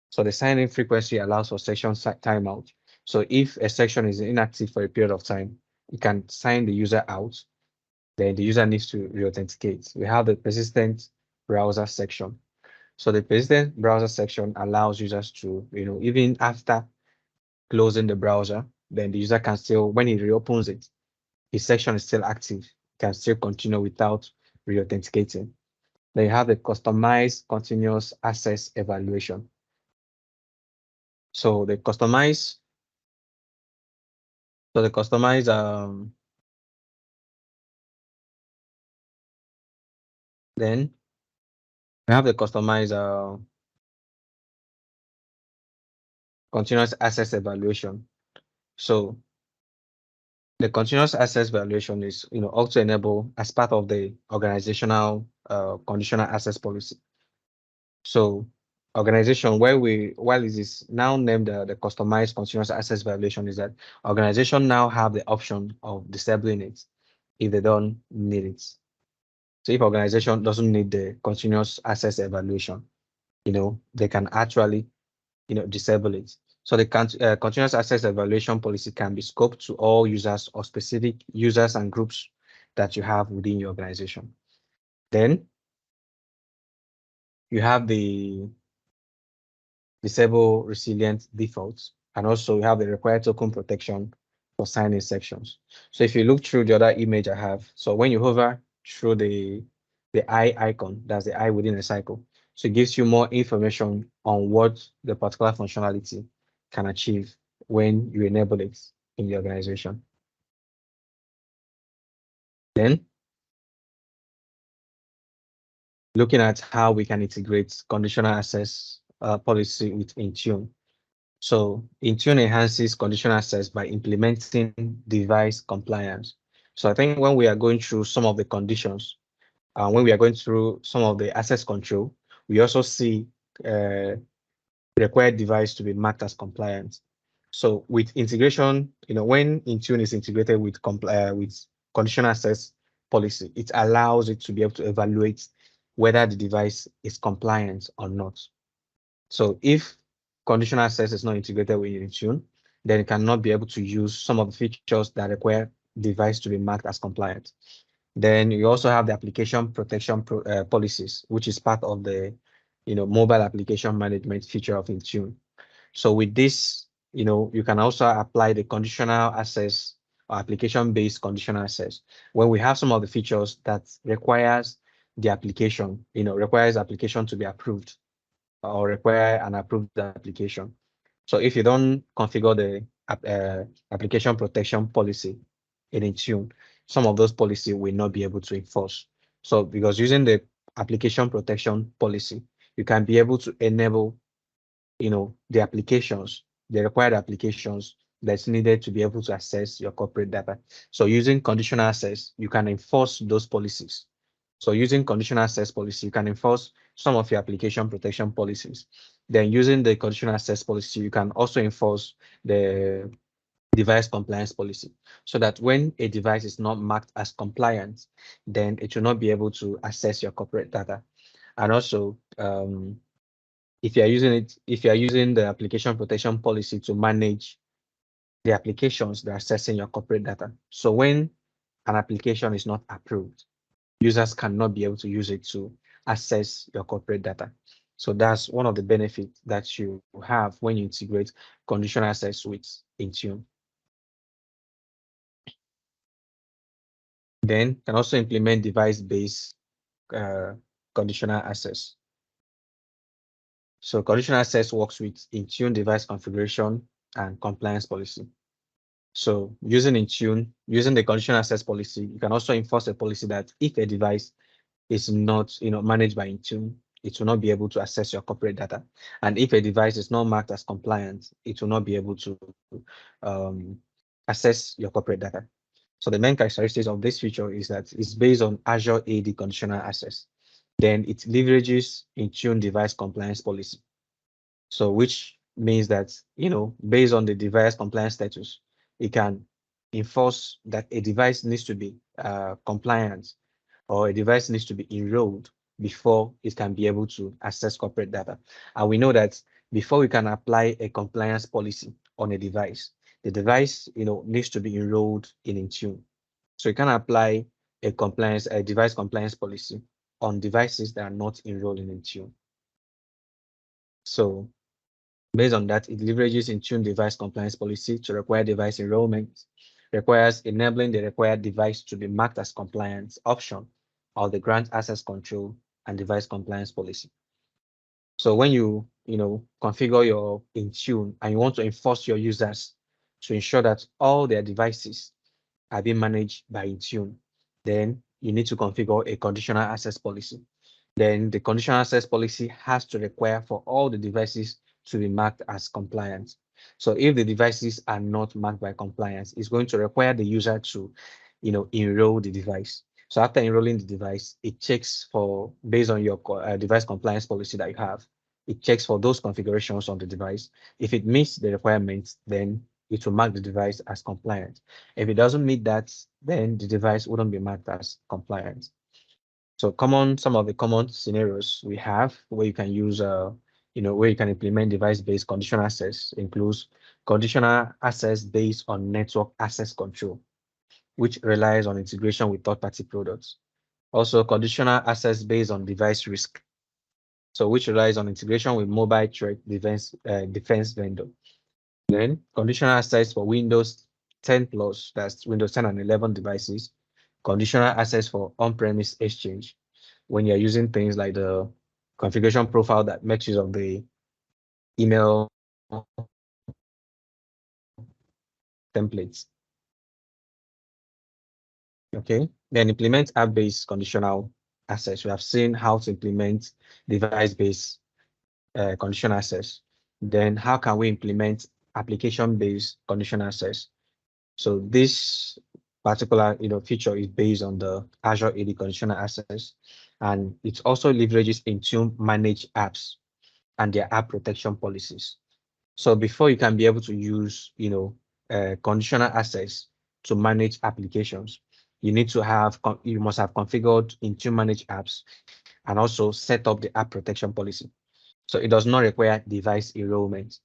So the sign-in frequency allows for session timeout. So if a section is inactive for a period of time, you can sign the user out, then the user needs to re-authenticate. We have the persistent browser section. So the persistent browser section allows users to, even after closing the browser, then the user can still, when he reopens it, his section is still active, can still continue without re-authenticating. Then you have the customized continuous access evaluation. So the customized, then we have the customized continuous access evaluation. So the continuous access evaluation is, also enabled as part of the organizational conditional access policy. So organization, while it is now named the customized continuous access evaluation, is that organization now have the option of disabling it if they don't need it. So if organization doesn't need the continuous access evaluation, they can actually, disable it. So the continuous access evaluation policy can be scoped to all users or specific users and groups that you have within your organization. Then you have the disable resilient defaults, and also you have the required token protection for sign-in sections. So if you look through the other image I have, so when you hover through the eye icon, that's the eye within a cycle. So it gives you more information on what the particular functionality can achieve when you enable it in the organization. Then looking at how we can integrate conditional access policy with Intune. So Intune enhances conditional access by implementing device compliance. So I think when we are going through some of the conditions, when we are going through some of the access control, we also see required device to be marked as compliant. So with integration, when Intune is integrated with conditional access policy, it allows it to be able to evaluate whether the device is compliant or not. So if conditional access is not integrated with Intune, then it cannot be able to use some of the features that require device to be marked as compliant. Then you also have the application protection policies, which is part of the mobile application management feature of Intune. So with this, you can also apply the conditional access or application-based conditional access, when we have some of the features that requires the application, requires application to be approved or require an approved application. So if you don't configure the application protection policy in Intune, some of those policy will not be able to enforce. So because using the application protection policy, you can be able to enable, the applications, the required applications that's needed to be able to access your corporate data. So using conditional access, you can enforce those policies. So using conditional access policy, you can enforce some of your application protection policies. Then using the conditional access policy, you can also enforce the device compliance policy, so that when a device is not marked as compliant, then it will not be able to access your corporate data. And also, if you are using the application protection policy to manage the applications that are accessing your corporate data. So when an application is not approved, users cannot be able to use it to access your corporate data. So that's one of the benefits that you have when you integrate conditional access with Intune. Then you can also implement device-based conditional access. So conditional access works with Intune device configuration and compliance policy. So using Intune, using the conditional access policy, you can also enforce a policy that if a device is not, managed by Intune, it will not be able to access your corporate data. And if a device is not marked as compliant, it will not be able to um, access your corporate data. So the main characteristics of this feature is that it's based on Azure AD conditional access. Then it leverages Intune device compliance policy. So which means that, based on the device compliance status, it can enforce that a device needs to be compliant, or a device needs to be enrolled before it can be able to access corporate data. And we know that before we can apply a compliance policy on a device, the device, needs to be enrolled in Intune. So you can apply a device compliance policy on devices that are not enrolled in Intune. So based on that, it leverages Intune device compliance policy to require device enrollment, requires enabling the required device to be marked as compliant option of the grant access control and device compliance policy. So when you, configure your Intune and you want to enforce your users to ensure that all their devices are being managed by Intune, then you need to configure a conditional access policy. Then the conditional access policy has to require for all the devices to be marked as compliant. So if the devices are not marked by compliance, it's going to require the user to, enroll the device. So after enrolling the device, it checks for, based on your device compliance policy that you have, it checks for those configurations on the device. If it meets the requirements, then it will mark the device as compliant. If it doesn't meet that, then the device wouldn't be marked as compliant. So some of the common scenarios we have where you can use, where you can implement device-based conditional access includes conditional access based on network access control, which relies on integration with third-party products. Also, conditional access based on device risk, so which relies on integration with mobile threat defense vendor. Then conditional access for Windows 10 plus, that's Windows 10 and 11 devices. Conditional access for on-premise exchange, when you're using things like the configuration profile that makes use of the email templates. Okay, then implement app-based conditional access. We have seen how to implement device-based conditional access. Then how can we implement application-based conditional access? So this particular feature is based on the Azure AD conditional access, and it also leverages Intune managed apps and their app protection policies. So before you can be able to use conditional access to manage applications, you must have configured Intune managed apps and also set up the app protection policy. So it does not require device enrollment.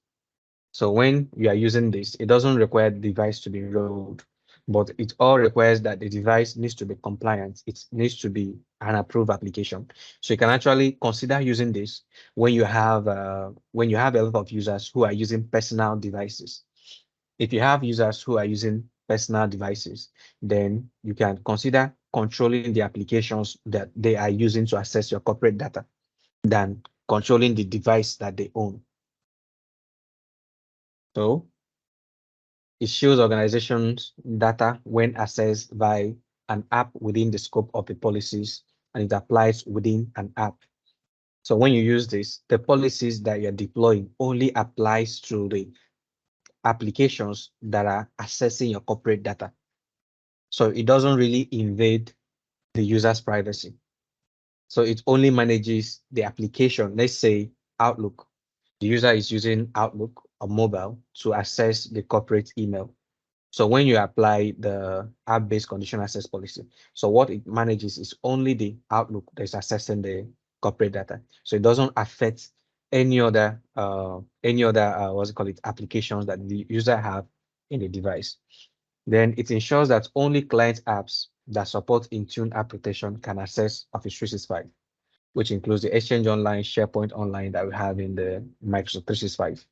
So when you are using this, it doesn't require the device to be enrolled, but it all requires that the device needs to be compliant. It needs to be an approved application. So you can actually consider using this when you have a lot of users who are using personal devices. If you have users who are using personal devices, then you can consider controlling the applications that they are using to access your corporate data than controlling the device that they own. So it shows organizations data when accessed by an app within the scope of the policies, and it applies within an app. So when you use this, the policies that you're deploying only applies to the applications that are accessing your corporate data. So it doesn't really invade the user's privacy. So it only manages the application. Let's say Outlook. The user is using Outlook on mobile to access the corporate email. So when you apply the app-based conditional access policy, so what it manages is only the Outlook that's accessing the corporate data. So it doesn't affect any other what's it called it applications that the user have in the device. Then it ensures that only client apps that support Intune app protection can access Office 365, which includes the Exchange Online, SharePoint Online that we have in the Microsoft 365.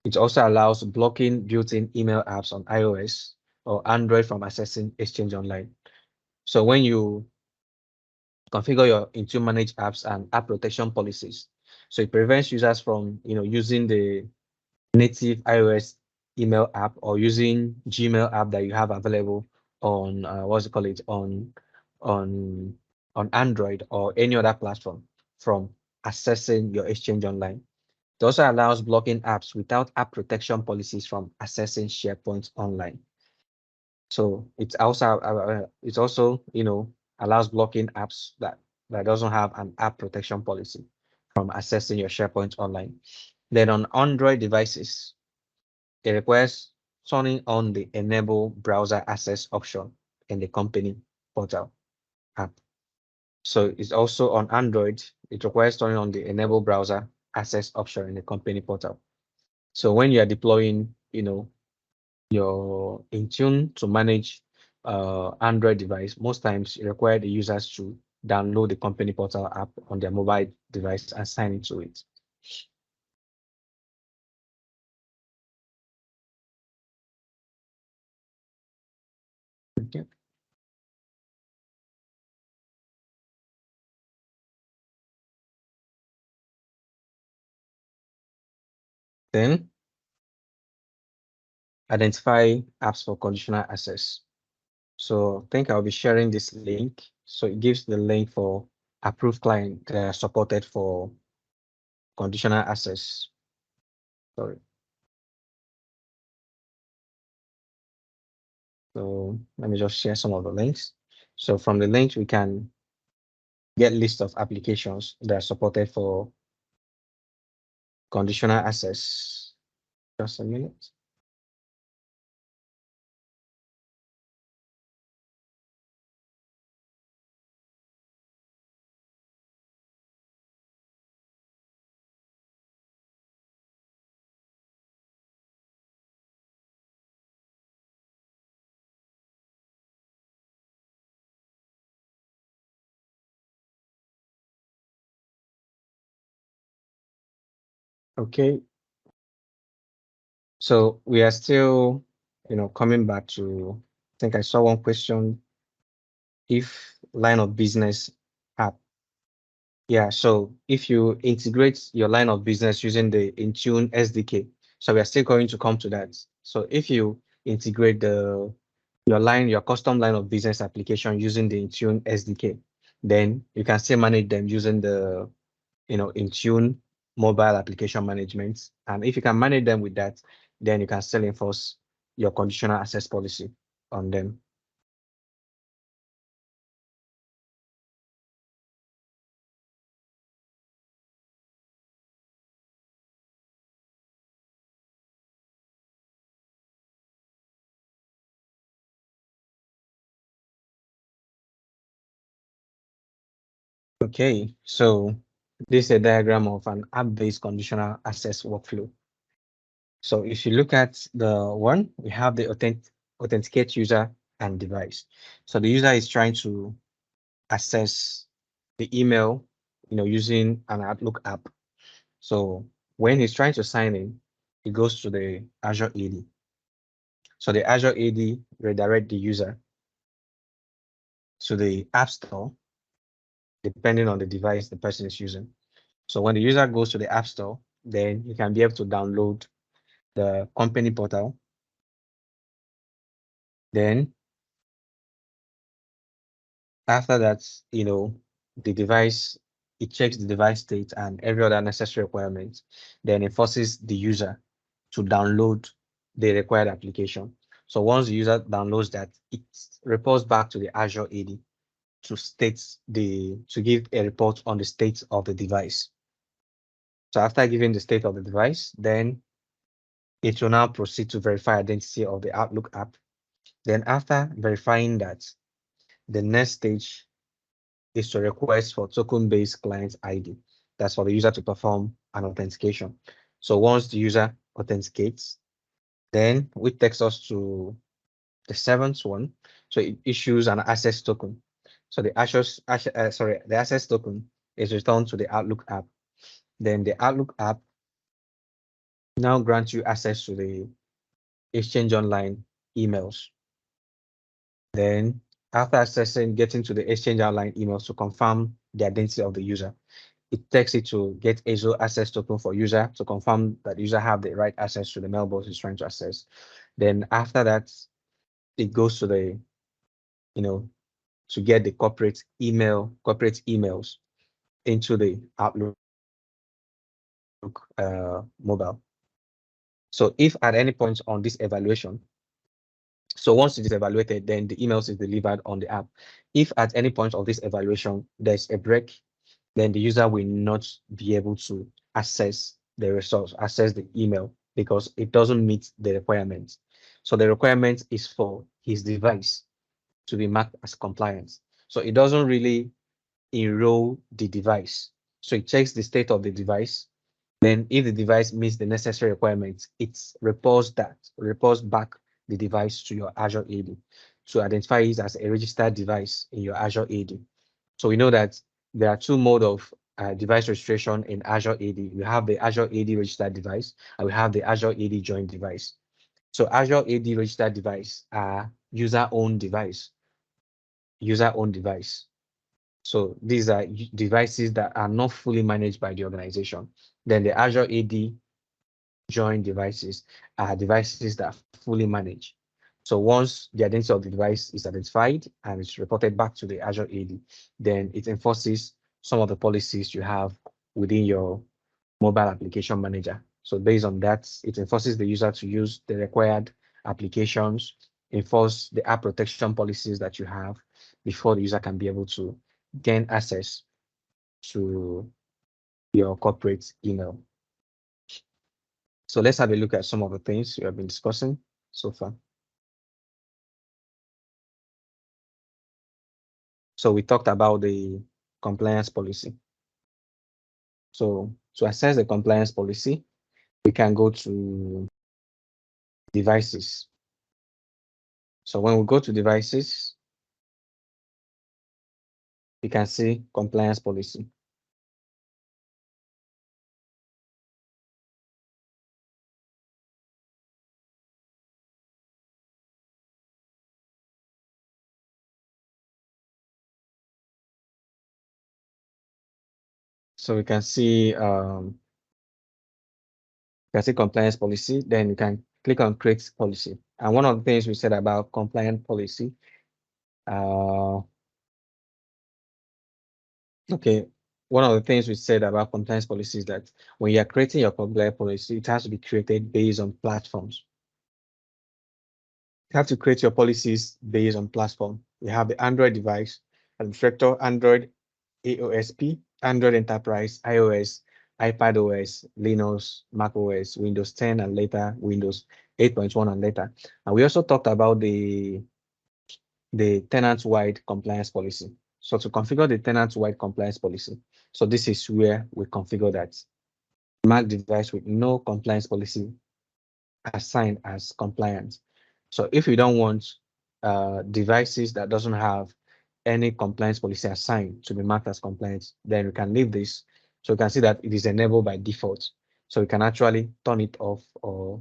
It also allows blocking built-in email apps on iOS or Android from accessing Exchange Online. So when you configure your Intune managed apps and app protection policies, so it prevents users from using the native iOS email app or using Gmail app that you have available on what's it called it on on Android or any other platform from accessing your Exchange Online. It also allows blocking apps without app protection policies from accessing SharePoint Online. So it also allows blocking apps that doesn't have an app protection policy from accessing your SharePoint Online. Then on Android devices, it requires turning on the enable browser access option in the company portal app. So it's also on Android, it requires turning on the enable browser access option in the company portal. So when you are deploying, your Intune to manage Android device, most times you require the users to download the company portal app on their mobile device and sign into it. Okay. Then identify apps for conditional access. So I think I'll be sharing this link. So it gives the link for approved client that are supported for conditional access. Sorry. So let me just share some of the links. So from the links, we can get list of applications that are supported for conditional access. Just a minute. Okay. So we are still, coming back to, I think I saw one question, if line of business app. Yeah, so if you integrate your line of business using the Intune SDK, so we are still going to come to that. So if you integrate your custom line of business application using the Intune SDK, then you can still manage them using the Intune mobile application management. And if you can manage them with that, then you can still enforce your conditional access policy on them. Okay, so this is a diagram of an app-based conditional access workflow. So if you look at the one, we have the authenticate user and device. So the user is trying to access the email, using an Outlook app. So when he's trying to sign in, he goes to the Azure AD. So the Azure AD redirect the user to the App Store, depending on the device the person is using. So when the user goes to the App Store, then you can be able to download the company portal. Then after that, the device, it checks the device state and every other necessary requirements, then it forces the user to download the required application. So once the user downloads that, it reports back to the Azure AD to give a report on the state of the device. So after giving the state of the device, then it will now proceed to verify identity of the Outlook app. Then after verifying that, the next stage is to request for token-based client ID. That's for the user to perform an authentication. So once the user authenticates, then it takes us to the seventh one. So it issues an access token. So the the access token is returned to the Outlook app. Then the Outlook app now grants you access to the Exchange Online emails. Then after getting to the Exchange Online emails to confirm the identity of the user, it takes it to get ASO access token for user to confirm that user have the right access to the mailbox it's trying to access. Then after that, it goes to the, to get the corporate emails into the Outlook mobile. So if at any point on this evaluation, so once it is evaluated, then the emails is delivered on the app. If at any point of this evaluation, there's a break, then the user will not be able to access the results, access the email, because it doesn't meet the requirements. So the requirement is for his device to be marked as compliant. So it doesn't really enroll the device. So it checks the state of the device. Then if the device meets the necessary requirements, it reports back the device to your Azure AD to identify it as a registered device in your Azure AD. So we know that there are two modes of device registration in Azure AD. We have the Azure AD registered device, and we have the Azure AD joint device. So Azure AD registered device are user-owned device. So these are devices that are not fully managed by the organization. Then the Azure AD joint devices are devices that are fully managed. So once the identity of the device is identified and it's reported back to the Azure AD, then it enforces some of the policies you have within your mobile application manager. So based on that, it enforces the user to use the required applications, enforce the app protection policies that you have before the user can be able to gain access to your corporate email. So let's have a look at some of the things we have been discussing so far. So we talked about the compliance policy. So to assess the compliance policy, we can go to devices. So when we go to devices, we can see compliance policy. So we can see compliance policy, then you can click on create policy. And one of the things we said about compliant policy, one of the things we said about compliance policy is that when you're creating your compliance policy, it has to be created based on platforms. You have to create your policies based on platform. You have the Android device, Administrator, Android AOSP, Android Enterprise, iOS, iPadOS, Linux, macOS, Windows 10, and later Windows 8.1 and later. And we also talked about the tenant-wide compliance policy. So to configure the tenant-wide compliance policy, so this is where we configure that Mac device with no compliance policy assigned as compliant. So if you don't want devices that doesn't have any compliance policy assigned to be marked as compliant, then we can leave this. So you can see that it is enabled by default. So we can actually turn it off or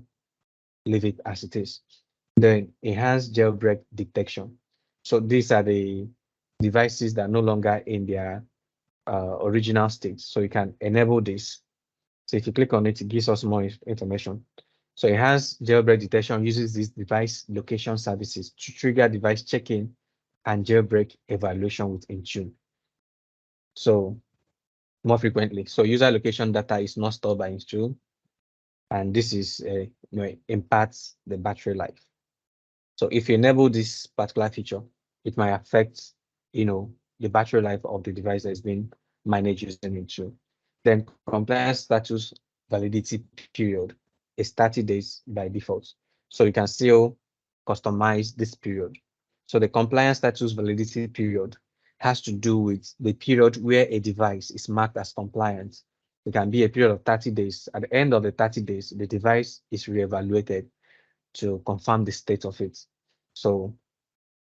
leave it as it is. Then enhanced jailbreak detection. So these are the devices that are no longer in their original state. So you can enable this. So if you click on it, it gives us more information. So enhanced jailbreak detection uses these device location services to trigger device check-in and jailbreak evaluation with Intune. So more frequently. So user location data is not stored by Intune, and this is impacts the battery life. So if you enable this particular feature, it might affect, the battery life of the device that is being managed using Intune. Then compliance status validity period is 30 days by default. So you can still customize this period. So the compliance status validity period has to do with the period where a device is marked as compliant. It can be a period of 30 days. At the end of the 30 days, the device is reevaluated to confirm the state of it. So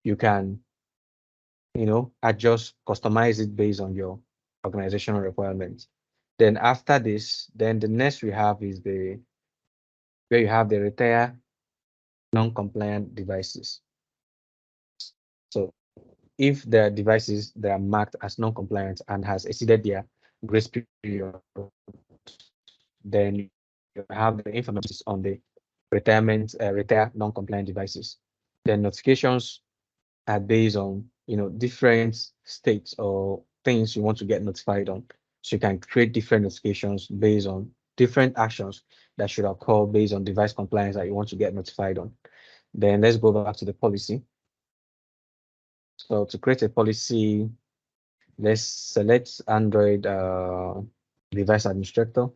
you can, adjust, customize it based on your organizational requirements. Then after this, then the next we have is where you have the retire non-compliant devices. So if the devices that are marked as non-compliant and has exceeded their grace period, then you have the information on the retire non-compliant devices. Then notifications are based on different states or things you want to get notified on. So you can create different notifications based on different actions that should occur based on device compliance that you want to get notified on. Then let's go back to the policy. So to create a policy, let's select Android device administrator.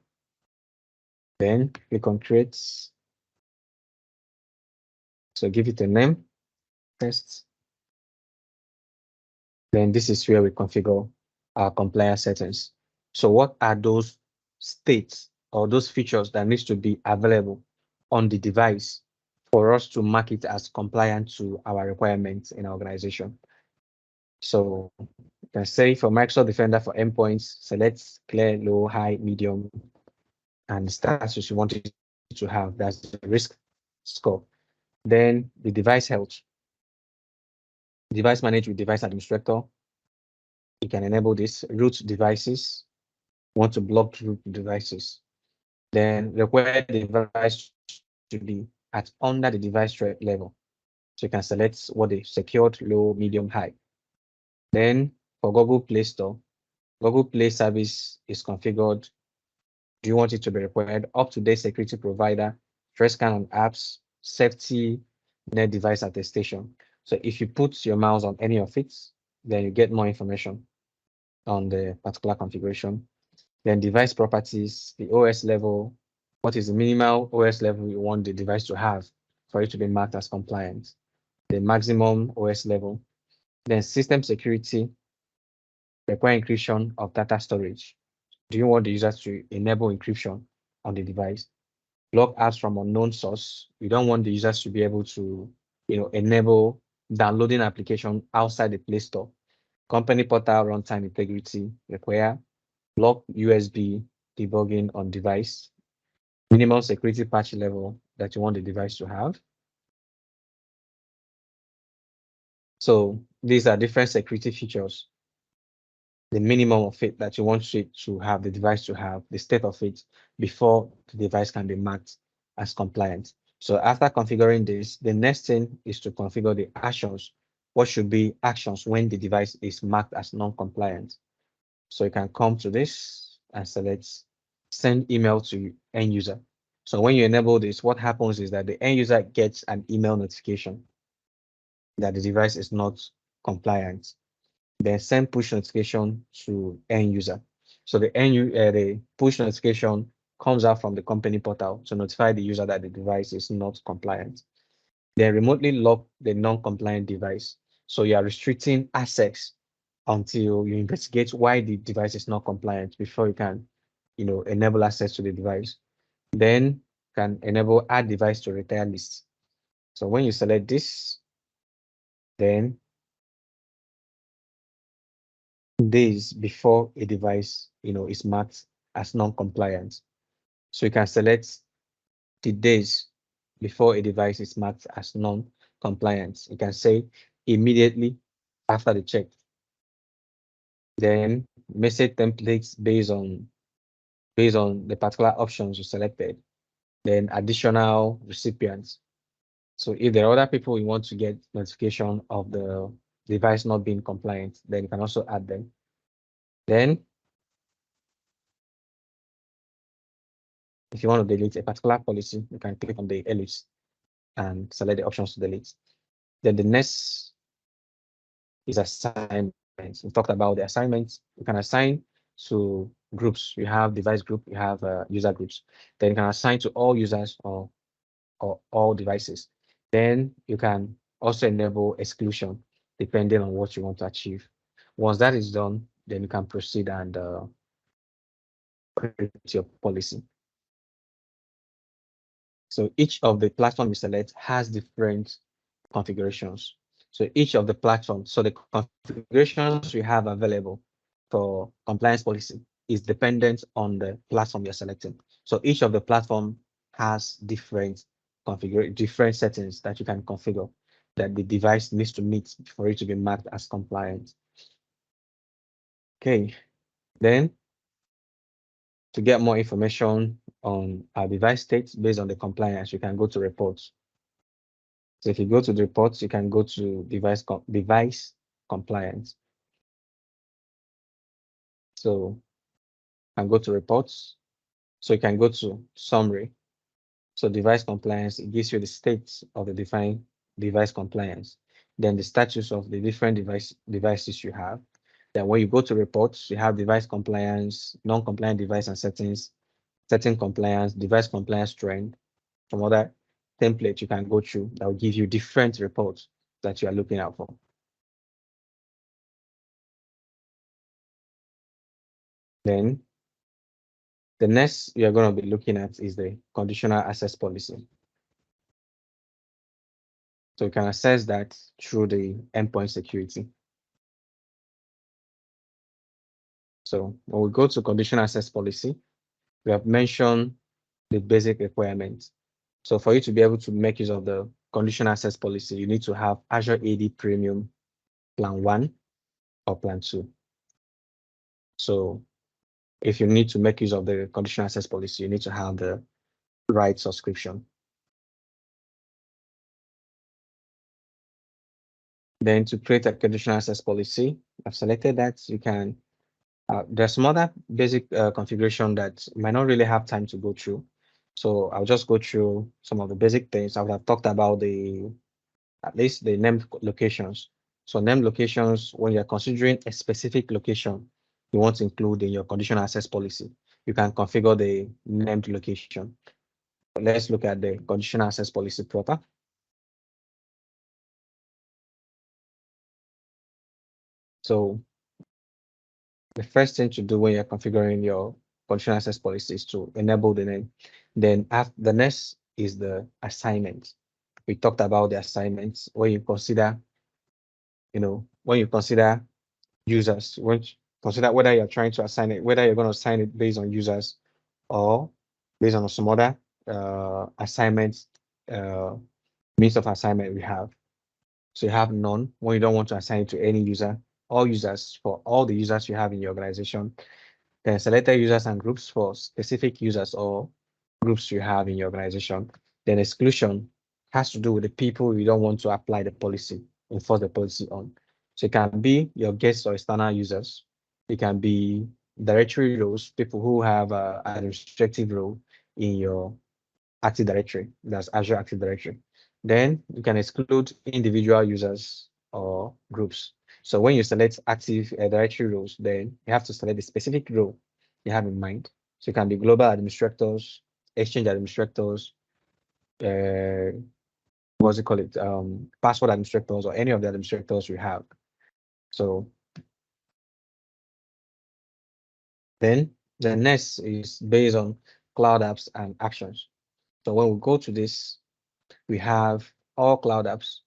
Then click on create. So give it a name first. Then this is where we configure our compliance settings. So what are those states or those features that needs to be available on the device for us to mark it as compliant to our requirements in our organization? So you can say for Microsoft Defender for endpoints, select clear, low, high, medium, and the status you want it to have. That's the risk score. Then the device health, device managed with device administrator. You can enable this root devices. Want to block root devices. Then require the device to be at under the device threat level. So you can select what the secured, low, medium, high. Then for Google Play Store, Google Play service is configured. Do you want it to be required? Up-to-date security provider, first scan on apps, safety, net device attestation. So if you put your mouse on any of it, then you get more information on the particular configuration. Then device properties, the OS level, what is the minimal OS level you want the device to have for it to be marked as compliant, the maximum OS level, then system security, require encryption of data storage. Do you want the user to enable encryption on the device? Block apps from unknown source. You don't want the users to be able to, enable downloading application outside the Play Store. Company portal runtime integrity require block USB debugging on device, minimum security patch level that you want the device to have. So these are different security features, the minimum of it that you want it to have, the device to have, the state of it before the device can be marked as compliant. So after configuring this, the next thing is to configure the actions. What should be actions when the device is marked as non-compliant? So you can come to this and select send email to end user. So when you enable this, what happens is that the end user gets an email notification that the device is not compliant. Then send push notification to end user. So the push notification comes out from the company portal to notify the user that the device is not compliant. Then remotely lock the non-compliant device. So you are restricting access until you investigate why the device is not compliant before you can, enable access to the device. Then can enable add device to retire list. So when you select this, then days before a device, is marked as non-compliant. So you can select the days before a device is marked as non-compliant. You can say immediately after the check. Then message templates based on the particular options you selected. Then additional recipients. So if there are other people you want to get notification of the device not being compliant, then you can also add them. Then if you want to delete a particular policy, you can click on the ellipse and select the options to delete. Then the next is assignments. We talked about the assignments. You can assign to groups. You have device group, you have user groups. Then you can assign to all users or all devices. Then you can also enable exclusion depending on what you want to achieve. Once that is done, then you can proceed and create your policy. So each of the platform you select has different configurations. So each of the platforms, so the configurations we have available for compliance policy is dependent on the platform you're selecting. So each of the platform has different different settings that you can configure that the device needs to meet for it to be marked as compliant. Okay, then to get more information on our device states based on the compliance, you can go to reports. So if you go to the reports, you can go to device compliance. So you can go to reports. So you can go to summary. So device compliance, it gives you the state of the defined device compliance, then the status of the different devices you have. Then when you go to reports, you have device compliance, non-compliant device and settings, setting compliance, device compliance trend, some other templates you can go through that will give you different reports that you are looking out for. Then the next you're going to be looking at is the conditional access policy. So you can access that through the endpoint security. So when we go to conditional access policy, we have mentioned the basic requirements. So for you to be able to make use of the conditional access policy, you need to have Azure AD Premium Plan 1 or Plan 2. So if you need to make use of the conditional access policy, you need to have the right subscription. Then to create a conditional access policy, I've selected that. You can there's some other basic configuration that might not really have time to go through. So I'll just go through some of the basic things. I would have talked about at least the named locations. So named locations, when you're considering a specific location you want to include in your conditional access policy, you can configure the named location. Let's look at the conditional access policy proper. So the first thing to do when you're configuring your conditional access policy is to enable the name. Then after the next is the assignment. We talked about the assignments when you consider, when you consider users, when you consider whether you're trying to assign it, whether you're going to assign it based on users or based on some other assignments, means of assignment we have. So you have none when you don't want to assign it to any user, all users for all the users you have in your organization. Then selected users and groups for specific users or groups you have in your organization. Then exclusion has to do with the people you don't want to apply the policy, enforce the policy on. So it can be your guests or external users. It can be directory roles, people who have an administrative role in your Active Directory, that's Azure Active Directory. Then you can exclude individual users or groups. So when you select Active Directory roles, then you have to select the specific role you have in mind. So it can be global administrators, exchange administrators, what's it called? Password administrators or any of the administrators you have. So then the next is based on cloud apps and actions. So when we go to this, we have all cloud apps.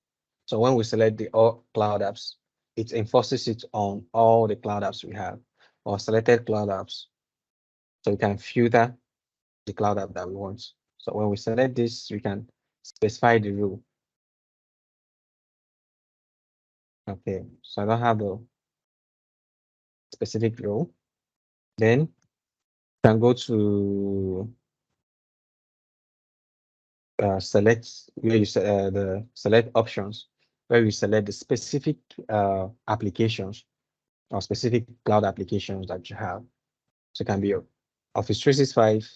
So when we select the all cloud apps, it enforces it on all the cloud apps we have or selected cloud apps. So we can filter the cloud app that we want. So when we select this, we can specify the rule. Okay, so I don't have the specific rule. Then you can go to select where you the select options, where you select the specific applications or specific cloud applications that you have. So it can be Office 365,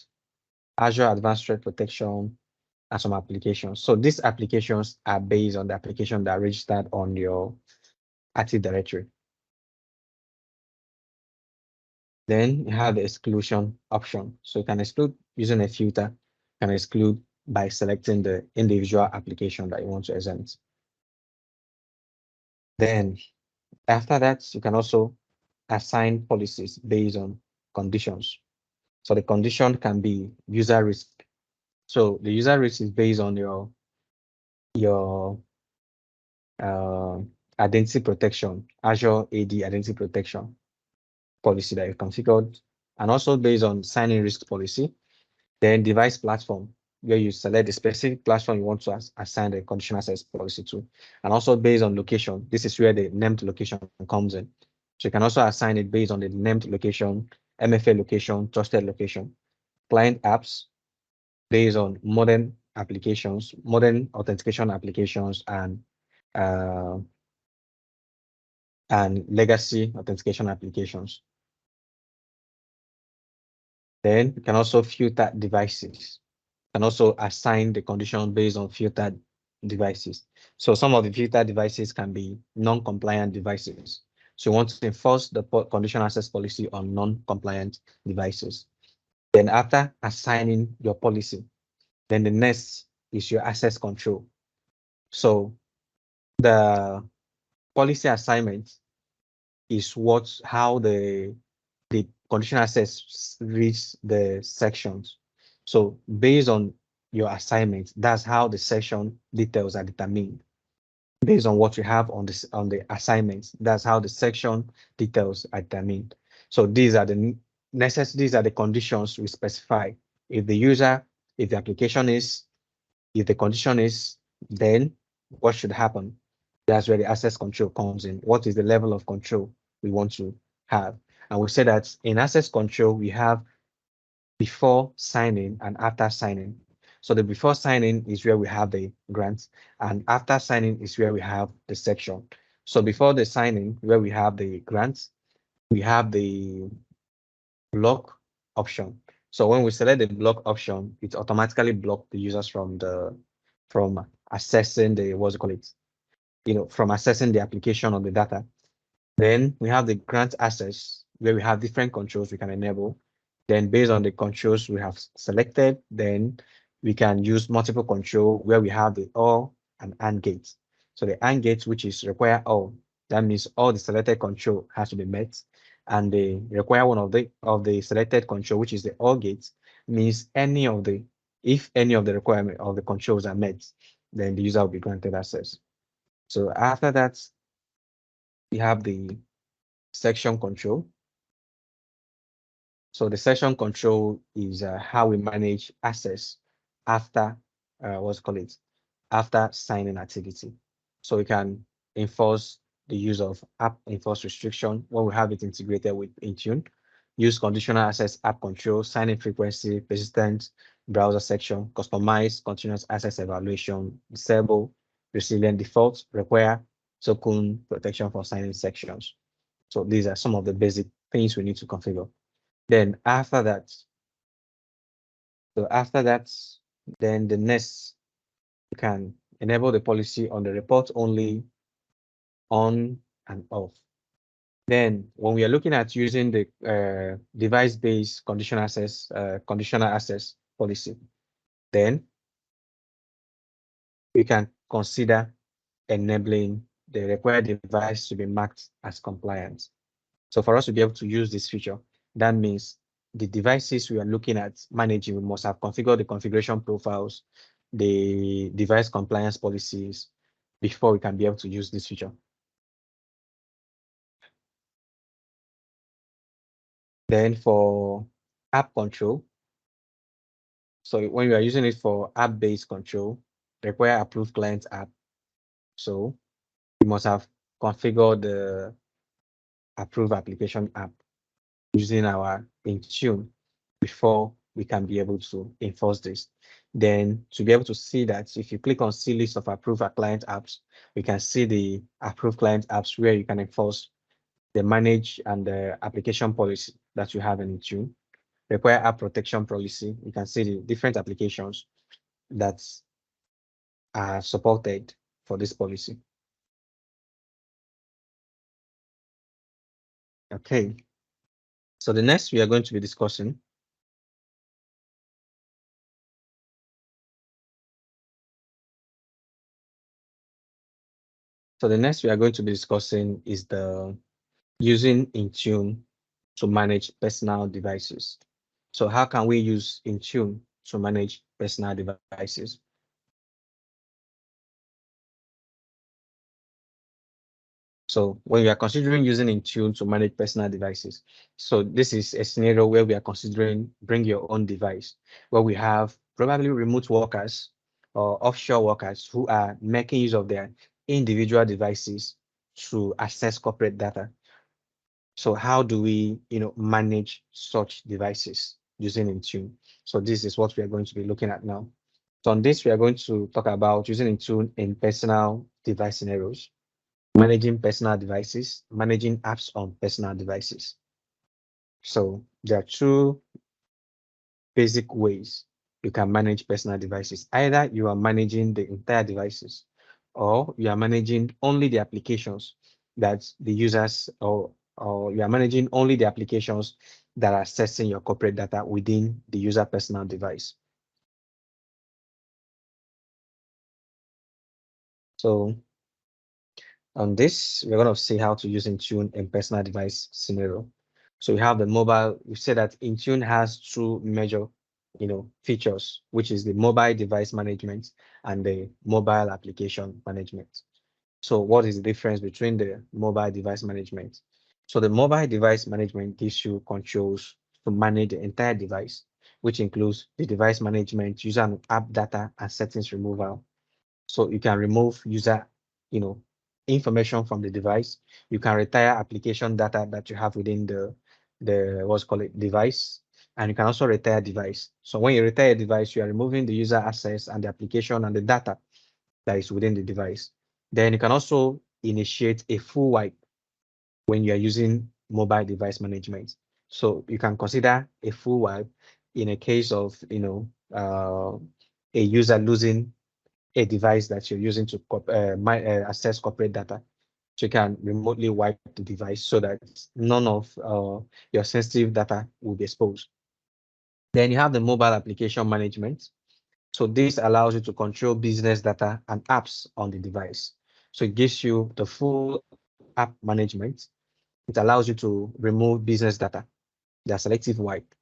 Azure Advanced Threat Protection, and some applications. So these applications are based on the application that are registered on your Active Directory. Then you have the exclusion option. So you can exclude using a filter, you can exclude by selecting the individual application that you want to exempt. Then after that, you can also assign policies based on conditions. So the condition can be user risk. So the user risk is based on your uh, identity protection, Azure AD identity protection policy that you configured, and also based on sign-in risk policy. Then device platform, where you select the specific platform you want to assign the conditional access policy to, and also based on location. This is where the named location comes in. So you can also assign it based on the named location, MFA location, trusted location, client apps based on modern applications, modern authentication applications, uh, and legacy authentication applications. Then you can also filter devices. You can also assign the condition based on filtered devices. So some of the filtered devices can be non-compliant devices. So you want to enforce the conditional access policy on non-compliant devices. Then after assigning your policy, then the next is your access control. So the policy assignment is how the conditional access reads the sections. So based on your assignment, that's how the section details are determined. Based on what you have on the assignments, that's how the section details are determined. So these are the conditions we specify. If the user, if the application is, if the condition is, then what should happen? That's where the access control comes in. What is the level of control we want to have? And we say that in access control, we have before signing and after signing. So the before signing is where we have the grant, and after signing is where we have the section. So before the signing, where we have the grants, we have the block option. So when we select the block option, it automatically blocks the users from accessing the what's it call it, from accessing the application or the data. Then we have the grant access where we have different controls we can enable. Then based on the controls we have selected, then we can use multiple control where we have the OR and AND gates. So the AND gates, which is require all, that means all the selected control has to be met. And the require one of the selected control, which is the OR gates, means if any of the requirement of the controls are met, then the user will be granted access. So after that, we have the section control. So the session control is how we manage access after what's called it after signing activity. So we can enforce the use of app enforce restriction when we have it integrated with Intune. Use conditional access app control, signing frequency, persistent browser section, customize continuous access evaluation, disable resilient defaults, require token protection for signing sections. So these are some of the basic things we need to configure. Then after that, then the next, you can enable the policy on the report only, on and off. Then when we are looking at using the device-based conditional access policy, then we can consider enabling the required device to be marked as compliant. So for us to be able to use this feature, that means the devices we are looking at managing, we must have configured the configuration profiles, the device compliance policies before we can be able to use this feature. Then for app control, so when we are using it for app-based control, require approved client app. So we must have configured the approved application app using our Intune before we can be able to enforce this. Then to be able to see that, if you click on see list of approved client apps, we can see the approved client apps where you can enforce the manage and the application policy that you have in Intune. Require app protection policy. You can see the different applications that are supported for this policy. Okay. So the next we are going to be discussing is the using Intune to manage personal devices. So how can we use Intune to manage personal devices? So when we are considering using Intune to manage personal devices, so this is a scenario where we are considering bring your own device, where we have probably remote workers or offshore workers who are making use of their individual devices to access corporate data. So how do we, manage such devices using Intune? So this is what we are going to be looking at now. So on this, we are going to talk about using Intune in personal device scenarios, managing personal devices, managing apps on personal devices. So there are two basic ways you can manage personal devices. Either you are managing the entire devices, or you are managing only the applications that the users, or you are managing only the applications that are accessing your corporate data within the user personal device. So on this, we're going to see how to use Intune in personal device scenario. So we have the mobile. We said that Intune has two major, features, which is the mobile device management and the mobile application management. So what is the difference between the mobile device management? So the mobile device management gives you controls to manage the entire device, which includes the device management, user and app data, and settings removal. So you can remove user, you know, information from the device. You can retire application data that you have within the what's called it device, and you can also retire device. So when you retire a device, you are removing the user access and the application and the data that is within the device. Then you can also initiate a full wipe when you are using mobile device management. So you can consider a full wipe in a case of a user losing a device that you're using to access corporate data. So you can remotely wipe the device so that none of your sensitive data will be exposed. Then you have the mobile application management. So this allows you to control business data and apps on the device. So it gives you the full app management. It allows you to remove business data, the selective wipe.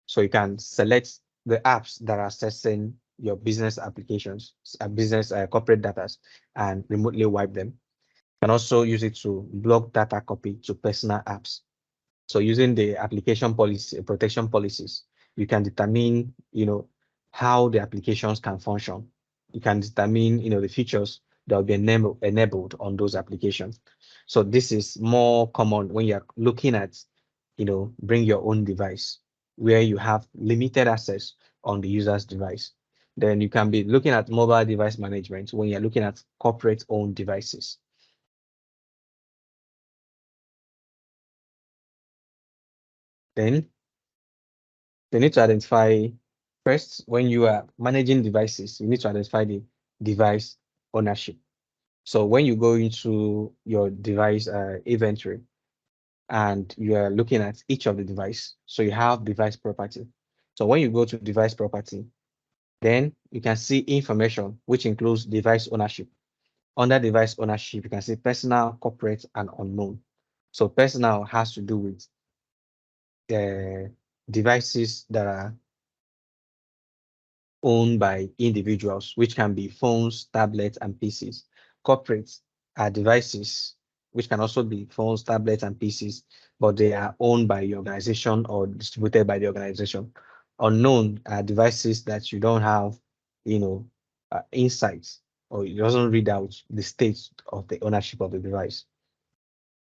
So you can select the apps that are accessing your business applications, business corporate data, and remotely wipe them. You can also use it to block data copy to personal apps. So using the application policy protection policies, you can determine, how the applications can function. You can determine, the features that will be enabled on those applications. So this is more common when you're looking at, bring your own device where you have limited access on the user's device. Then you can be looking at mobile device management when you're looking at corporate owned devices. Then you need to identify first, when you are managing devices, you need to identify the device ownership. So when you go into your device inventory and you are looking at each of the device, so you have device property. So when you go to device property, then you can see information which includes device ownership. Under device ownership, you can see personal, corporate, and unknown. So personal has to do with the devices that are owned by individuals, which can be phones, tablets, and PCs. Corporates are devices, which can also be phones, tablets, and PCs, but they are owned by the organization or distributed by the organization. Unknown are devices that you don't have, insights, or it doesn't read out the state of the ownership of the device.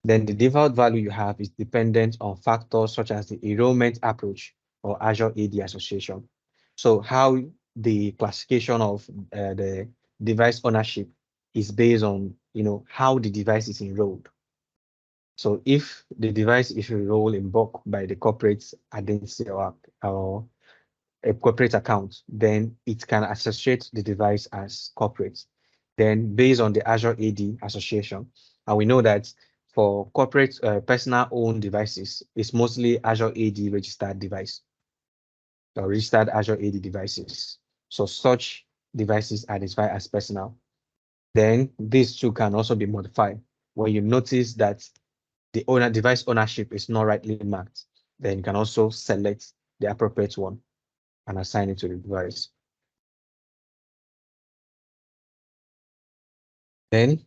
Then the default value you have is dependent on factors such as the enrollment approach or Azure AD association. So how the classification of the device ownership is based on, how the device is enrolled. So if the device is enrolled in bulk by the corporate identity or a corporate account, then it can associate the device as corporate. Then based on the Azure AD association, and we know that for corporate personal owned devices, it's mostly Azure AD registered device or registered Azure AD devices. So such devices are identified as personal. Then these two can also be modified. When you notice that the device ownership is not rightly marked, then you can also select the appropriate one and assign it to the device. Then,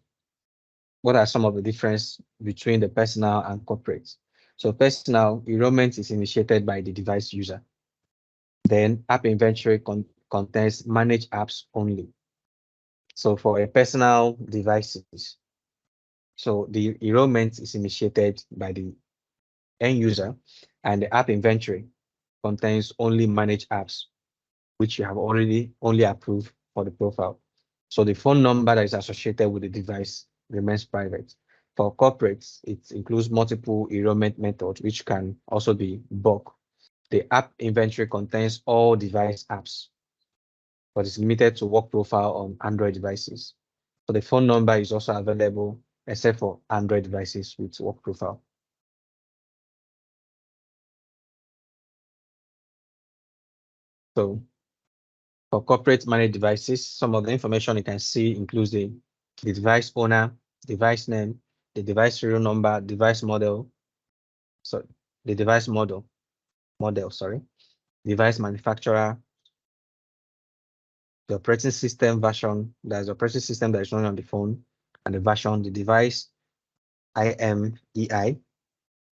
what are some of the difference between the personal and corporate? So personal enrollment is initiated by the device user. Then app inventory contains managed apps only. So for a personal devices, so the enrollment is initiated by the end user, and the app inventory contains only managed apps, which you have already only approved for the profile. So the phone number that is associated with the device remains private. For corporates, it includes multiple enrollment methods, which can also be bulk. The app inventory contains all device apps, but it's limited to work profile on Android devices. So the phone number is also available, except for Android devices with work profile. So for corporate managed devices, some of the information you can see includes the device owner, device name, the device serial number, device model, so the device model, device manufacturer, the operating system version, that's the operating system that is running on the phone, and the version, the device IMEI,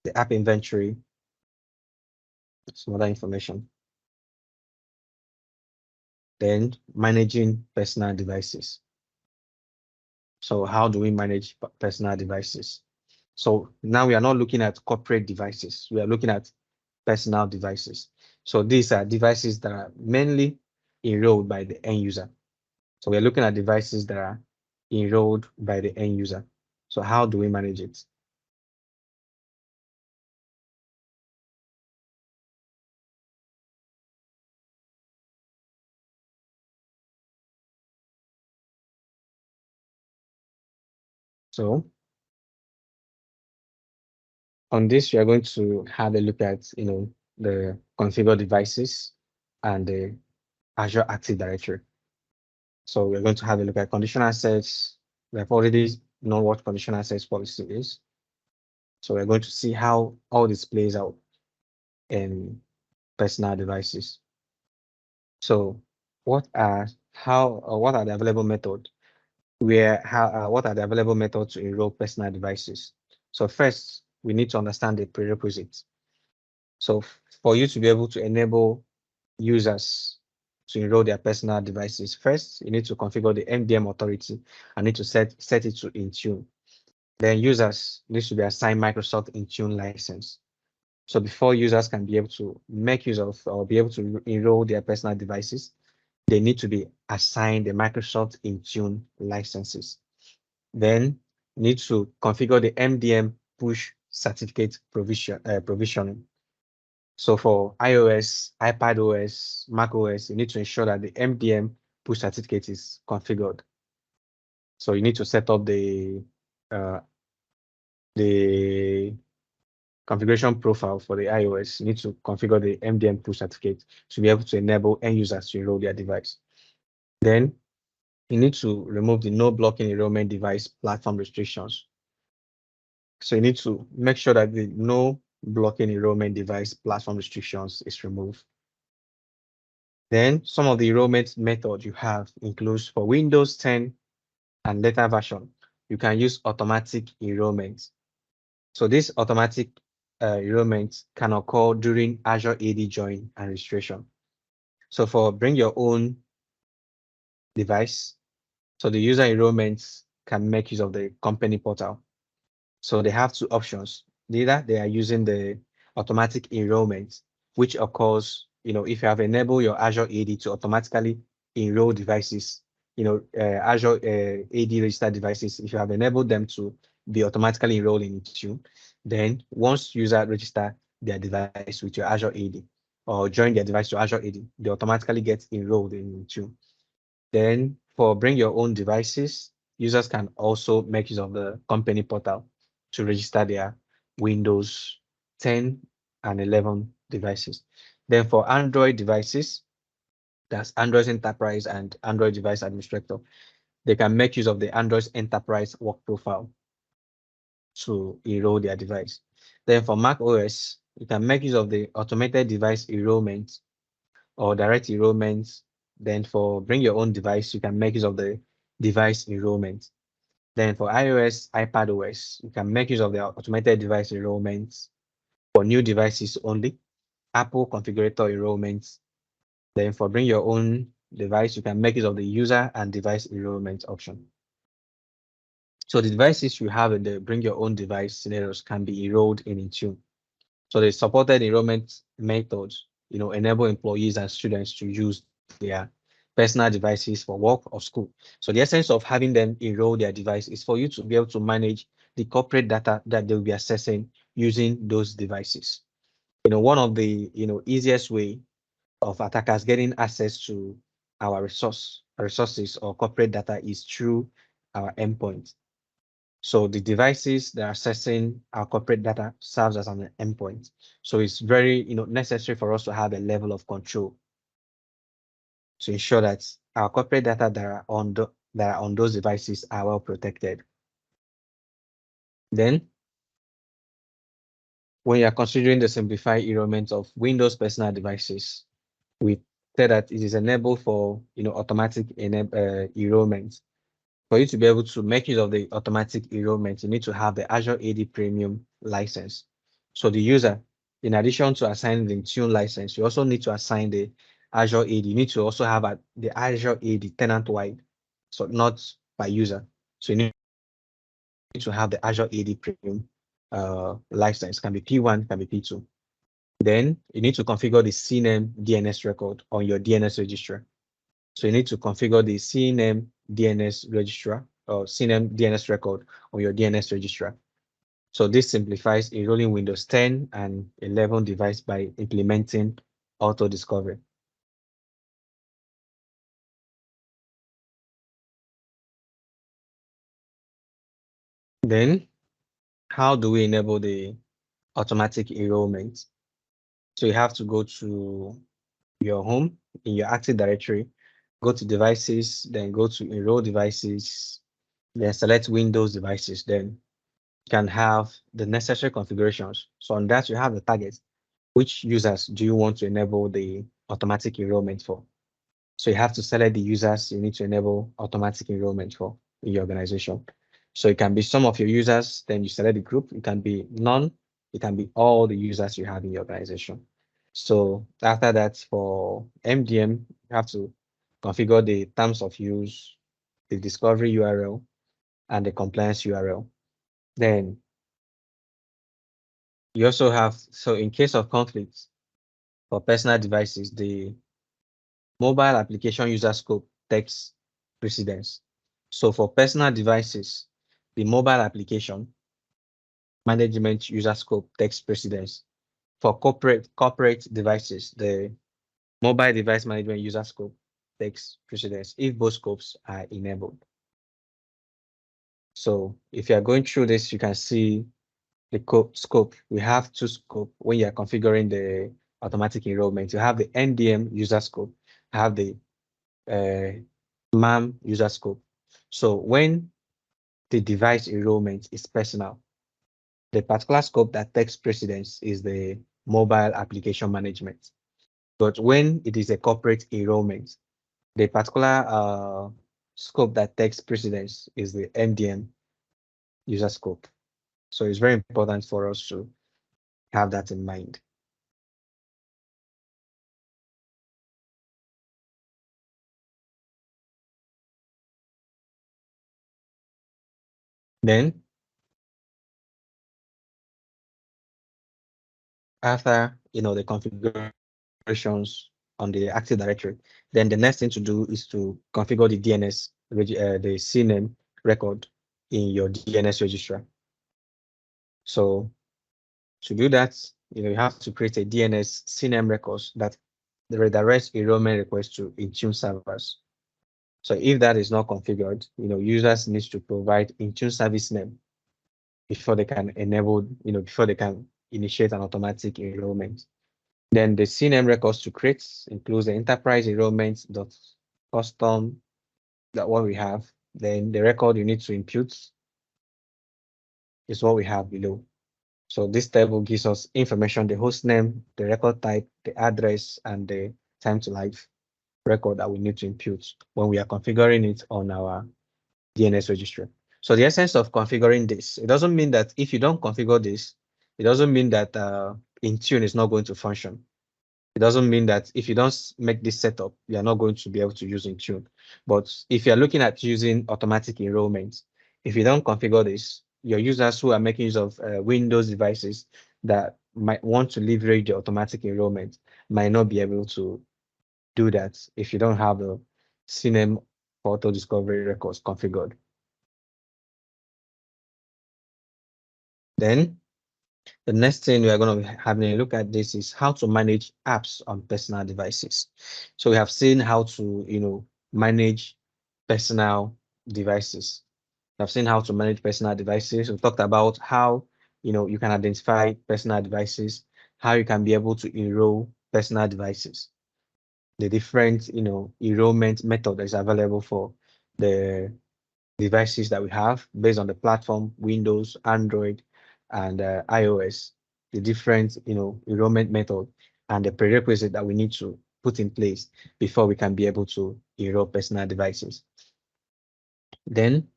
the app inventory, some other information. Then managing personal devices. So how do we manage personal devices? So now we are not looking at corporate devices. We are looking at personal devices. So these are devices that are mainly enrolled by the end user. So we're looking at devices that are enrolled by the end user. So how do we manage it? So on this, we are going to have a look at, the configure devices and the Azure Active Directory. So we're going to have a look at conditional access. We have already known what conditional access policy is. So we're going to see how all this plays out in personal devices. So what are the available methods? What are the available methods to enroll personal devices? So first, we need to understand the prerequisites. So for you to be able to enable users to enroll their personal devices, first, you need to configure the MDM authority and need to set it to Intune. Then users need to be assigned Microsoft Intune license. So before users can be able to make use of or be able to enroll their personal devices, they need to be assigned the Microsoft Intune licenses. Then need to configure the MDM push certificate provisioning. So for iOS, iPadOS, macOS, you need to ensure that the MDM push certificate is configured. So you need to set up the configuration profile for the iOS. You need to configure the MDM push certificate to be able to enable end users to enroll their device. Then you need to remove the no blocking enrollment device platform restrictions. So you need to make sure that the no blocking enrollment device platform restrictions is removed. Then some of the enrollment methods you have includes for Windows 10 and later version, you can use automatic enrollment. So this automatic enrollment can occur during Azure AD join and registration. So for bring your own device. So the user enrollments can make use of the company portal. So they have two options. Either they are using the automatic enrollment, which occurs, if you have enabled your Azure AD to automatically enroll devices, Azure AD registered devices, if you have enabled them to be automatically enrolled in Intune, then once user register their device with your Azure AD or join their device to Azure AD, they automatically get enrolled in Intune. Then for bring your own devices, users can also make use of the company portal to register their Windows 10 and 11 devices. Then for Android devices, that's Android Enterprise and Android Device Administrator, they can make use of the Android Enterprise work profile to enroll their device. Then for Mac OS, you can make use of the automated device enrollment or direct enrollment. Then for bring your own device, you can make use of the device enrollment. Then for iOS, iPad OS, you can make use of the automated device enrollments for new devices only, Apple configurator enrollments. Then for bring your own device, you can make use of the user and device enrollment option. So the devices you have in the bring your own device scenarios can be enrolled in Intune. So the supported enrollment methods, enable employees and students to use their personal devices for work or school. So the essence of having them enroll their device is for you to be able to manage the corporate data that they'll be accessing using those devices. One of the easiest way of attackers getting access to our resources or corporate data is through our endpoint. So the devices that are accessing our corporate data serves as an endpoint. So it's very, necessary for us to have a level of control to ensure that our corporate data that are on those devices are well protected. Then, when you are considering the simplified enrollment of Windows personal devices, we said that it is enabled for automatic enrollment. For you to be able to make use of the automatic enrollment, you need to have the Azure AD Premium license. So the user, in addition to assigning the Intune license, you also need to assign the Azure AD. You need to also have the Azure AD tenant-wide, so not by user. So you need to have the Azure AD Premium license. Can be P1, can be P2. Then you need to configure the CNAME DNS record on your DNS registrar. So you need to configure the CNAME DNS registrar or CNAME DNS record on your DNS registrar. So this simplifies enrolling Windows 10 and 11 device by implementing auto discovery. Then, how do we enable the automatic enrollment? So you have to go to your home in your Active Directory, go to devices, then go to enroll devices, then select Windows devices. Then can have the necessary configurations. So on that, you have the target. Which users do you want to enable the automatic enrollment for? So you have to select the users you need to enable automatic enrollment for in your organization. So it can be some of your users, then you select the group. It can be none. It can be all the users you have in your organization. So after that, for MDM, you have to configure the terms of use, the discovery URL, and the compliance URL. Then you also have, so in case of conflicts for personal devices, the mobile application user scope takes precedence. So for personal devices, the mobile application management user scope takes precedence. For corporate devices, the mobile device management user scope takes precedence if both scopes are enabled. So if you are going through this, you can see the scope. We have two scope when you are configuring the automatic enrollment. You have the NDM user scope, have the MAM user scope. So when the device enrollment is personal, the particular scope that takes precedence is the mobile application management. But when it is a corporate enrollment, the particular scope that takes precedence is the MDM user scope. So it's very important for us to have that in mind. Then after the configurations on the Active Directory, then the next thing to do is to configure the DNS, the CNAME record in your DNS registrar. So to do that, you have to create a DNS CNAME records that redirects enrollment requests to Intune servers. So if that is not configured, users need to provide Intune service name before they can enable, before they can initiate an automatic enrollment. Then the CNAME records to create includes the enterprise enrollment dot custom, that what we have. Then the record you need to impute is what we have below. So this table gives us information, the host name, the record type, the address, and the time to life record that we need to impute when we are configuring it on our DNS registry. So the essence of configuring this, it doesn't mean that if you don't configure this, it doesn't mean that Intune is not going to function. It doesn't mean that if you don't make this setup, you are not going to be able to use Intune. But if you're looking at using automatic enrollment, if you don't configure this, your users who are making use of Windows devices that might want to leverage the automatic enrollment might not be able to do that if you don't have the CNAME auto discovery records configured. Then the next thing we are going to be having a look at this is how to manage apps on personal devices. So we have seen how to, manage personal devices. We've seen how to manage personal devices. We talked about how, you can identify personal devices, how you can be able to enroll personal devices, the different, enrollment method that is available for the devices that we have based on the platform, Windows, Android, and iOS, the different, enrollment method and the prerequisite that we need to put in place before we can be able to enroll personal devices. Then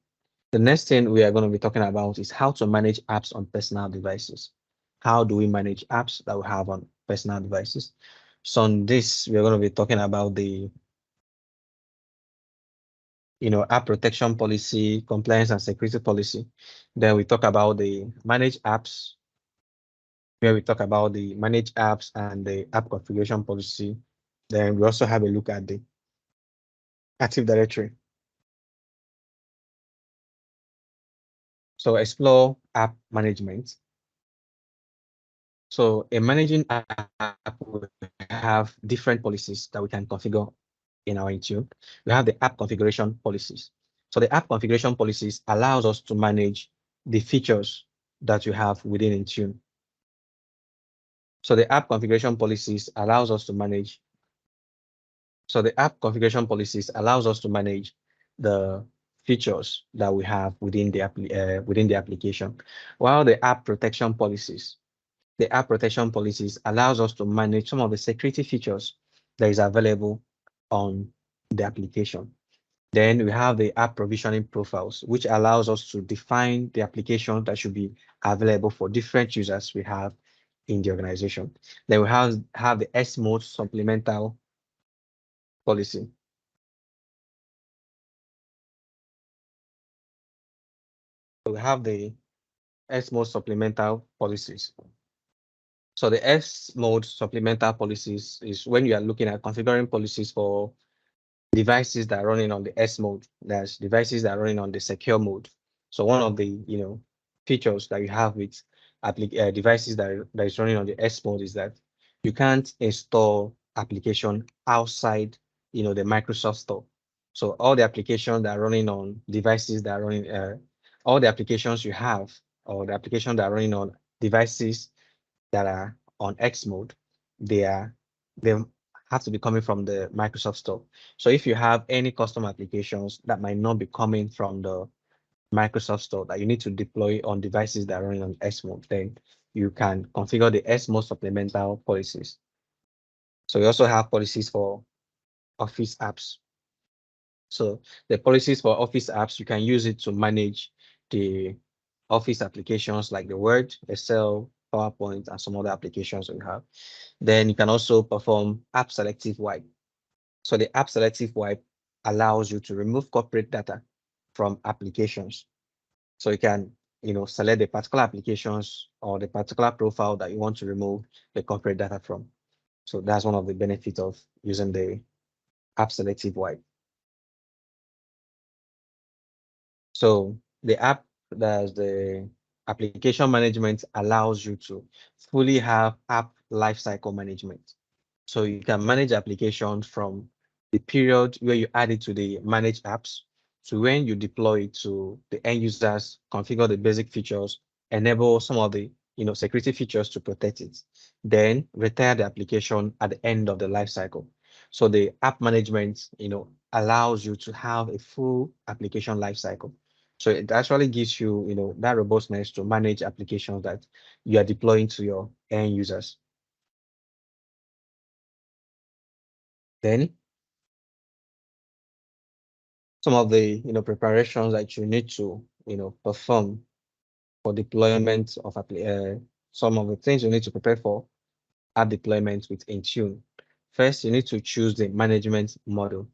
the next thing we are going to be talking about is how to manage apps on personal devices. How do we manage apps that we have on personal devices? So on this, we're going to be talking about the app protection policy, compliance and security policy. Then we talk about the manage apps, where we talk about the manage apps and the app configuration policy. Then we also have a look at the Active Directory. So explore app management. So in managing app, we have different policies that we can configure in our Intune. We have the app configuration policies. So the app configuration policies allows us to manage the features that you have within Intune. So the app configuration policies allows us to manage. So the app configuration policies allows us to manage the features that we have within the application, while the app protection policies allows us to manage some of the security features that is available on the application. Then we have the app provisioning profiles, which allows us to define the application that should be available for different users we have in the organization. Then we have the S mode supplemental policy. So we have the S mode supplemental policies. So the S mode supplemental policies is when you are looking at configuring policies for devices that are running on the S mode. There's devices that are running on the secure mode. So one of the features that you have with devices that is running on the S mode is that you can't install application outside the Microsoft Store. So all the applications that are running on devices that are running all the applications you have or the applications that are running on devices that are on X mode, they have to be coming from the Microsoft Store. So if you have any custom applications that might not be coming from the Microsoft Store that you need to deploy on devices that are running on S mode, then you can configure the S mode supplemental policies. So we also have policies for Office apps. So the policies for Office apps, you can use it to manage the Office applications like the Word, Excel, PowerPoint, and some other applications we have. Then you can also perform app selective wipe. So the app selective wipe allows you to remove corporate data from applications. So you can, select the particular applications or the particular profile that you want to remove the corporate data from. So that's one of the benefits of using the app selective wipe. So the app, does the application management allows you to fully have app lifecycle management. So you can manage applications from the period where you add it to the managed apps to when you deploy it to the end users, configure the basic features, enable some of the security features to protect it, then retire the application at the end of the life cycle. So the app management, allows you to have a full application life cycle. So it actually gives you, that robustness to manage applications that you are deploying to your end users. Then some of the preparations that you need to perform for deployment of some of the things you need to prepare for app deployment with Intune. First, you need to choose the management model.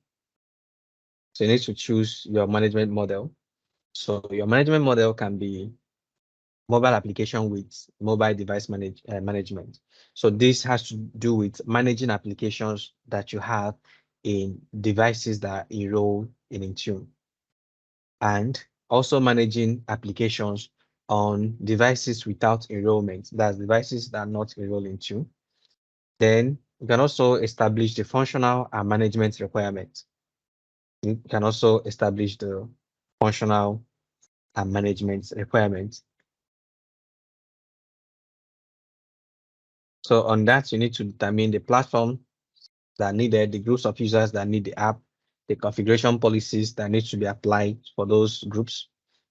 So you need to choose your management model. So your management model can be mobile application with mobile device management. So this has to do with managing applications that you have in devices that enroll in Intune, and also managing applications on devices without enrollment, that's devices that are not enrolled into. Then you can also establish the functional and management requirements. You can also establish the functional and management requirements. So on that, you need to determine the platform that needed, the groups of users that need the app, the configuration policies that need to be applied for those groups,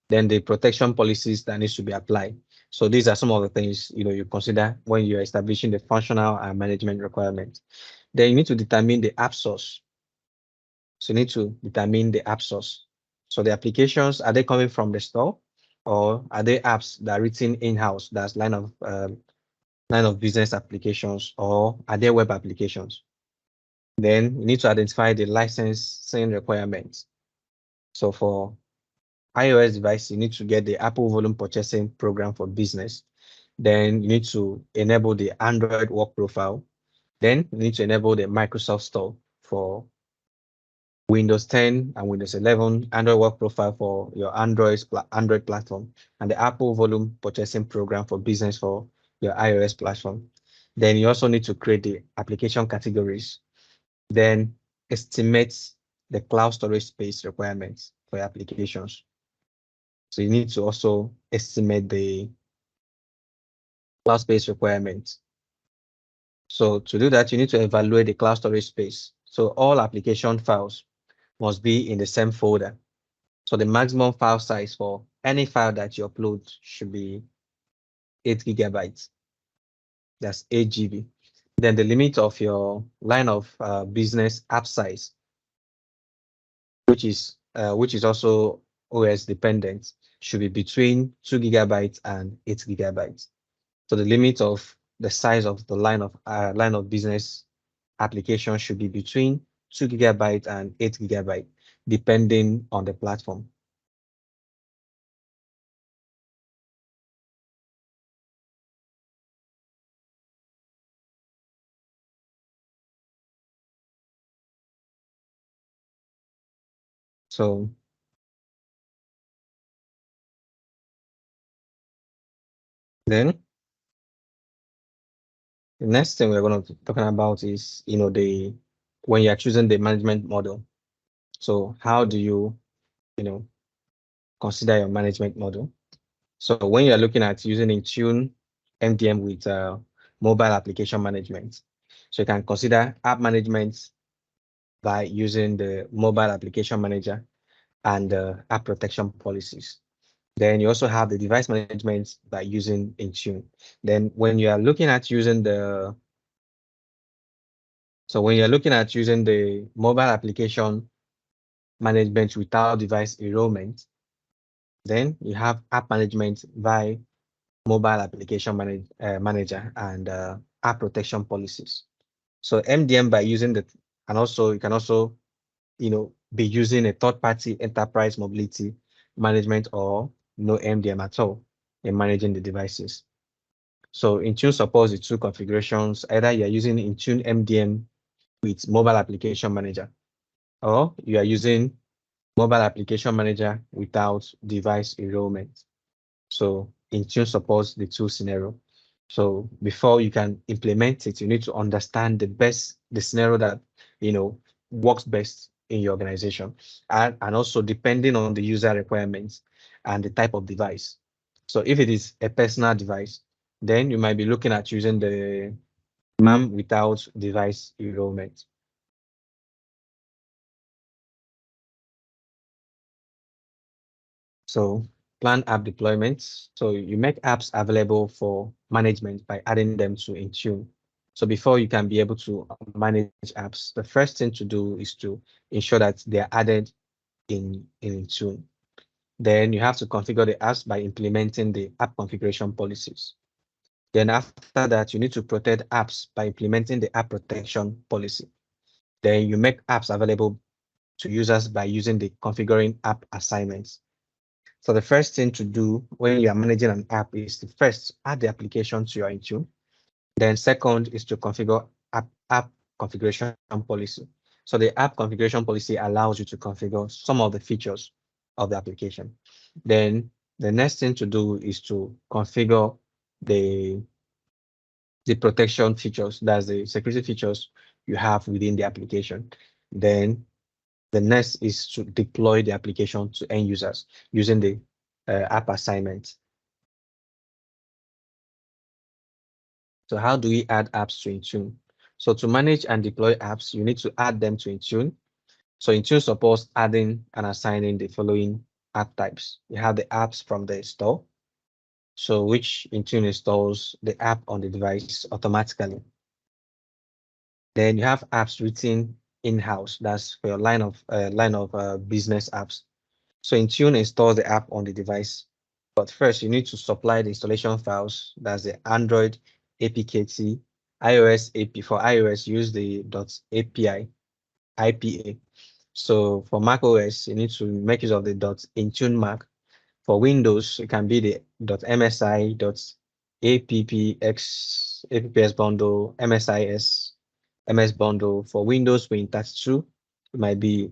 then the protection policies that needs to be applied. So these are some of the things you consider when you're establishing the functional and management requirements. Then you need to determine the app source. So you need to determine the app source. So the applications, are they coming from the store, or are they apps that are written in-house, that's line of business applications, or are they web applications? Then you need to identify the licensing requirements. So for iOS device, you need to get the Apple Volume Purchasing Program for Business. Then you need to enable the Android work profile. Then you need to enable the Microsoft Store for Windows 10 and Windows 11, Android work profile for your Android platform, and the Apple Volume Purchasing Program for Business for your iOS platform. Then you also need to create the application categories, then estimate the cloud storage space requirements for your applications. So you need to also estimate the cloud space requirements. So to do that, you need to evaluate the cloud storage space. So all application files must be in the same folder. So the maximum file size for any file that you upload should be 8 gigabytes. That's 8 GB. Then the limit of your line of business app size, which is also OS dependent, should be between 2 gigabytes and 8 gigabytes. So the limit of the size of the line of business application should be between 2 gigabytes and 8 gigabytes, depending on the platform. So then the next thing we're going to be talking about is, when you're choosing the management model. So how do you know, consider your management model? So when you're looking at using Intune MDM with mobile application management, so you can consider app management by using the mobile application manager and app protection policies. Then you also have the device management by using Intune. Then when you are looking at using when you're looking at using the mobile application management without device enrollment, then you have app management by mobile application manager and app protection policies. So MDM by using and also you can also be using a third-party enterprise mobility management or no MDM at all in managing the devices. So Intune supports the two configurations. Either you're using Intune MDM with mobile application manager, or you are using mobile application manager without device enrollment. So Intune supports the two scenario. So before you can implement it, you need to understand the scenario that works best in your organization, and also depending on the user requirements and the type of device. So if it is a personal device, then you might be looking at using the MAM without device enrollment. So plan app deployments. So you make apps available for management by adding them to Intune. So before you can be able to manage apps, the first thing to do is to ensure that they are added in Intune. Then you have to configure the apps by implementing the app configuration policies. Then after that, you need to protect apps by implementing the app protection policy. Then you make apps available to users by using the configuring app assignments. So the first thing to do when you are managing an app is to first add the application to your Intune. Then second is to configure app configuration policy. So the app configuration policy allows you to configure some of the features of the application. Then the next thing to do is to configure the the protection features, that's the security features you have within the application. Then the next is to deploy the application to end users using the app assignment. So how do we add apps to Intune? So to manage and deploy apps, you need to add them to Intune. So Intune supports adding and assigning the following app types. You have the apps from the store, so which Intune installs the app on the device automatically. Then you have apps written in-house. That's for your line of business apps. So Intune installs the app on the device. But first, you need to supply the installation files. That's the Android APKT, iOS AP. For iOS, use the .api, IPA. So for Mac OS, you need to make use of the .intune Mac. For Windows, it can be the .msi, .appx, apps bundle, MSIS, MS bundle. For Windows Win 32, it might be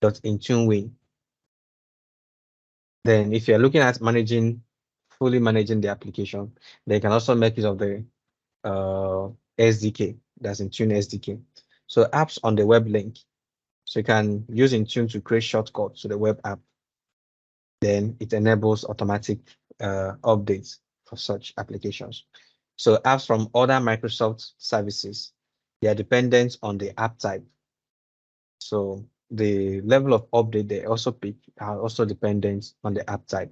.intune Win. Then if you're looking at fully managing the application, they can also make use of the SDK, that's Intune SDK. So apps on the web link. So you can use Intune to create shortcuts to the web app. Then it enables automatic updates for such applications. So apps from other Microsoft services, they are dependent on the app type. So the level of update they also pick are also dependent on the app type.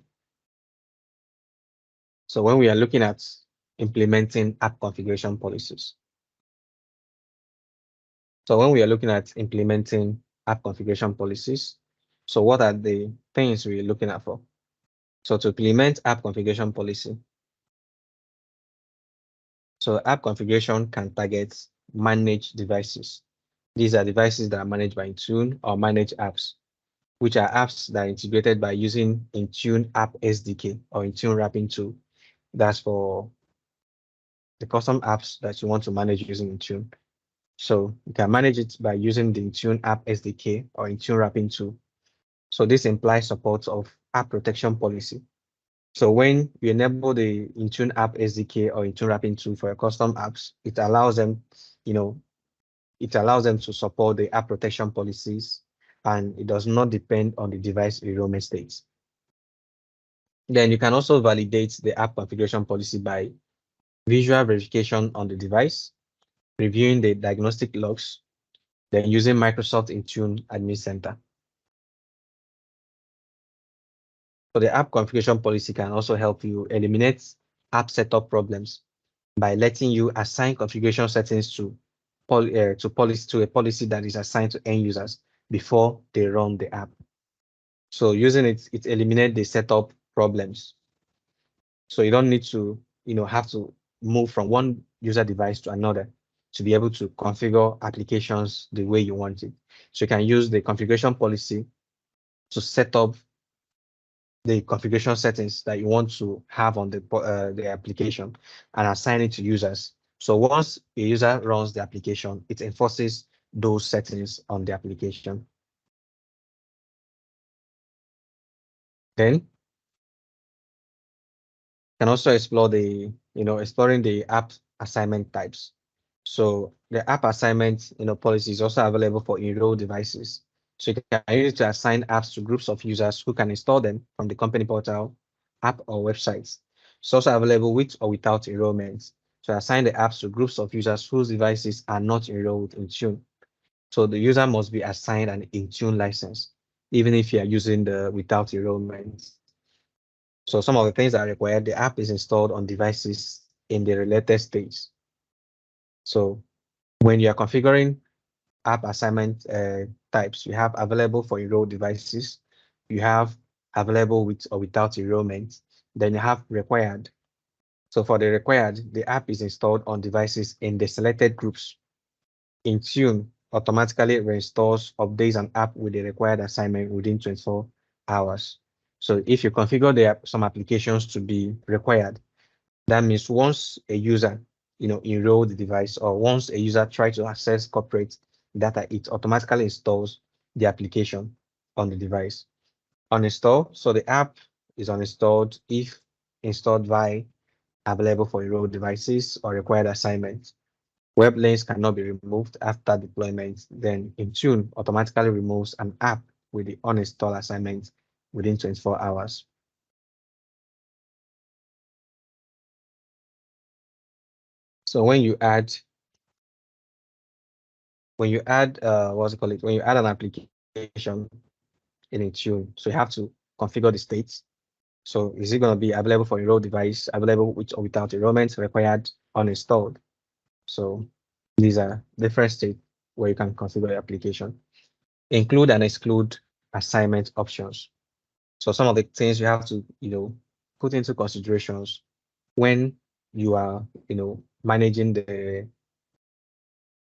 So when we are looking at implementing app configuration policies, so when we are looking at implementing app configuration policies, so what are the things we're looking at for? So to implement app configuration policy, so app configuration can target managed devices. These are devices that are managed by Intune or managed apps, which are apps that are integrated by using Intune App SDK or Intune Wrapping Tool. That's for the custom apps that you want to manage using Intune. So you can manage it by using the Intune App SDK or Intune Wrapping Tool. So this implies support of app protection policy. So when you enable the Intune App SDK or Intune Wrapping Tool for your custom apps, it allows them, to support the app protection policies, and it does not depend on the device enrollment states. Then you can also validate the app configuration policy by visual verification on the device, reviewing the diagnostic logs, then using Microsoft Intune Admin Center. So the app configuration policy can also help you eliminate app setup problems by letting you assign configuration settings to a policy that is assigned to end users before they run the app. So using it eliminates the setup problems. So you don't need to, have to move from one user device to another to be able to configure applications the way you want it. So you can use the configuration policy to set up the configuration settings that you want to have on the application and assign it to users. So once a user runs the application, it enforces those settings on the application. Then can also explore exploring the app assignment types. So the app assignment, policy is also available for enrolled devices. So you can use it to assign apps to groups of users who can install them from the company portal, app, or websites. It's also available with or without enrollment. So assign the apps to groups of users whose devices are not enrolled in Tune. So the user must be assigned an Intune license, even if you are using the without enrollment. So some of the things that are required, the app is installed on devices in the related stage. So when you are configuring app assignment types, you have available for enrolled devices, you have available with or without enrollment, then you have required. So for the required, the app is installed on devices in the selected groups. Intune automatically reinstalls, updates an app with the required assignment within 24 hours. So if you configure some applications to be required, that means once a user, enroll the device, or once a user tries to access corporate data, it automatically installs the application on the device. Uninstall, so the app is uninstalled if installed by available for enrolled devices or required assignments. Web links cannot be removed after deployment. Then Intune automatically removes an app with the uninstall assignment within 24 hours. So when you add when you add when you add an application in Intune, so you have to configure the states. So is it going to be available for enrolled device, available with or without enrollment, required, uninstalled? So these are different states where you can configure your application. Include and exclude assignment options. So some of the things you have to, put into considerations when you are, managing the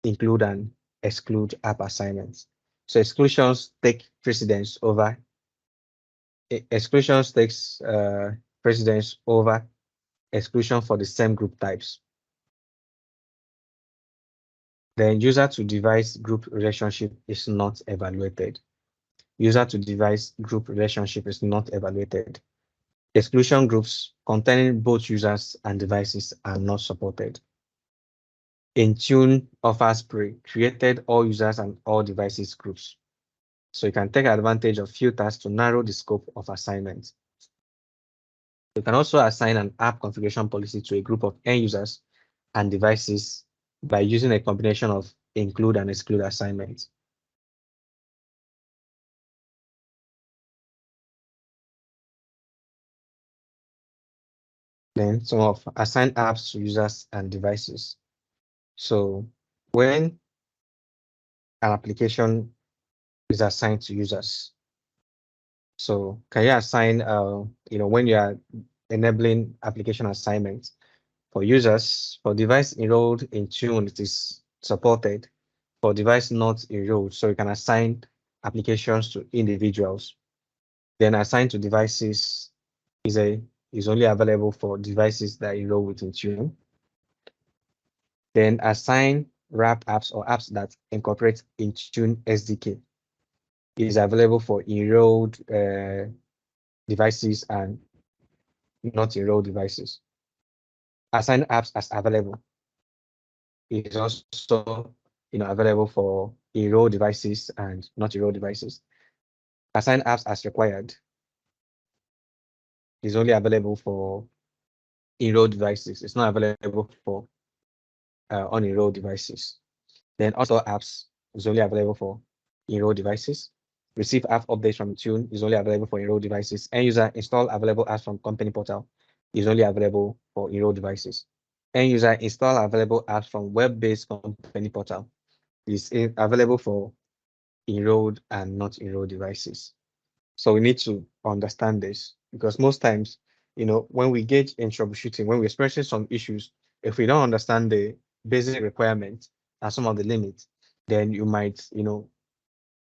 include and exclude app assignments. So exclusions take precedence over exclusions takes precedence over exclusion for the same group types. Then user to device group relationship is not evaluated. User to device group relationship is not evaluated. Exclusion groups containing both users and devices are not supported. Intune offers pre-created all users and all devices groups. So you can take advantage of filters to narrow the scope of assignments. You can also assign an app configuration policy to a group of end users and devices by using a combination of include and exclude assignments. Then some of assign apps to users and devices. So when an application is assigned to users, so can you assign, when you are enabling application assignments for users, for device enrolled in Tune, it is supported. For device not enrolled, so you can assign applications to individuals. Then assign to devices is only available for devices that enroll with Intune. Then assign wrap apps or apps that incorporate Intune SDK. It is available for enrolled devices and not enrolled devices. Assign apps as available. It is also available for enrolled devices and not enrolled devices. Assign apps as required is only available for enrolled devices. It's not available for unenrolled devices. Then also apps is only available for enrolled devices. Receive app updates from Tune is only available for enrolled devices. End user install available apps from company portal is only available for enrolled devices. End user install available apps from web-based company portal is available for enrolled and not enrolled devices. So we need to understand this because most times, when we engage in troubleshooting, when we're experiencing some issues, if we don't understand the basic requirements and some of the limits, then you might,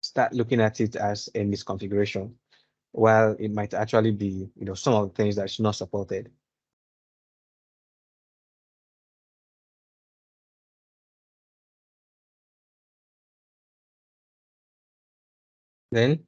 start looking at it as a misconfiguration. while it might actually be, some of the things that's not supported. Then,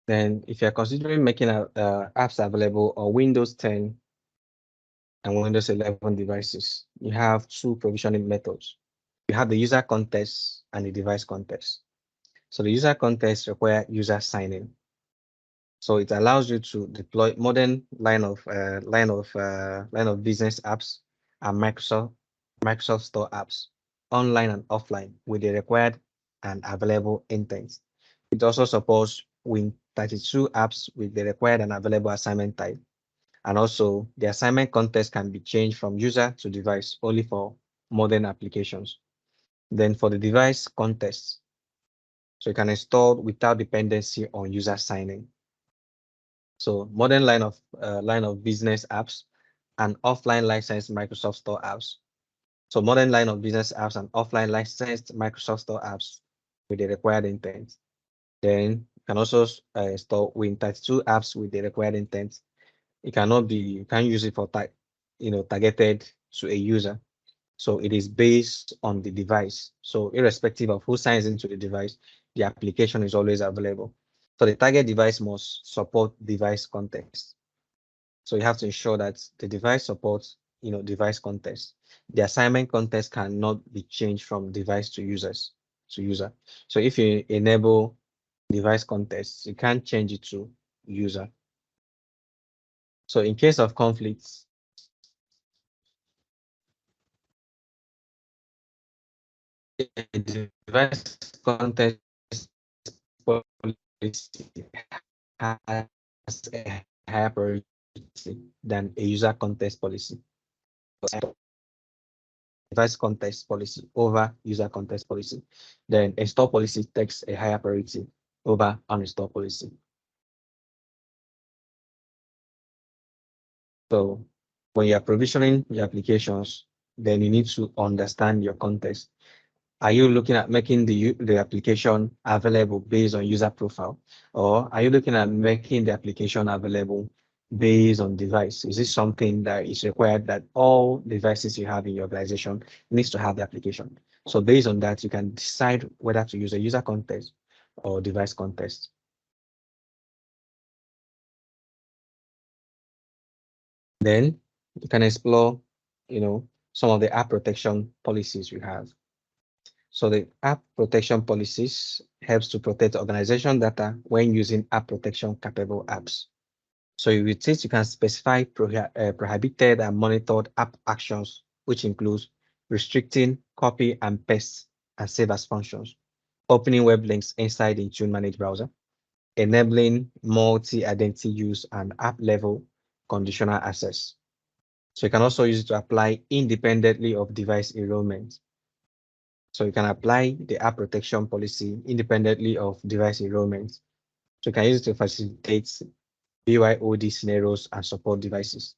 then if you're considering making apps available on Windows 10 and Windows 11 devices, you have two provisioning methods. You have the user context and the device context. So the user context require user signing. So it allows you to deploy modern line of business apps and Microsoft Store apps online and offline with the required and available intent. It also supports Win32 apps with the required and available assignment type. And also the assignment context can be changed from user to device only for modern applications. Then for the device context, so you can install without dependency on user signing. So modern line of business apps and offline licensed Microsoft Store apps. So modern line of business apps and offline licensed Microsoft Store apps with the required intent. Then you can also install Win32 apps with the required intent. You can't use it for targeted to a user. So it is based on the device. So irrespective of who signs into the device, the application is always available. So the target device must support device context. So you have to ensure that the device supports, device context. The assignment context cannot be changed from device to user. So if you enable device context, you can't change it to user. So in case of conflicts, a device context policy has a higher priority than a user context policy. Device context policy over user context policy. Then a store policy takes a higher priority over uninstall policy. So when you're provisioning your applications, then you need to understand your context. Are you looking at making the application available based on user profile? Or are you looking at making the application available based on device? Is this something that is required that all devices you have in your organization needs to have the application? So based on that, you can decide whether to use a user context or device context. Then you can explore, some of the app protection policies we have. So the app protection policies helps to protect organization data when using app protection capable apps. So with it, you can specify prohibited and monitored app actions, which includes restricting copy and paste and save as functions, opening web links inside the Intune Managed browser, enabling multi-identity use and app level conditional access. So you can also use it to apply independently of device enrollment. So you can apply the app protection policy independently of device enrollment. So you can use it to facilitate BYOD scenarios and support devices.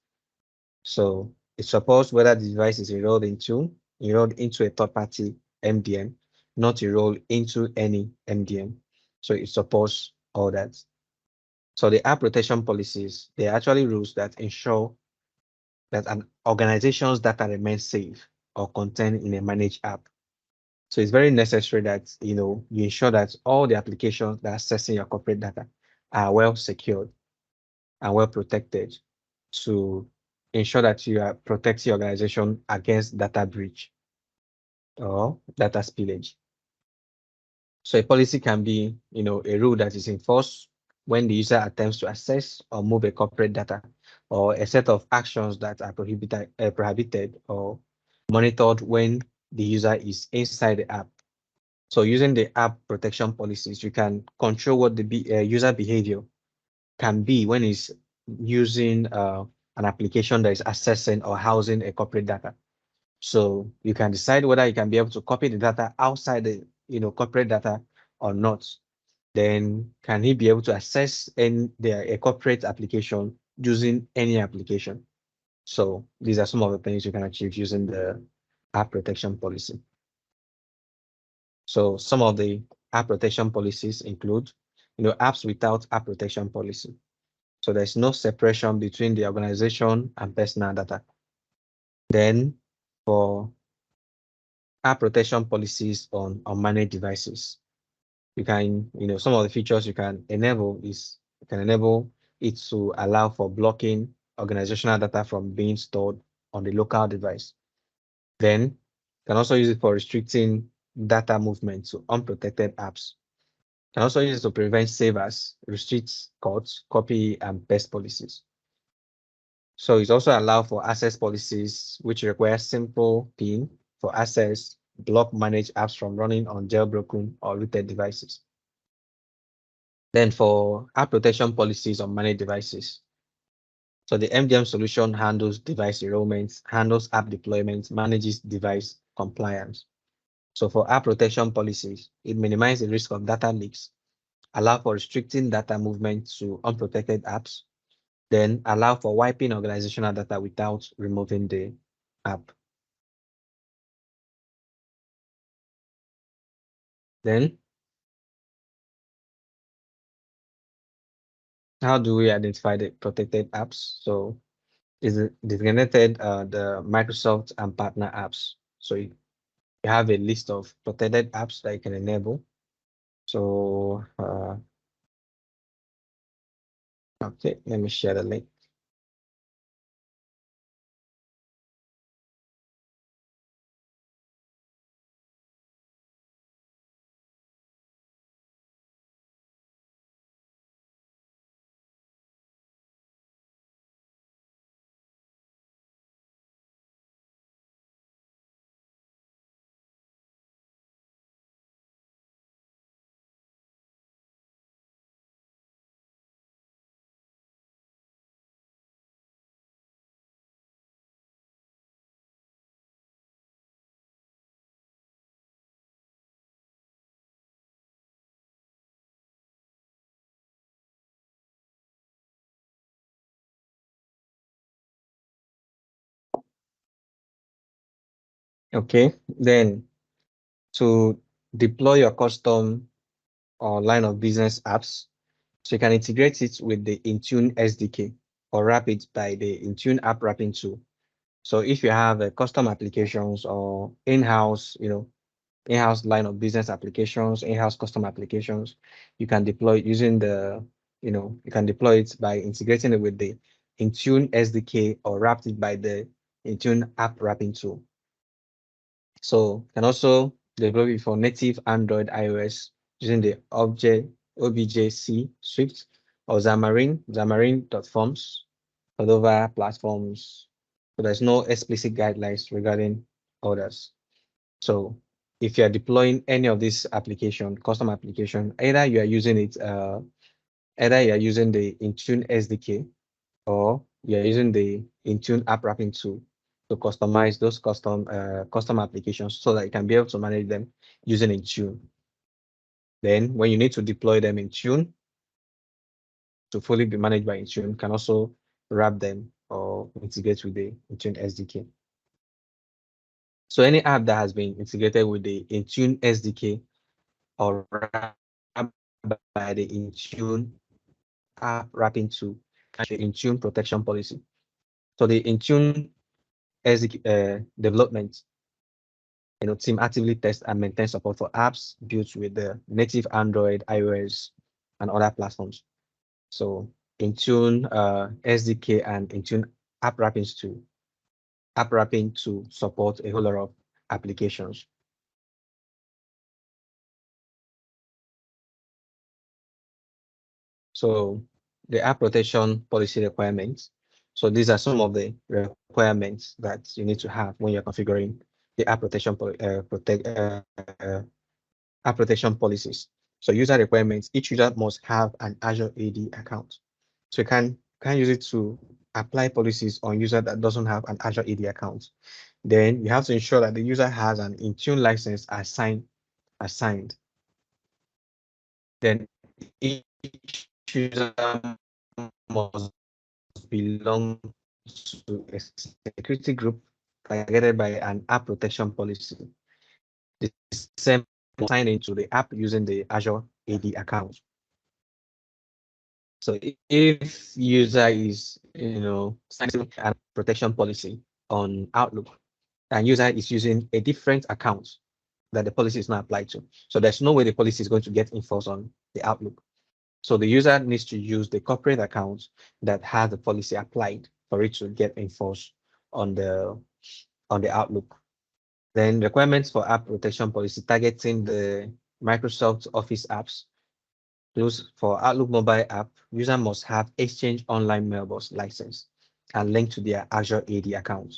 So it supports whether the device is enrolled into a third-party MDM, not enrolled into any MDM. So it supports all that. So the app protection policies, they are actually rules that ensure that an organization's data remains safe or contained in a managed app. So it's very necessary that you ensure that all the applications that are accessing your corporate data are well secured and well protected to ensure that you are protecting your organization against data breach or data spillage. So a policy can be, a rule that is enforced when the user attempts to access or move a corporate data, or a set of actions that are prohibited or monitored when the user is inside the app. So using the app protection policies, you can control what the user behavior can be when it's using an application that is accessing or housing a corporate data. So you can decide whether you can be able to copy the data outside the corporate data or not. Then can he be able to access a corporate application using any application? So these are some of the things you can achieve using the app protection policy. So some of the app protection policies include, apps without app protection policy. So there's no separation between the organization and personal data. Then for app protection policies on unmanaged devices, you can, some of the features you can enable is you can enable it to allow for blocking organizational data from being stored on the local device. Then you can also use it for restricting data movement to unprotected apps. You can also use it to prevent savers, restrict cuts, copy, and paste policies. So it's also allow for access policies, which require simple PIN for access, block manage apps from running on jailbroken or rooted devices. Then for app protection policies on managed devices. So the MDM solution handles device enrollments, handles app deployments, manages device compliance. So for app protection policies, it minimizes the risk of data leaks, allow for restricting data movement to unprotected apps, then allow for wiping organizational data without removing the app. Then, how do we identify the protected apps? So is it designated the Microsoft and partner apps. So you have a list of protected apps that you can enable. So, okay, let me share the link. Okay, then to deploy your custom or line of business apps, so you can integrate it with the Intune SDK or wrap it by the Intune app wrapping tool. So if you have a custom applications or in-house, in-house line of business applications, in-house custom applications, you can deploy it using the, you can deploy it by integrating it with the Intune SDK or wrapped it by the Intune app wrapping tool. So you can also develop it for native Android iOS using the OBJ-C Swift or Xamarin.Forms for other platforms. So there's no explicit guidelines regarding others. So if you are deploying any of these application, custom application, either you are using it, either you are using the Intune SDK or you are using the Intune app wrapping tool to customize those custom applications so that you can be able to manage them using Intune. Then when you need to deploy them in Tune to fully be managed by Intune, can also wrap them or integrate with the Intune SDK. So any app that has been integrated with the Intune SDK or wrapped by the Intune app wrapping tool, the Intune protection policy. So the Intune SDK development team actively tests and maintains support for apps built with the native Android, iOS, and other platforms. So Intune SDK and Intune app wrapping to support a whole lot of applications. So the app protection policy requirements. So these are some of the requirements that you need to have when you're configuring the app protection app protection policies. So user requirements, each user must have an Azure AD account. So you can use it to apply policies on user that doesn't have an Azure AD account. Then you have to ensure that the user has an Intune license assigned. Then each user must belong to a security group targeted by an app protection policy. The same must sign into the app using the Azure AD account. So if user is, signing a protection policy on Outlook, and user is using a different account that the policy is not applied to, so there's no way the policy is going to get enforced on the Outlook. So the user needs to use the corporate account that has the policy applied for it to get enforced on the Outlook. Then requirements for app protection policy targeting the Microsoft Office apps. Those for Outlook mobile app, user must have Exchange Online Mailbox license and link to their Azure AD account.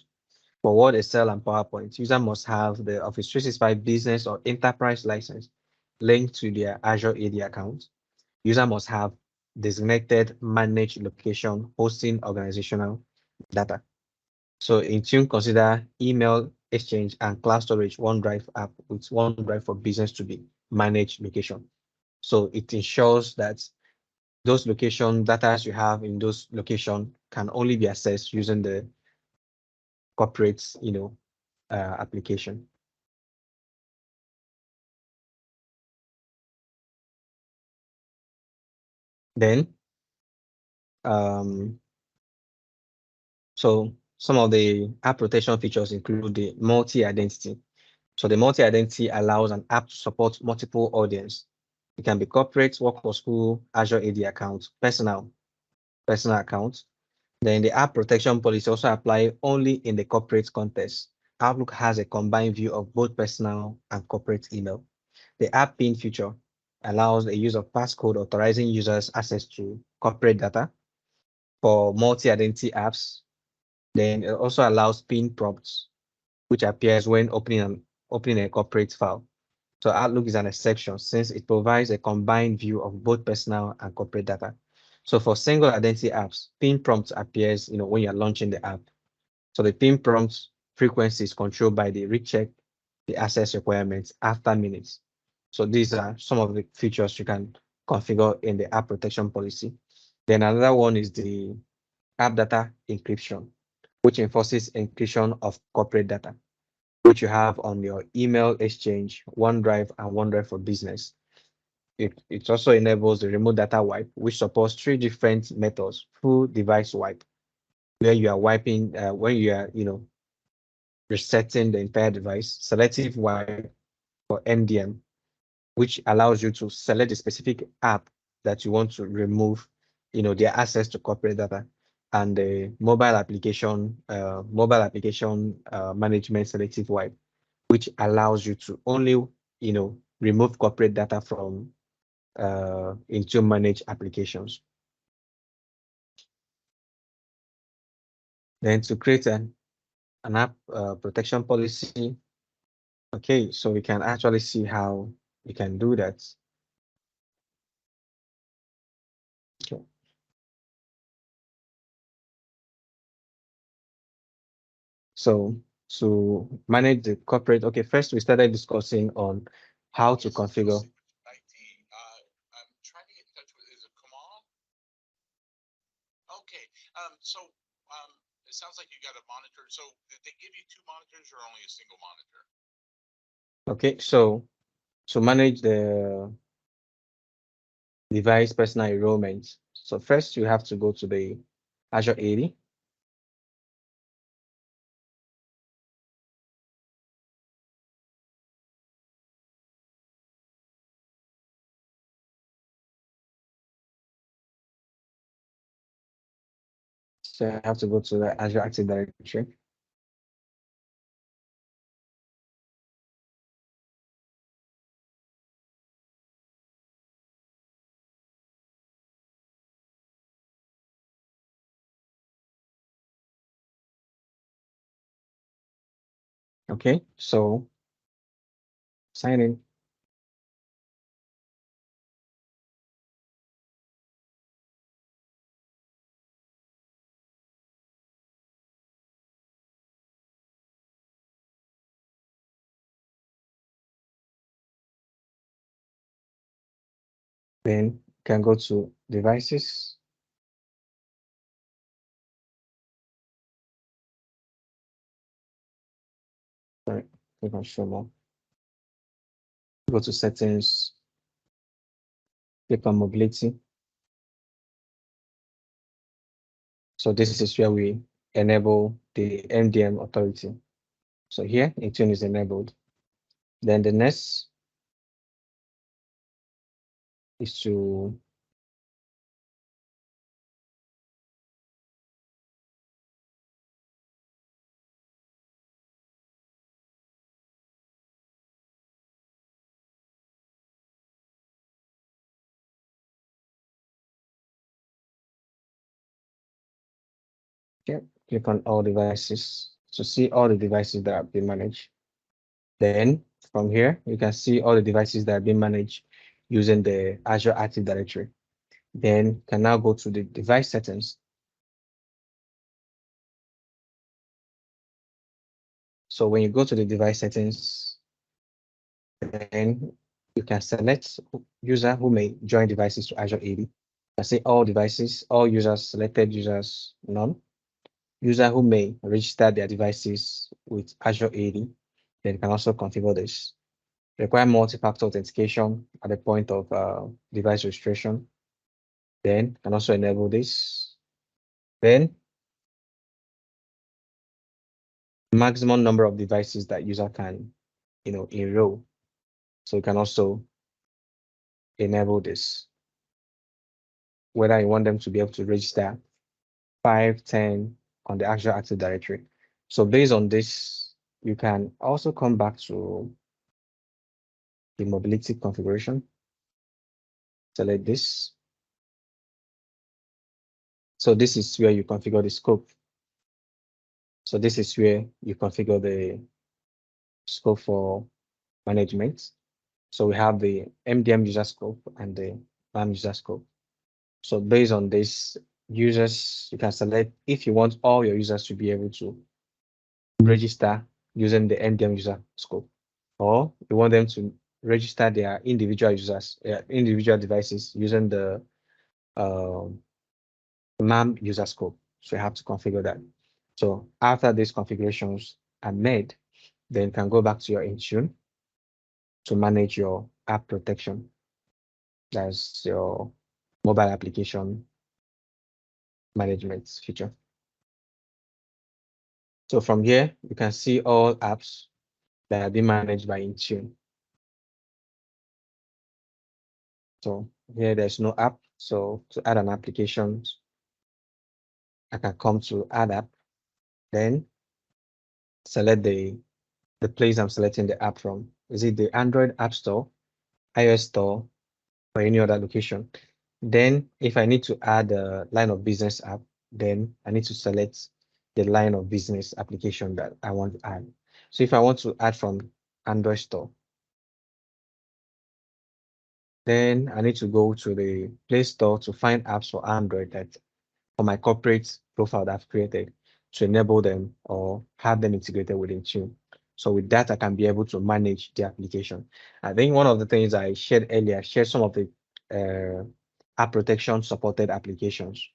For Word, Excel, and PowerPoint, user must have the Office 365 Business or Enterprise license linked to their Azure AD account. User must have designated managed location hosting organizational data. So Intune consider email exchange and cloud storage OneDrive app with OneDrive for business to be managed location. So it ensures that those location data you have in those location can only be accessed using the corporate, application. Then, um, so some of the app protection features include the multi-identity. So the multi-identity allows an app to support multiple audience. It can be corporate, work for school, Azure AD account, personal account. Then the app protection policy also apply only in the corporate context. Outlook has a combined view of both personal and corporate email. The app pin feature allows the use of passcode authorizing users access to corporate data for multi-identity apps. Then it also allows pin prompts, which appears when opening a corporate file. So Outlook is an exception since it provides a combined view of both personal and corporate data. So for single identity apps, pin prompt appears, when you're launching the app. So the pin prompt frequency is controlled by the recheck the access requirements after minutes. So these are some of the features you can configure in the app protection policy. Then another one is the app data encryption, which enforces encryption of corporate data, which you have on your email exchange, OneDrive, and OneDrive for Business. It also enables the remote data wipe, which supports three different methods: full device wipe, where you are wiping when you are, resetting the entire device; selective wipe for MDM, which allows you to select the specific app that you want to remove, their access to corporate data; and the mobile application management selective wipe, which allows you to only, remove corporate data from into managed applications. Then to create an app protection policy, okay, so we can actually see how we can do that. Okay. So to manage the corporate, okay, first we started discussing on how to configure. I'm trying to get in touch with, is it Kamal? Okay, so, it sounds like you got a monitor. So did they give you two monitors or only a single monitor? Okay, so to manage the device personal enrollment, so first you have to go to the Azure AD. So I have to go to the Azure Active Directory. Okay, so sign in. Then can go to devices. Right, click on show more. Go to settings, click on mobility. So this is where we enable the MDM authority. So here, Intune is enabled. Then the next is to click on all devices to see all the devices that have been managed. Then from here, you can see all the devices that have been managed using the Azure Active Directory. Then can now go to the device settings. So when you go to the device settings, then you can select user who may join devices to Azure AD. I say all devices, all users, selected users, none. User who may register their devices with Azure AD, then can also configure this. Require multi-factor authentication at the point of device registration. Then can also enable this. Then maximum number of devices that user can, enroll. So you can also enable this. Whether you want them to be able to register 5, 10 on the Azure Active Directory. So based on this, you can also come back to the mobility configuration. Select this. So this is where you configure the scope. So this is where you configure the scope for management. So we have the MDM user scope and the MAM user scope. So based on this, users, you can select if you want all your users to be able to register using the MDM user scope, or you want them to register their individual users, individual devices using the MAM user scope. So you have to configure that. So after these configurations are made, then you can go back to your Intune to manage your app protection. That's your mobile application management feature. So from here, you can see all apps that are being managed by Intune. So here there's no app. So to add an application, I can come to add app, then select the place I'm selecting the app from. Is it the Android App Store, iOS Store, or any other location? Then if I need to add a line of business app, then I need to select the line of business application that I want to add. So if I want to add from Android Store, then I need to go to the Play Store to find apps for Android that for my corporate profile that I've created to enable them or have them integrated with Intune. So with that, I can be able to manage the application. I think one of the things I shared earlier, I shared some of the app protection supported applications.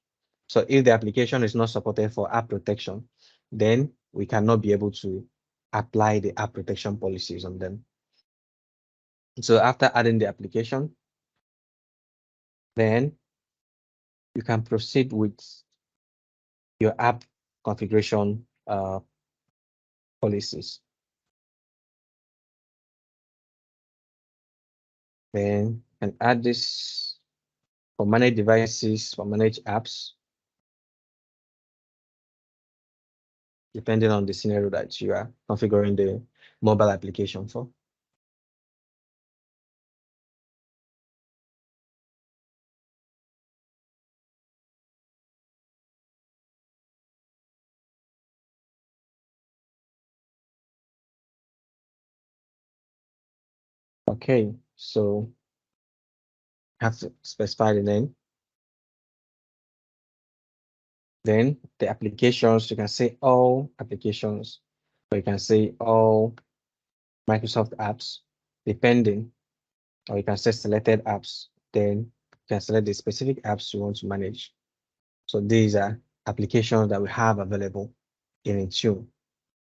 So if the application is not supported for app protection, then we cannot be able to apply the app protection policies on them. So after adding the application, then you can proceed with your app configuration policies. Then and add this for manage devices, for manage apps, depending on the scenario that you are configuring the mobile application for. Okay, so have to specify the name. Then the applications, you can say all applications, or you can say all Microsoft apps, depending, or you can say selected apps. Then you can select the specific apps you want to manage. So these are applications that we have available in Intune.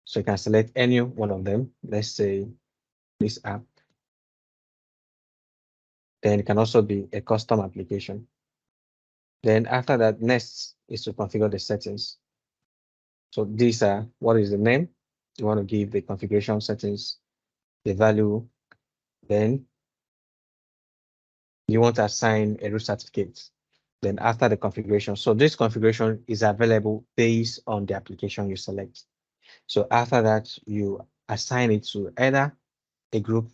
So you can select any one of them. Let's say this app. Then it can also be a custom application. Then after that, next is to configure the settings. So these are what is the name? You want to give the configuration settings, the value. Then you want to assign a root certificate. Then after the configuration, so this configuration is available based on the application you select. So after that, you assign it to either a group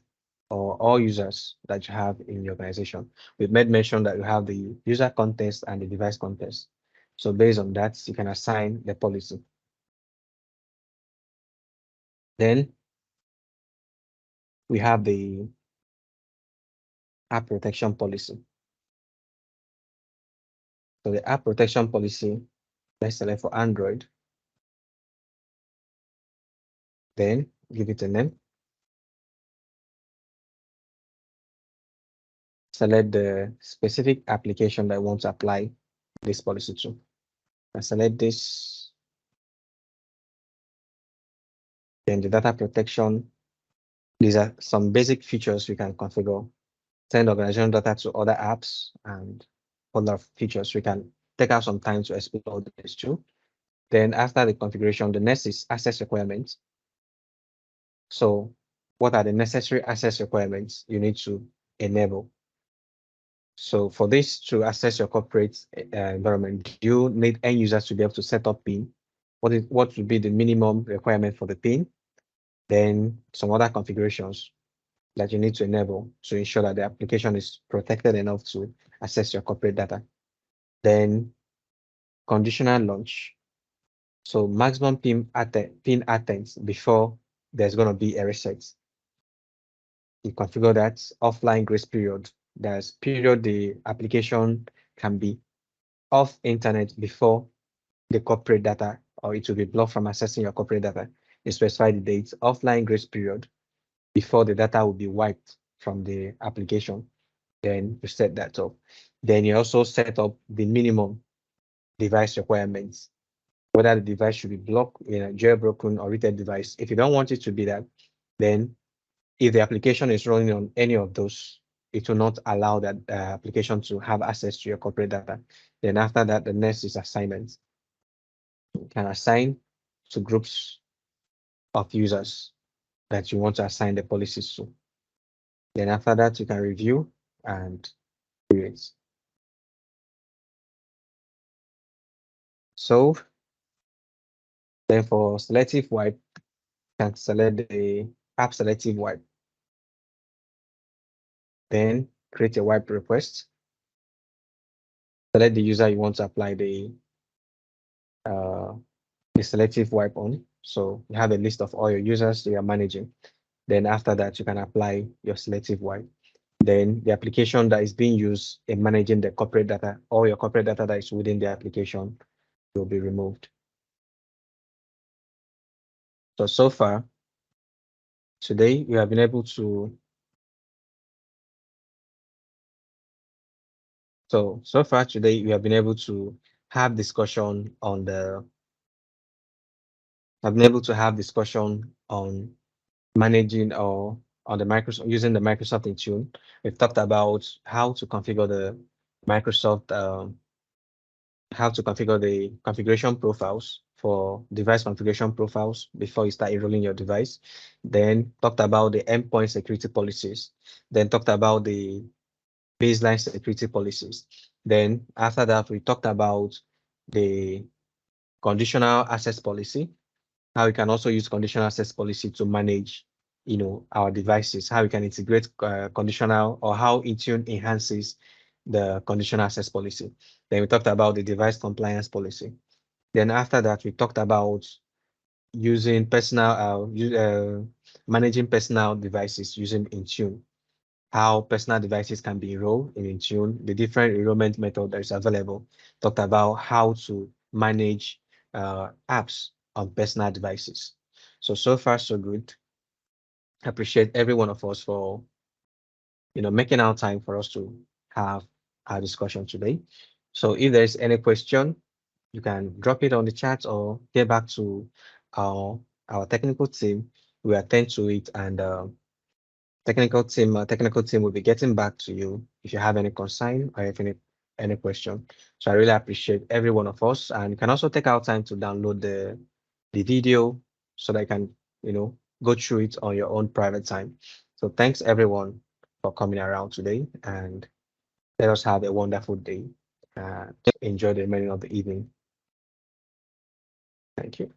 or all users that you have in your organization. We've made mention that you have the user context and the device context. So based on that, you can assign the policy. Then we have the app protection policy. So the app protection policy, let's select for Android. Then give it a name. Select the specific application that I want to apply this policy to. I select this. Then the data protection. These are some basic features we can configure. Send organization data to other apps and other features. We can take out some time to explore this too. Then after the configuration, the next is access requirements. So what are the necessary access requirements you need to enable? So for this to access your corporate environment, you need end users to be able to set up PIN. What would be the minimum requirement for the PIN? Then some other configurations that you need to enable to ensure that the application is protected enough to access your corporate data. Then conditional launch. So maximum PIN attempts before there's going to be a reset. You configure that offline grace period. There's period the application can be off internet before the corporate data, or it will be blocked from accessing your corporate data. You specify the date, offline grace period before the data will be wiped from the application. Then you set that up. Then you also set up the minimum device requirements, whether the device should be blocked in a jailbroken or rated device. If you don't want it to be that, then if the application is running on any of those, it will not allow that application to have access to your corporate data. Then after that, the next is assignment. You can assign to groups of users that you want to assign the policies to. Then after that, you can review and create. So then for selective wipe, you can select the app selective wipe. Then create a wipe request. Select the user you want to apply the selective wipe on. So you have a list of all your users that you're managing. Then after that, you can apply your selective wipe. Then the application that is being used in managing the corporate data, all your corporate data that is within the application will be removed. So far, today, we have been able to so far today we have been able to have discussion on the I've been able to have discussion on managing or on the Microsoft using the Microsoft Intune. We've talked about how to configure the Microsoft how to configure the configuration profiles for device configuration profiles before you start enrolling your device. Then talked about the endpoint security policies. Then talked about the baseline security policies. Then after that, we talked about the conditional access policy, how we can also use conditional access policy to manage, our devices, how we can integrate conditional or how Intune enhances the conditional access policy. Then we talked about the device compliance policy. Then after that, we talked about using managing personal devices using Intune, how personal devices can be enrolled in Intune, the different enrollment method that is available. Talked about how to manage apps on personal devices. So far, so good. I appreciate every one of us for making our time for us to have our discussion today. So if there's any question, you can drop it on the chat or get back to our our technical team will attend to it, and technical team will be getting back to you if you have any concern or if any question. So I really appreciate every one of us, and you can also take our time to download the video so that you can, go through it on your own private time. So thanks everyone for coming around today, and let us have a wonderful day. Enjoy the remaining of the evening. Thank you.